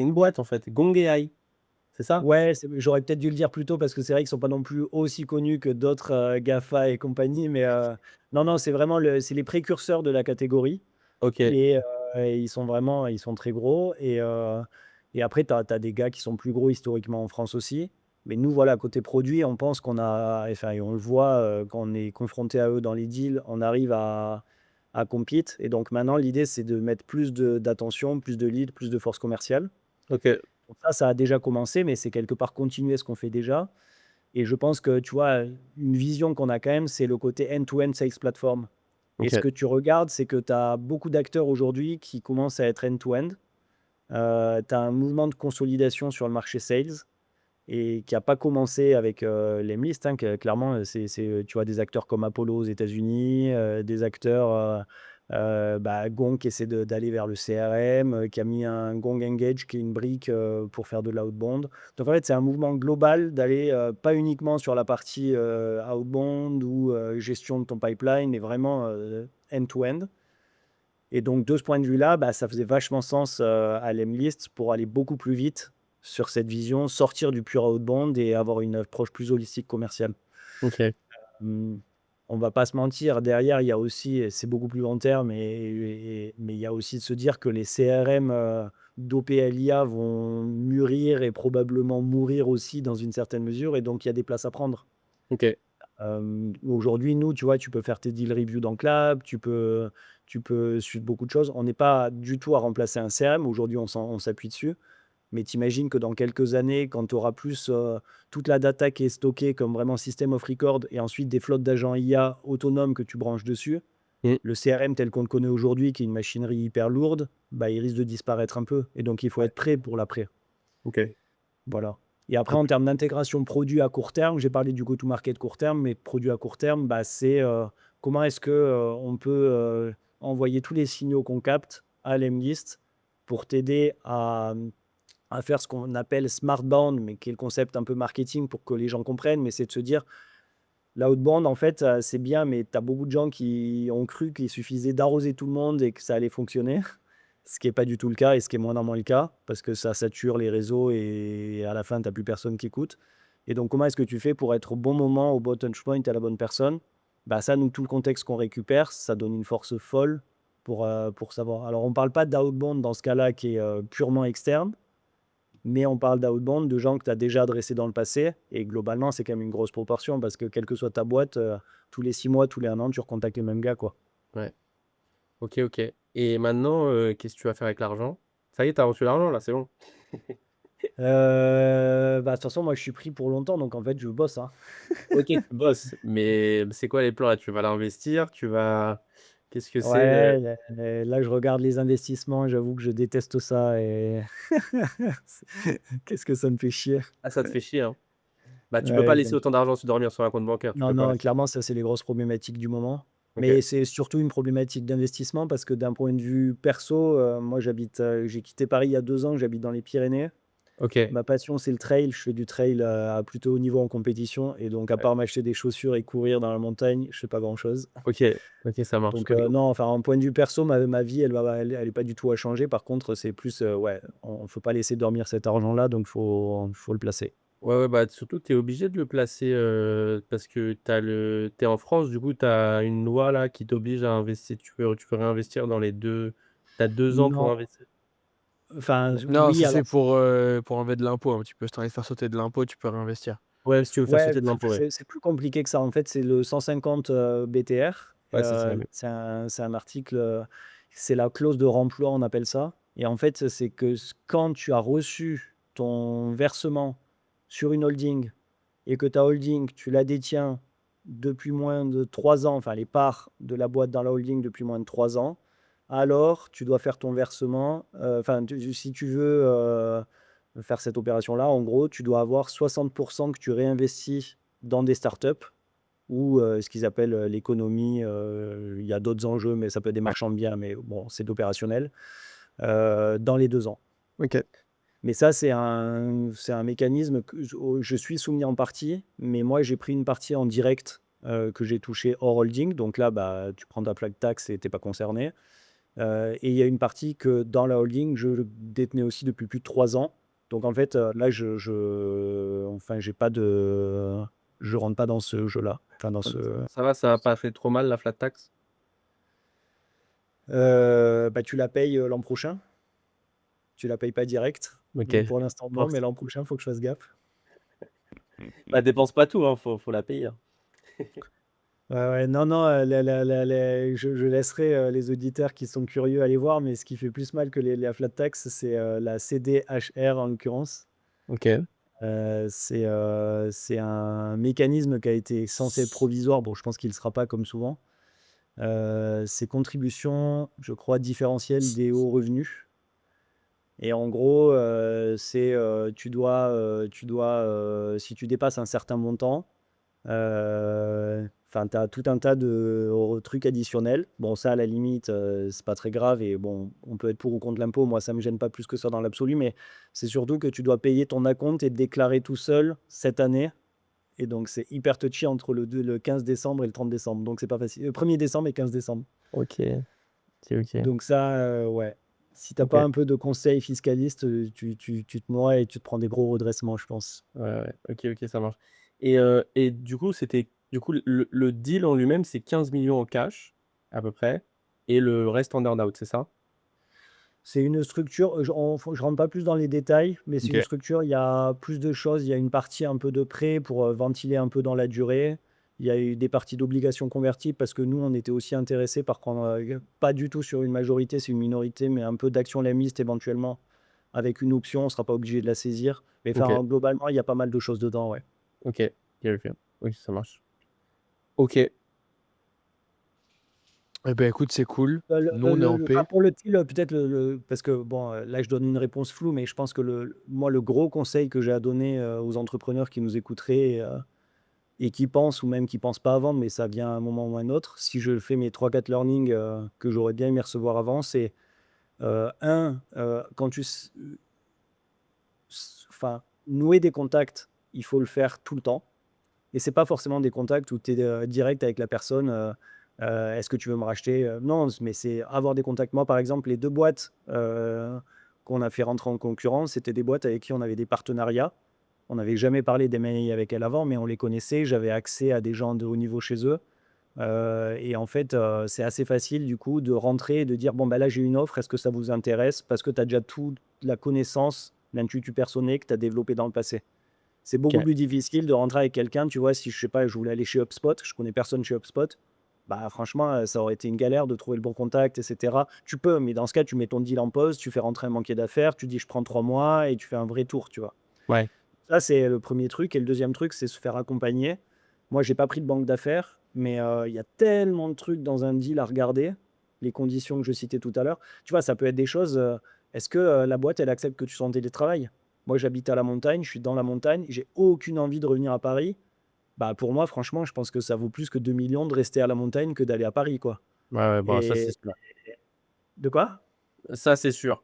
une boîte, en fait, Gong AI, c'est ça? Ouais, j'aurais peut-être dû le dire plus tôt parce que c'est vrai qu'ils sont pas non plus aussi connus que d'autres, GAFA et compagnie, mais, non, non, c'est vraiment c'est les précurseurs de la catégorie OK. et ils sont très gros et après tu as des gars qui sont plus gros historiquement en France aussi. Mais nous, voilà, côté produit, on pense qu'on a enfin et on le voit, quand on est confronté à eux dans les deals, on arrive à compete et donc maintenant l'idée, c'est de mettre plus d'attention, plus de leads, plus de force commerciale. OK. Donc ça a déjà commencé, mais c'est quelque part continuer ce qu'on fait déjà. Et je pense que, tu vois, une vision qu'on a quand même, c'est le côté end-to-end sales platform. Et ce OK. que tu regardes, c'est que tu as beaucoup d'acteurs aujourd'hui qui commencent à être end-to-end. Tu as un mouvement de consolidation sur le marché sales et qui a pas commencé avec, Lemlist, hein, que clairement, tu vois des acteurs comme Apollo aux États-Unis, des acteurs, bah, Gong qui essaie d'aller vers le CRM, qui a mis un Gong Engage qui est une brique, pour faire de l'outbound. Donc en fait, c'est un mouvement global d'aller, pas uniquement sur la partie, outbound ou, gestion de ton pipeline, mais vraiment, end-to-end. Et donc de ce point de vue-là, bah, ça faisait vachement sens, à Lemlist pour aller beaucoup plus vite sur cette vision, sortir du pur outbound et avoir une approche plus holistique commerciale. OK. Mmh, on va pas se mentir, derrière, il y a aussi et c'est beaucoup plus long terme mais il y a aussi de se dire que les CRM, dopés à l'IA vont mûrir et probablement mourir aussi dans une certaine mesure et donc il y a des places à prendre. OK. Aujourd'hui, nous, tu vois, tu peux faire tes deal reviews dans Clap, tu peux suivre beaucoup de choses. On n'est pas du tout à remplacer un CRM. Aujourd'hui, on s'appuie dessus. Mais t'imagines que dans quelques années, quand tu auras plus toute la data qui est stockée comme vraiment system of record et ensuite des flottes d'agents IA autonomes que tu branches dessus, Mmh. le CRM tel qu'on le connaît aujourd'hui, qui est une machinerie hyper lourde, bah, il risque de disparaître un peu. Et donc, il faut Ouais. être prêt pour l'après. OK. Voilà. Et après, en OK. termes d'intégration produit à court terme, j'ai parlé du go-to-market court terme, mais produit à court terme, bah, c'est comment est-ce que on peut envoyer tous les signaux qu'on capte à l'Emlist pour t'aider à faire ce qu'on appelle smart bound, mais qui est le concept un peu marketing pour que les gens comprennent, mais c'est de se dire, l'outbound, en fait, c'est bien, mais tu as beaucoup de gens qui ont cru qu'il suffisait d'arroser tout le monde et que ça allait fonctionner. Ce qui est pas du tout le cas et ce qui est moins normalement le cas, parce que ça sature les réseaux et à la fin, tu as plus personne qui écoute. Et donc, comment est-ce que tu fais pour être au bon moment, au bon touch point, à la bonne personne? Bah, ça, nous, tout le contexte qu'on récupère, ça donne une force folle pour savoir. Alors, on parle pas d'outbound dans ce cas-là qui est purement externe, mais on parle d'outbound de gens que tu as déjà adressés dans le passé. Et globalement, c'est quand même une grosse proportion parce que quelle que soit ta boîte, tous les 6 mois, tous les 1 an, tu recontactes les mêmes gars, quoi. Ouais. OK, OK. Et maintenant, qu'est-ce que tu vas faire avec l'argent? Ça y est, tu as reçu l'argent là, c'est bon? Bah, de toute façon, moi, je suis pris pour longtemps, donc en fait, je bosse, hein. OK, tu bosses, mais c'est quoi les plans là? Tu vas l'investir? Tu vas qu'est-ce que c'est, Ouais, là, je regarde les investissements, j'avoue que je déteste ça et qu'est-ce que ça me fait chier. Ah, ça te fait chier, hein? Bah, tu peux pas Ouais, laisser autant d'argent se dormir sur un compte bancaire, tu non, peux pas non, laisser. clairement, ça, c'est les grosses problématiques du moment. OK, Mais c'est surtout une problématique d'investissement parce que d'un point de vue perso, moi, j'ai quitté Paris il y a 2 ans, j'habite dans les Pyrénées. OK, Ma passion, c'est le trail. Je fais du trail à plutôt haut niveau en compétition et donc à ouais, part m'acheter des chaussures et courir dans la montagne, je fais pas grand-chose. OK, OK, ça marche. Donc OK, non, enfin, en point de vue perso, ma vie, elle est pas du tout à changer. Par contre, c'est plus, ouais, on faut pas laisser dormir cet argent-là, donc faut le placer. ouais, ouais, bah, surtout tu es obligé de le placer, parce que tu es en France, du coup, tu as une loi là qui t'oblige à investir. Tu peux réinvestir dans les 2. Tu as 2 ans pour Non, investir. enfin, Non? Non, oui, ça alors c'est pour enlever de l'impôt un petit peu. Si tu as envie de faire sauter de l'impôt, tu peux réinvestir. Ouais, si tu veux faire ouais, sauter de l'impôt, ouais. c'est plus compliqué que ça. En fait, c'est le 150 BTR. Ouais, ça, c'est la même. C'est un article, c'est la clause de remploi, on appelle ça. Et en fait, c'est que quand tu as reçu ton versement sur une holding et que ta holding, tu la détiens depuis moins de 3 ans, enfin les parts de la boîte dans la holding depuis moins de 3 ans, alors tu dois faire ton versement. Enfin, si tu veux faire cette opération-là, en gros, tu dois avoir 60% que tu réinvestis dans des startups ou ce qu'ils appellent l'économie. Il y a d'autres enjeux, mais ça peut être des Ouais. marchands de biens, mais bon, c'est de l'opérationnel, dans les 2 ans. OK. Mais ça, c'est un mécanisme que je suis soumis en partie, mais moi, j'ai pris une partie en direct que j'ai touché hors holding. Donc là, bah, tu prends ta plaque taxe et tu pas concerné. Et il y a une partie que dans la holding, je détenais aussi depuis plus de 3 ans. Donc en fait, là, enfin, j'ai pas de, je rentre pas dans ce jeu-là. Enfin, dans Ça ce, ça va, ça a pas fait trop mal la flat tax? bah, tu la payes l'an prochain. Tu la payes pas direct. Donc OK. pour l'instant, non, mais Force. l'an prochain, il faut que je fasse gaffe. Bah, dépense pas tout, hein, faut la payer, hein. Ouais, ouais, non, non, je laisserai les auditeurs qui sont curieux aller voir, mais ce qui fait plus mal que la flat tax, c'est la CDHR en l'occurrence. OK. C'est un mécanisme qui a été censé être provisoire. Bon, je pense qu'il ne sera pas comme souvent. C'est contribution, je crois, différentielle des hauts revenus. Et en gros, si tu dépasses un certain montant, enfin, tu as tout un tas de trucs additionnels. Bon, ça, à la limite, c'est pas très grave et bon, on peut être pour ou contre l'impôt. Moi, ça me gêne pas plus que ça dans l'absolu, mais c'est surtout que tu dois payer ton acompte et te déclarer tout seul cette année. Et donc, c'est hyper touchy entre le 15 décembre et le 30 décembre. Donc, c'est pas facile. Le 1er décembre et 15 décembre. OK. OK, OK. Donc, ça, ouais. Si t'as pas OK. un peu de conseils fiscalistes, tu te noies et tu te prends des gros redressements, je pense. Ouais, ouais. OK, OK, ça marche. Et du coup, le deal en lui-même, c'est 15 millions en cash, à peu près, et le reste en earn-out, c'est ça? C'est une structure, je rentre pas plus dans les détails, mais c'est une OK. structure, il y a plus de choses. Il y a une partie un peu de prêt pour ventiler un peu dans la durée. Il y a eu des parties d'obligations convertibles parce que nous, on était aussi intéressés par prendre, pas du tout sur une majorité, c'est une minorité, mais un peu d'actions lamistes éventuellement avec une option, on sera pas obligé de la saisir. Mais OK, enfin, globalement, il y a pas mal de choses dedans, ouais. OK, OK. Oui, ça marche. OK. Eh ben, écoute, c'est cool. Le Nous, on est en enfin, paix. pour le deal, peut-être parce que bon, là, je donne une réponse floue, mais je pense que moi, le gros conseil que j'ai à donner, aux entrepreneurs qui nous écouteraient, et qui pensent ou même qui pensent pas à vendre, mais ça vient à un moment ou à un autre. Si je fais mes 3-4 learnings, que j'aurais bien aimé recevoir avant, c'est, 1, quand enfin, nouer des contacts, il faut le faire tout le temps. Et c'est pas forcément des contacts où tu es, direct avec la personne, «Est-ce que tu veux me racheter?» Non, mais c'est avoir des contacts. Moi, par exemple, les 2 boîtes, qu'on a fait rentrer en concurrence, c'était des boîtes avec qui on avait des partenariats. On n'avait jamais parlé d'M&A avec elles avant, mais on les connaissait. J'avais accès à des gens de haut niveau chez eux, et en fait, c'est assez facile du coup de rentrer et de dire: «Bon, bah, là, j'ai une offre, est-ce que ça vous intéresse?» parce que tu as déjà toute la connaissance, l'intuitu personnel que tu as développé dans le passé. C'est beaucoup OK. plus difficile de rentrer avec quelqu'un, tu vois? Si je sais pas, je voulais aller chez HubSpot, je connais personne chez HubSpot, bah, franchement, ça aurait été une galère de trouver le bon contact et cetera. Tu peux, mais dans ce cas, tu mets ton deal en pause, tu fais rentrer un banquier d'affaires, tu dis: «Je prends 3 mois» et tu fais un vrai tour, tu vois? Ouais. Ça, c'est le premier truc et le deuxième truc, c'est se faire accompagner. Moi, j'ai pas pris de banque d'affaires, mais il y a tellement de trucs dans un deal à regarder, les conditions que je citais tout à l'heure. Tu vois, ça peut être des choses, est-ce que, la boîte, elle accepte que tu sois en télétravail? Moi, j'habite à la montagne, je suis dans la montagne, j'ai aucune envie de revenir à Paris. Bah, pour moi, franchement, je pense que ça vaut plus que 2 millions de rester à la montagne que d'aller à Paris, quoi. Ouais, ouais, bah, ça, c'est Et sûr. de quoi? Ça, c'est sûr.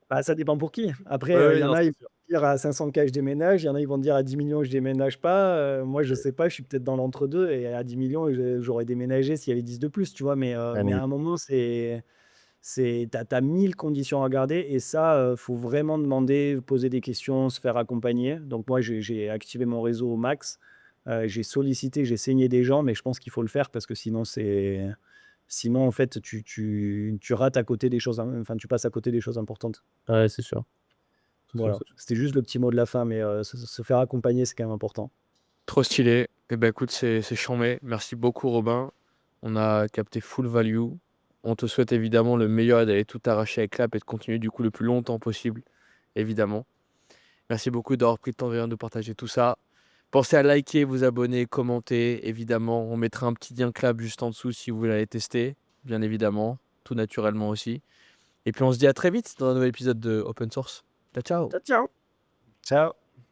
Bah, ça dépend pour qui. Après, Oui, il oui, y en non, a, ils c'est vont sûr. dire à 500K je déménage, il y en a, ils vont dire à 10 millions je déménage pas. Moi, je sais pas, je suis peut-être dans l'entre-deux et à 10 millions j'aurais déménagé s'il y avait 10 de plus, tu vois? Ah, Mais à nul. un moment, tu as 1000 conditions à regarder et ça, faut vraiment demander, poser des questions, se faire accompagner. Donc moi, j'ai activé mon réseau au max. J'ai sollicité, j'ai saigné des gens, mais je pense qu'il faut le faire parce que sinon, en fait, tu rates à côté des choses, enfin, tu passes à côté des choses importantes. Ouais, c'est sûr. C'est sûr, Voilà, c'est sûr. c'était juste le petit mot de la fin, mais se faire accompagner, c'est quand même important. Trop stylé. Eh ben, écoute, c'est chambé. Merci beaucoup, Robin. On a capté full value. On te souhaite évidemment le meilleur et d'aller tout arracher avec Clap et de continuer du coup le plus longtemps possible, évidemment. Merci beaucoup d'avoir pris le temps de venir nous partager tout ça. Pensez à liker, vous abonner, commenter, évidemment. On mettra un petit lien Clap juste en dessous si vous voulez aller tester, bien évidemment, tout naturellement aussi. Et puis on se dit à très vite dans un nouvel épisode de Open Source. Ciao, ciao! Ciao, ciao. Ciao.